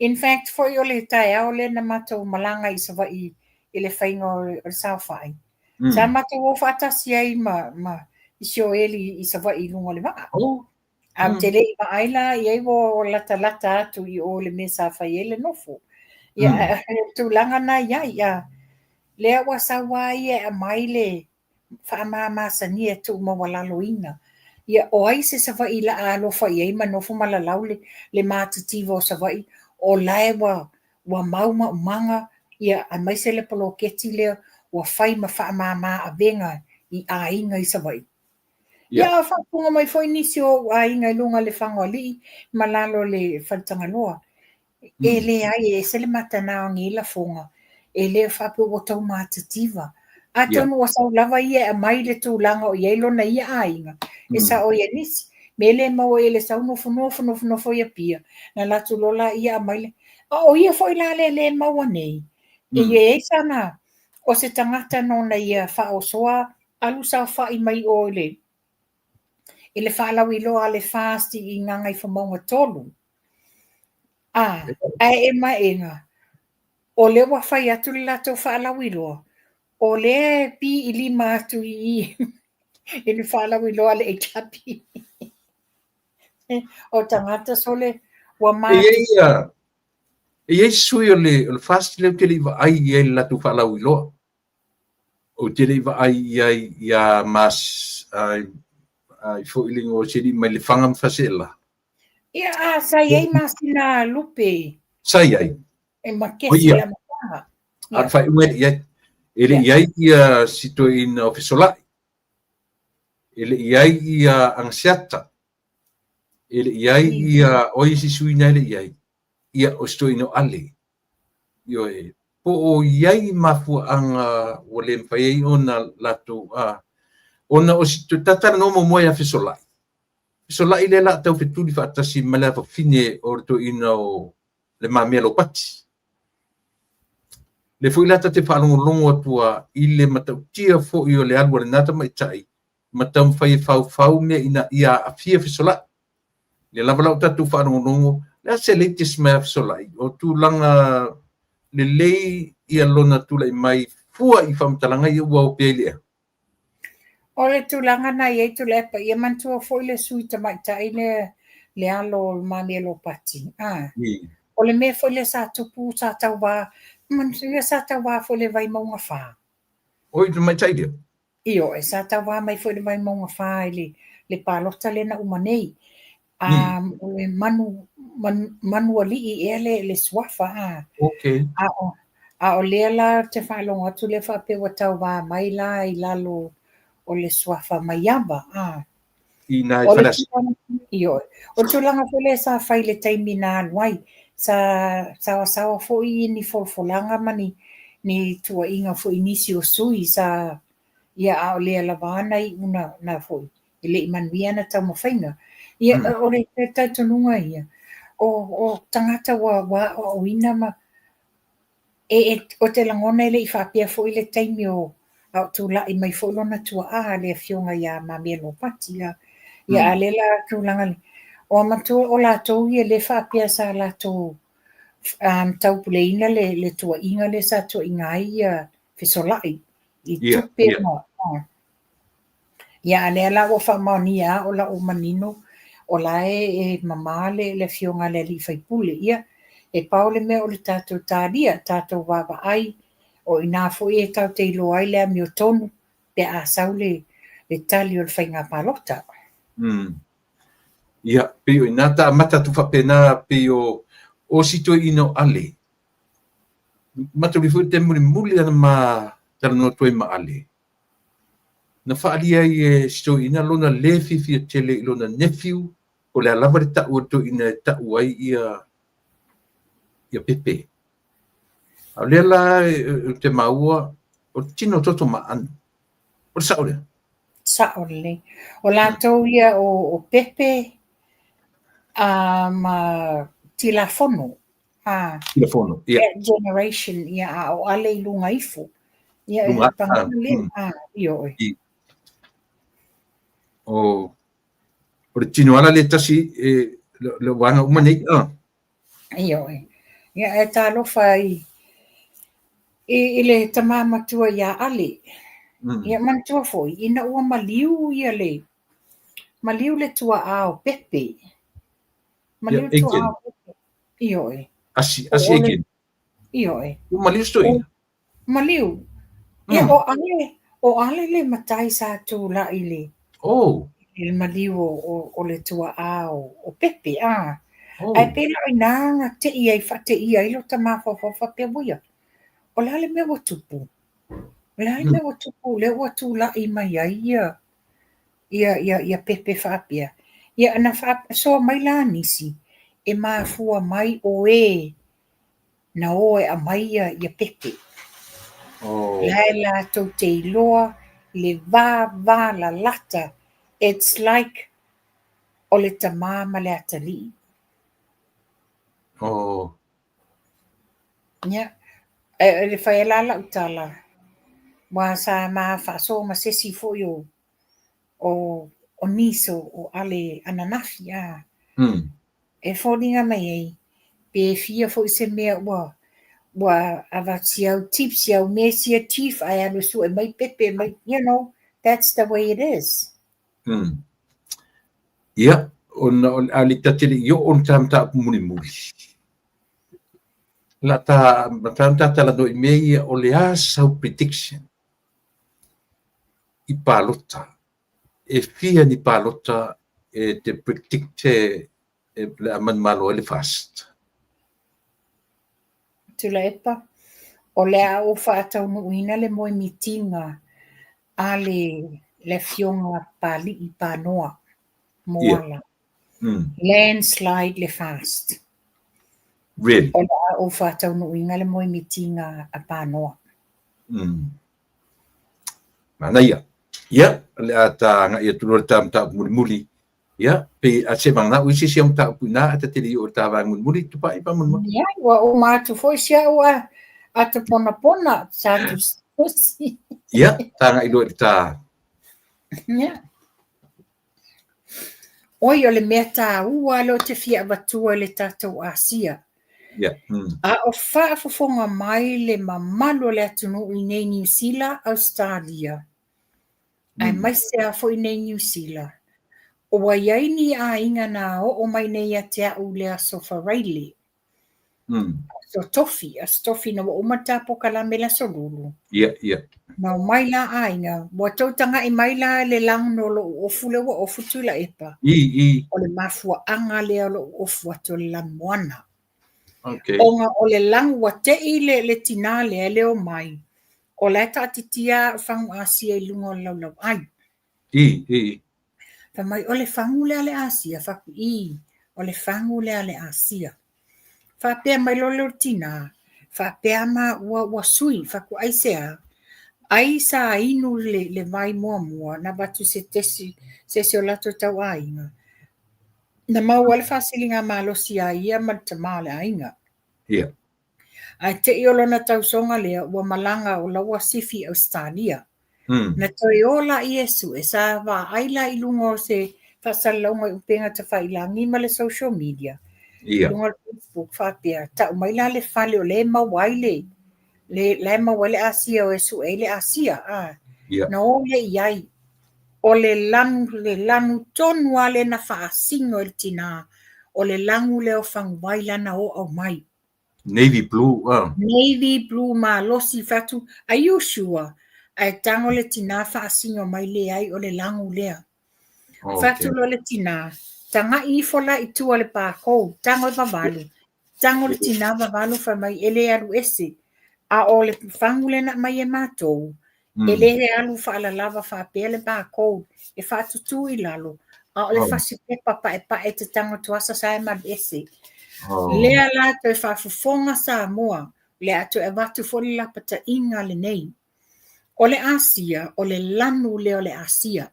in fact foi o le tai o le na mato malanga I sa vai I le whainga o sa whai sa mato o whatasi ai ma I sio eli I sa vai lunga le maa te le I maaila I ei wo lata atu I o le mesa whai ele nofo ia tu langa na ia lea wa sa wai e mai whaamamasania tu mawalaloina. Ia o ai se savai la alofa iai manofo malalau le matitivo o savai o lae wa mauma umanga ia a mai se le poloketi lea wa whai ma whaamama a venga I a inga I savai. Ia whapunga mai foi nisi o a inga I lunga le whangoa li malalo le whaitanga loa. E le ai e se le matana o ngila fonga. E le whapu o tau matativa. A tonu o sau lava ia a mai le tūlanga o iei lona ia a inga. E sa o ia nisi. Me le mau e le sau nofo ia pia. Na latu lola ia a mai le. O ia foi la le mau nei. E ia e sana. O se tangata nona ia wha o soa. Alu sa wha I mai o le. E le wha lawi loa le fasti I ngangai whamaunga tolu. E maenga. O le wa whai atu le lato wha lawi loa. O le pi I lima atu I e le wha lawi loa le e kapi. O tangata sole wa matu. E ei sui o le fast le te liva ai e la tu fa la wilo. O te liva ai ia mas ai fo ilingo se di mai le fangam fasela. Ia sai ai masina lupe. Sai ai. E makesi la mata. Ar fa unga ia ele ia sito in ofisola. Ele ia angsiata. Ele ia oisi suina ele ia o sto ino ale. Yo po o iai mafu anga o le mpaiei ona lato ona o si tatara no mo moia fisolai. Fisolai le la tau fetuli fa atasi malava fine o to ino le mamelo pati. Le foi lata te whalongolongo atua I le matautia fo I o le alua le nata mai tai. Matau whai fau mea ina ia a fia fisolai. Le lavalau tatu whalongolongo le se le tis mea fisolai. O tu langa le lei ia lona tula I mai fua I whamtalanga I ua o pelea. O le tulanga na iei tu lepa, ia mantua foi le sui tamaitai le alo o mamelo pati. O le mea foi le sa tupu sa tau wā, mantua sa tau wā foi le vai maunga whā. Oi, tamaitai dia? Io, e sa tau wā mai foi le vai maunga whā le palota le na umanei. O le manu alii e le swafa. Okay. A o lea la te whalonga atu le whapewa tau wā mai la I lalo o le swafa maiaba. I nai whanas. O tulanga fole sa whai le taimi nā anuai. Sawa fo I ni folfolanga mani ni tua inga fo inisi o sui sa ia a o lea lawana I una na fo. Ile I manuia na tau mawhainga. Ia o le taitonunga ia. O tangata wa o ina ma. O te langona ile I whapea fo I le taimi o au tula I mai fo lona tua le fionga ia mamelo pati ia alela tulanga le. O matua o la tau ia le whapea sa la tau tau puleina le tua inga le sa tua inga ia fisolai I tupe mo. Ia alela o whamaunia o la o manino o la e mama le fionga le li whaipule ia. E paule me o le tātou tāria, tātou wawa ai, o ina fo e tau te ilo ai lea mi o tonu, pe a sau le tali o le whainga palota. Ia, peo ina ta mata tu whapena peo o sito ino ale. Mata rifu te muli ana ma tala no toi ma ale. Na whaalia I sito ina lona le fifi tele I lona nephew, o le alama re tau o to ina tau ai ia pepe. Au lea la te maua o tino toto maan. O saore. Saore. O la tau ia o pepe ma tilafono. Tilafono, ia. Generation, ia o ale I lunga ifo. Ia lunga. Io. O le tino ala le tasi le wanga umanei. Io. Ia e talo fai ile tamama tua ia ale. Ia mantua foi ina ua maliu ia le. Maliu le tua o pepe. Maliu tua o pepe. Io. Asi again. Io. Maliu stoi. Maliu. Ia o ale O ale le matai sa tu la ile. Oh, Il maliu o le tua o pepe a. Ai oh. pela i nanga te ia i whate ia ilo ta mawhawhawha pe buia. O le ale me watupu. Le ale me watupu le watu la i mai ia pepe whapia. Ia ana whapia soa mai la nisi. E mafua mai o na oe a mai ia pepe. Oh, Lai la tau te iloa, le vā la lata. It's like o le tamā ma le atali. oh. Ia. Le whai la la utala. Wa sa ma whaaso ma sesi foi o niso o ale ananafi a. E whoringa mai ei. Pe fia foi se mea wa avatiau tips au mesia chief ai anu su e mai pepe mai, you know, that's the way it is. Ia, ona ali tatele yo on tamta muli. La ta tamta la do mei o le asau prediction. I palota. E fia ni palota e te predicte e le aman malo le fast. Tula epa. O le au whaatau nuina le moe mitinga a le fionga pali i panoa moala. Landslide le fast. Really? O le au whaatau nuina le moe mitinga a panoa. Mana ia. Ia, le ata nga ia tulu tamta muli. Ia, pe a se manga uisi se on ta puna ata te o ta va muli tu pa ipa muli. Ia, wa o mātu foi sia ua ata pona sa tu sosi. Ia, tanga ilo ta. Ia. Oi o le mea tā ua lo te fia watua le tātou Asia. Ia. A o whaafafonga mai le mamalo le atunu i nei New Zealand, Australia. Ai mai se a fo i nei New Zealand. O wa iaini a inga na o mai nei a te au le aso wharaili. So tofi, a stofi na wa umata po kalame la solulu. Ia. Na mai la a inga, wa tautanga i mai la le lang no lo ofu le wa ofu tula epa. O le mafua anga le lo ofu ato le la moana. Okay. Onga o le lang wa te i le tina le o mai. O le ta titia fangu Asia i lungo lau ai. Fa mai o le fangu le Asia, faku i. O le fangu le Asia. Fa pea mai lo tina. Fa pea ma wa sui, faku ai sea. Ai sa inu le vai mua na batu se o lato tau ainga. Na mau wale fasilinga malo si a ia ma tamale ainga. Ia. Ai te iolona tau songa lea ua malanga o laua sifi Australia. Na toi ola i esu e sa wa aila i lungo se fasalaunga i upenga ta whailangi ma le social media. Ia. Lungo le Facebook whapea. Ta umaila le fale o le mawaile. Le mawale Asia o esu e le Asia. Na o le iai. O le lanu tonu ale na whaasingo il tina. O le langu leo whangwaila na o au mai. Navy blue. Navy blue ma losi fatu. Are you sure? Ai tango le tina whaasingo mai le ai o le langu lea. Fatu lo le tina. Tanga i fola i tua le pākou. Tango i vavalu. Tango le tina vavalu wha mai ele alu ese. A o le whangule na mai e mātou. Ele he alu wha ala lava wha pēle le pākou. E whatutu i lalo. A o le whasipe papa e pa e te tango tuasa sa e malu ese. Lea la te whafufonga sa moa. Lea to e watu foli la pata inga le nei. O le Asia, o le lanu le o le Asia.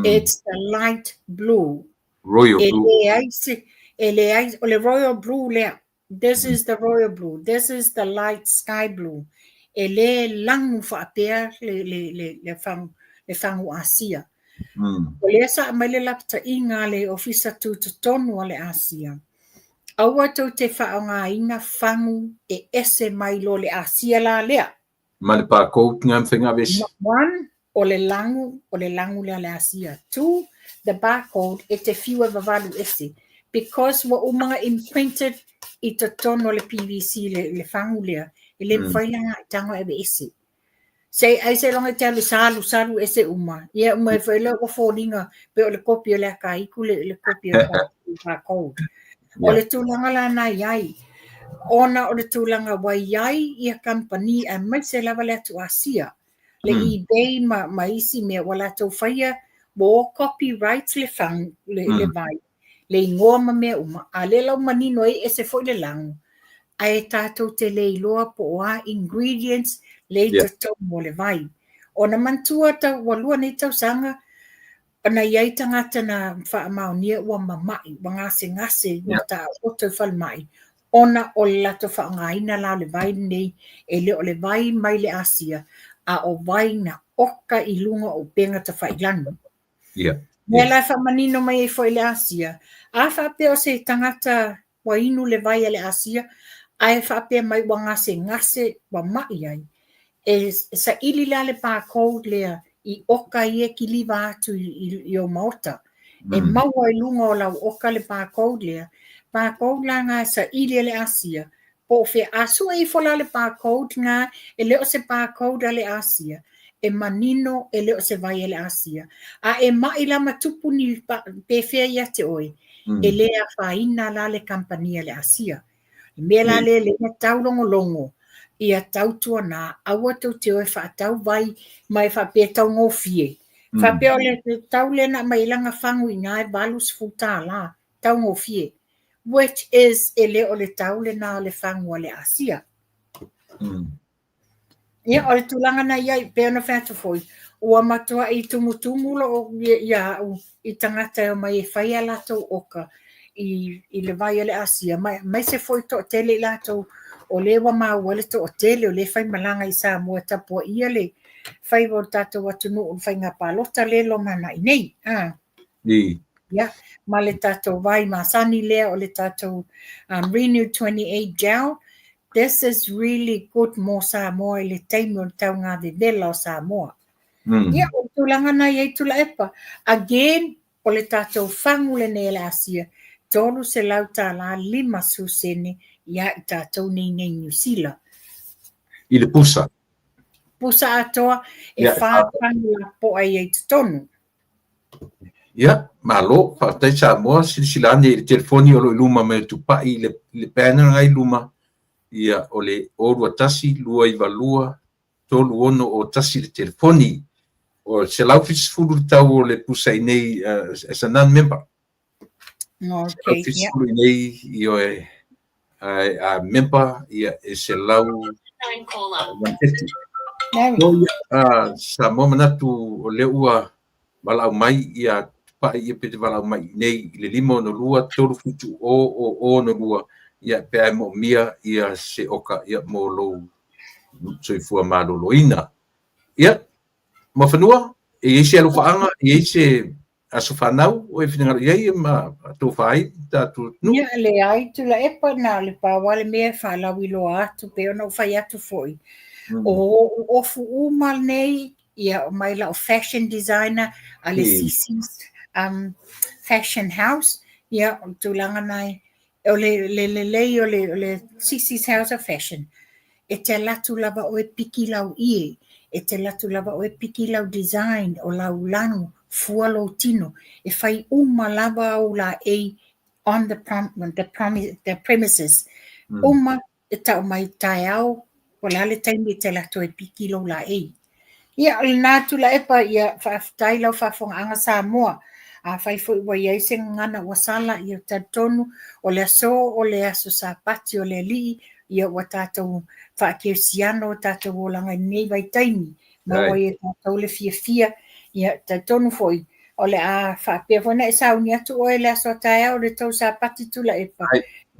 It's the light blue. Royal blue. O le royal blue lea. This is the royal blue. This is the light sky blue. E le langu whaapea le whangu Asia. O le sa mai le lapta inga le ofisa tu tonu o le Asia. Aua tau te whaonga inga whangu e ese mai lo le Asia la lea. Ma le pākou ngam whenga vesi. One, o le langu le Asia. Two, the barcode e te whiua vavalu ese. Because wa umanga imprinted I te tono le PVC le whangu lea. E le mwhailanga I tango ebe ese. Sei ai se longa te le salu ese uma. Ia uma foi le o folinga pe o le kopi o le kai ku le kopi o pa code. O le tulanga la na yai. Ona o le tulanga wa yai ia company a mai se lava le tu asia. Le eBay ma isi me wala to faia bo copyright le fang le vai. Le ngoa ma me uma. A le lau manino e se foi le langu. Ai tātou te leiloa po a ingredients le tau mo le vai. O na mantua tau walua nei tau sanga, ana iai tangata na whaamaunia ua mamai, wa ngase ua ta oto whalmai. Ona o le lato whaangaina la le vai nei, e le o le vai mai le Asia, a o vai na oka I lunga o penga ta whailanu. Mea lai whamanino mai e fo le Asia. A whape o se tangata wa inu le vai le Asia, ai whape mai wa ngase wa mai ai. E sa ili la le pa code lea I oka I ki liwa atu I o maota. E maua I lunga o lau oka le pa code lea. Pa code la ngā sa ili le Asia. Po fe asu e fola le pa code ngā e leo se pa code le Asia. E manino e leo se vai le Asia. A e mai la matupu ni pe fea ia te oi. E lea whaina la le kampania le Asia. Mea la le tau longo. Ia tautua nā, aua tau te oe whaatau vai, mai whapea tau ngō fie. Whapea o le tau lena mai langa whangu I ngā e balus futa la, tau ngō fie. Which is e le o le tau lena o le whangu o le Asia. Ia o le tulanga na iai, pea na whātu foi. Ua matua I tumutumu lo I tangata o mai e whaia latou oka I le vai o le Asia. Mai se foi to tele latou o le wa mawale to hotel o le fai malanga I Samoa tapua ia le fai o tatou atunu o fai ngā palota le lo mana I nei. Ia, ma le tatou vai masani lea o le tatou Renew 28 gel. This is really good mo Samoa I le taimi o tau ngā vevela o Samoa. Ia, o tulanga na iei tula epa. Again, o le tatou whangu le ne le Asia. Tolu se lau tā la 5 susene ia I tātou nei New Zealand. I le pusa. Pusa atoa e whāpangu la po ai e tonu. Ia, malo, whaatai Samoa, silane I le telefoni o lo iluma me tupai le pēna ngai luma. Ia o le orua tasi, lua I valua, tolu ono o tasi le telefoni. O se lau fisfulu tau o le pusa I nei as a non-member. Okay, ia. Fisfulu I nei I oe a member ia e se lau 150. Samoa manatu o le ua walau mai ia pa ia pete walau mai nei I le 5 no lua tolu futu o no lua ia pe mo mia ia se oka ia mo lo soifua maloloina. Ia ma fanua e se alufaanga e se asofanau o e finanga ia ma to fai tatu nu ia le ai tu la epa na le pa wale me fa la wilo atu pe ona fai atu foi o fu uma nei ia mai la fashion designer ale CC's fashion house ia tu langa nai o le CC's house of fashion e te latu lava o e piki lau ie e te latu lava o e piki lau design o lau lanu fualo tino e fai uma lava o la e on the premises uma e tau mai tai au o la le taimi te latu e piki lau la e ia o le natu la epa ia whaftai lau whafonga Samoa a fai fo wa ia se ngana wasala ia tatonu o le aso sa pati o le li ia wa tatou whaakirsiano tatou o langa nei vai taimi ma wa ia tatou le fia ia tatonu foi o le a whaapea fona e sauni atu o le aso tae o le tau sa pati tula epa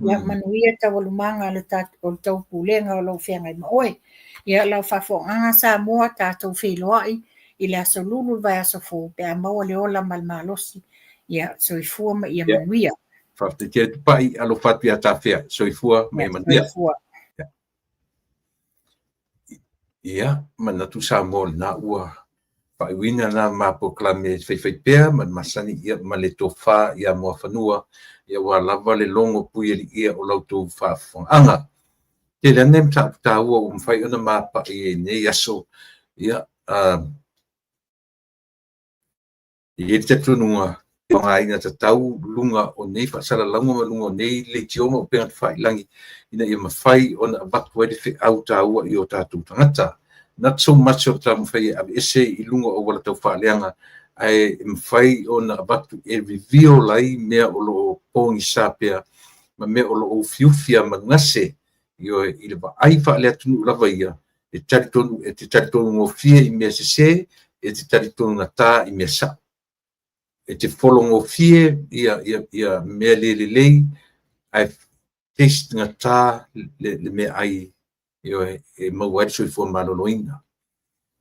ia manuia tau alumanga le o tau pulenga o lau whiangai ma oe ia lau whafonga Samoa tatou wheloai I le aso lulu vai aso fo pe a maua le ola malmalosi ia soifua ma ia manuia. Whafte tia tupai alo whatu ia tawhea soifua ma ia manuia. Ia, manatu Samoa na ua whaiwina na mapoklame whaiwhaipea man masani ia ma le tofa ia mua whanua ia wa lava le longo pui ia o lautou whafonganga. Te le anem ta ua umwhai ona mapa I nei aso ia i te tununga nga ina te tau lunga o nei whaasara launga ma lunga o nei le tioma o penga te whai langi ina ia mawhai o na abatu wede whi au taua i o tātou tangata. Not so much of tamu whai ab ese i lunga o wala tau whaaleanga ai mawhai o na abatu e reveal lai mea o lo pongi sāpea ma mea o lo o fiufia ma ngase i o i le wa ai whaalea tunu lava ia e te taritonu ngō fia i mea se e te taritonu ngā tā i mea sa. E te wholongo fie ia mea lei ai taste ngā tā le mea ai e mauari soi fua maloloina.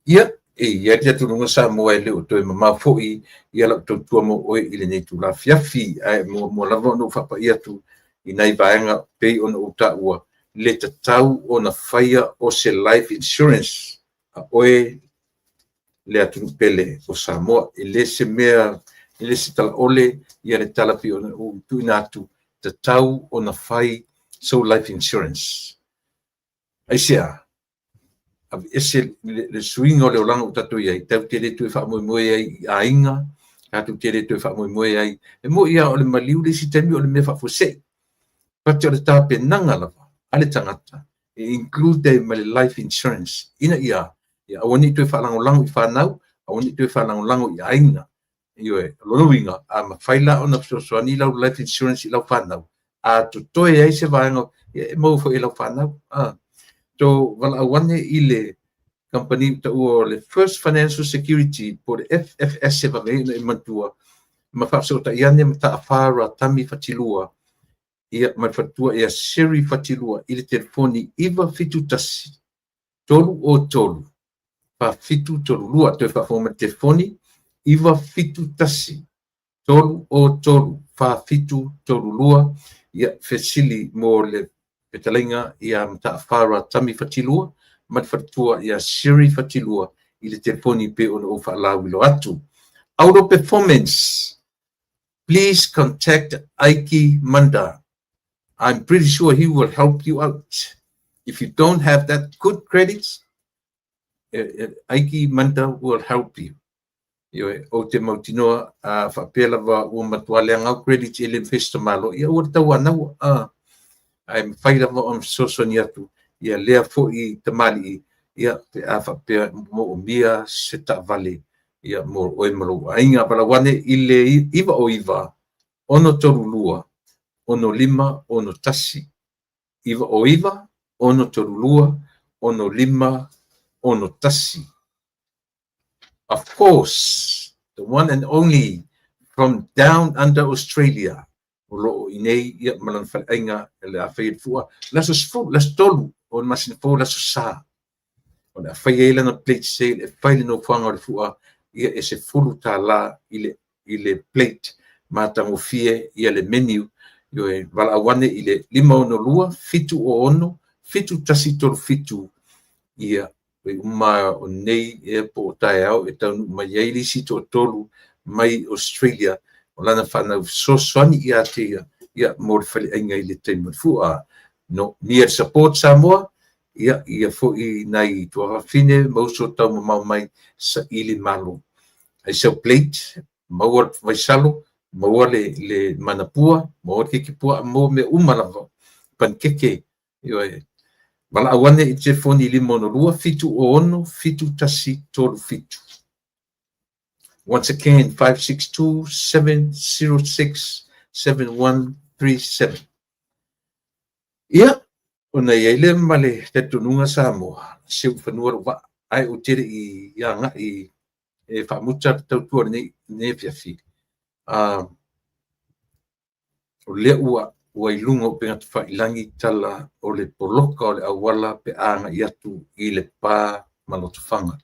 Ia ia te aturunga sa moa e leo toi mamau foi ia lau tau tua mo oe i le nei tu la fiafi ai mo lava no whapa ia tu i nei vaenga pei ona o ta ua le tatau o na whaia o se life insurance a oe le atunu pele o Samoa e le se mea ele se tala ole ia le tala pi ona o tuina atu te tau o na whai so life insurance. Ai sea, ese le swing o le olanga o tatu iai, tau tere tu e wha moe ai a inga, tau tere tu e wha moe ai, e mo ia o le maliu le si temi o le mea wha fose. Pati o le tāpe nanga lava, ale tangata, e include ma le life insurance, ina ia awani tu e wha lango i whanau, awani tu e wha lango i a inga. Iwe lonuinga a mawhaila o na soani lau life insurance i lau whanau a to toe ai se vaenga e mau fo i lau whanau to wala awane i le company ta ua le First Financial Security po le FFS se vangai na imantua ma whapsa o ta iane ma ta awhara tami whatilua ia ma whatua ia seri whatilua i le telefoni iwa fitu tasi tolu o tolu pa fitu tolu lua to e whafoma telefoni iwa fitu tasi, tolu o tolu, wha fitu tolu lua, ia fesili mo le petalinga ia mta whara tami whatilua, mat whatua ia siri whatilua, i le telefoni pe ona o whaalau ilo atu. Auto performance, please contact Aiki Manda. I'm pretty sure he will help you out. If you don't have that good credits, Aiki Manda will help you. O te mautinoa a whapela wa ua matuale ngau credit ele festa malo ia ua tau anau ai whaira wa om sosoni atu ia lea fo i tamali ia te a whapea mo o mia se ta vale ia mo oe malo ainga para wane ile iwa o iwa ono toru lua ono lima ono tasi iwa o iwa ono toru lua ono lima ono tasi. Of course, the one and only from down under Australia. Olo inei ia malan fainga ele a fai fua. Laso sfu, las tolu on masin fo laso sa. On a fai ele na plate sale e fai no fanga fua ia ese fulu tala ile plate mata mo fie ia le menu yo e vala wane ile lima ono lua fitu o ono fitu tasi tolu fitu ia we uma o nei e po tai au e tau mai ai lisi to tolu mai Australia o lana whanau so soani ia te ia mor whali ainga i le teimu fua no near support Samoa ia fo i nai tua whine mauso tau mau mai sa ili malo ai seu plate maua vaisalo maua le manapua maua keke pua mo me umalawa pankeke yo e Wala awane i te foni lima ono lua, fitu o ono, fitu tasi tolu fitu. Once again, 562-706-7137. Ia, ona iaile male te tununga Samoa, seu whanua wa ai o tere i anga i e whamuta tautua ne fiafi. O lea ua ilunga o penga te whailangi tala o le poloka o le awala pe anga i atu i le pā malotofanga.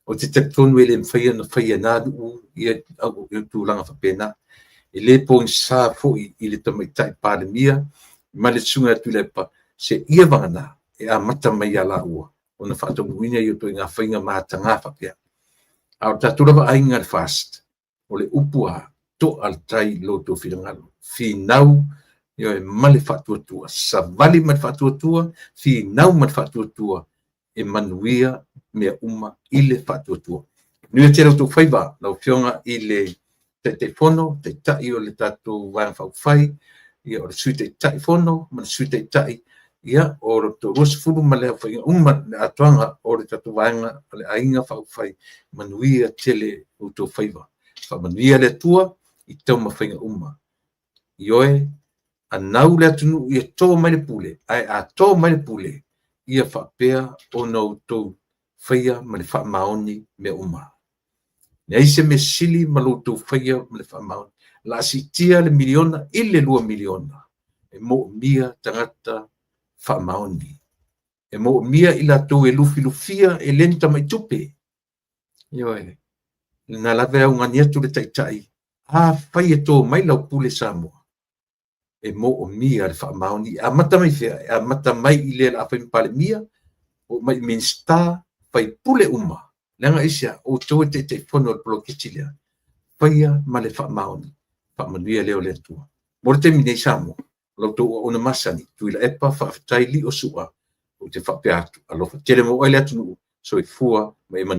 O te tektonu e le mwhaia na whaia nādu i au tūlanga whapena. E le pōng sā fōi i le tamaitai pālemia, ma le tsunga atu le pa se ia wangana e a mata mai ala ua. O na whaatamuina i o toi ngā whainga māta ngā whapea. A o tāturawa ainga le fast, o le upua to al tai loto whirangalo. Whinau yo e male whatuatua, sa vali mat whatuatua, fi nau mat whatuatua, e manuia mea uma i le whatuatua. Nui te rau tō whaiva, lau whionga i le te whono, te tai o le tātou wāng whauwhai, ia o le sui te tai whono, ma le sui te tai, ia o le tō rosfuru ma le whainga uma le atuanga o le tātou wāinga le ainga whauwhai, manuia tele o tō whaiva. Whamanuia le tua, i tau ma whainga uma. Ioe, a nau le atunu ia tō mai le pule, ai a tō mai le pule, ia whapea o nau tō whaia ma le whamaoni me uma. Nei se me sili ma lo tō whaia ma le whamaoni, la si tia le miliona i le 2 miliona, e mo mia tangata whamaoni. E mo mia i la tō e lufi lufia e lenta mai tupe. Ioe, na lawe au ngani atu le taitai, a whaia tō mai lau pule Samoa. E mo o mia le whamaoni, a mata mai whea, a mata mai i le la whaimpale mia, o mai minsta whai pule uma. Lenga isia, o tō te whono le polo kitilia. Whaia ma le whamaoni, whamanuia leo le tua. Mora te minei Samoa, lau tō o na masani, tuila epa whawhitai li o sua, o te whapea atu, alofa tere mo oile atu nuu, so i fua, mai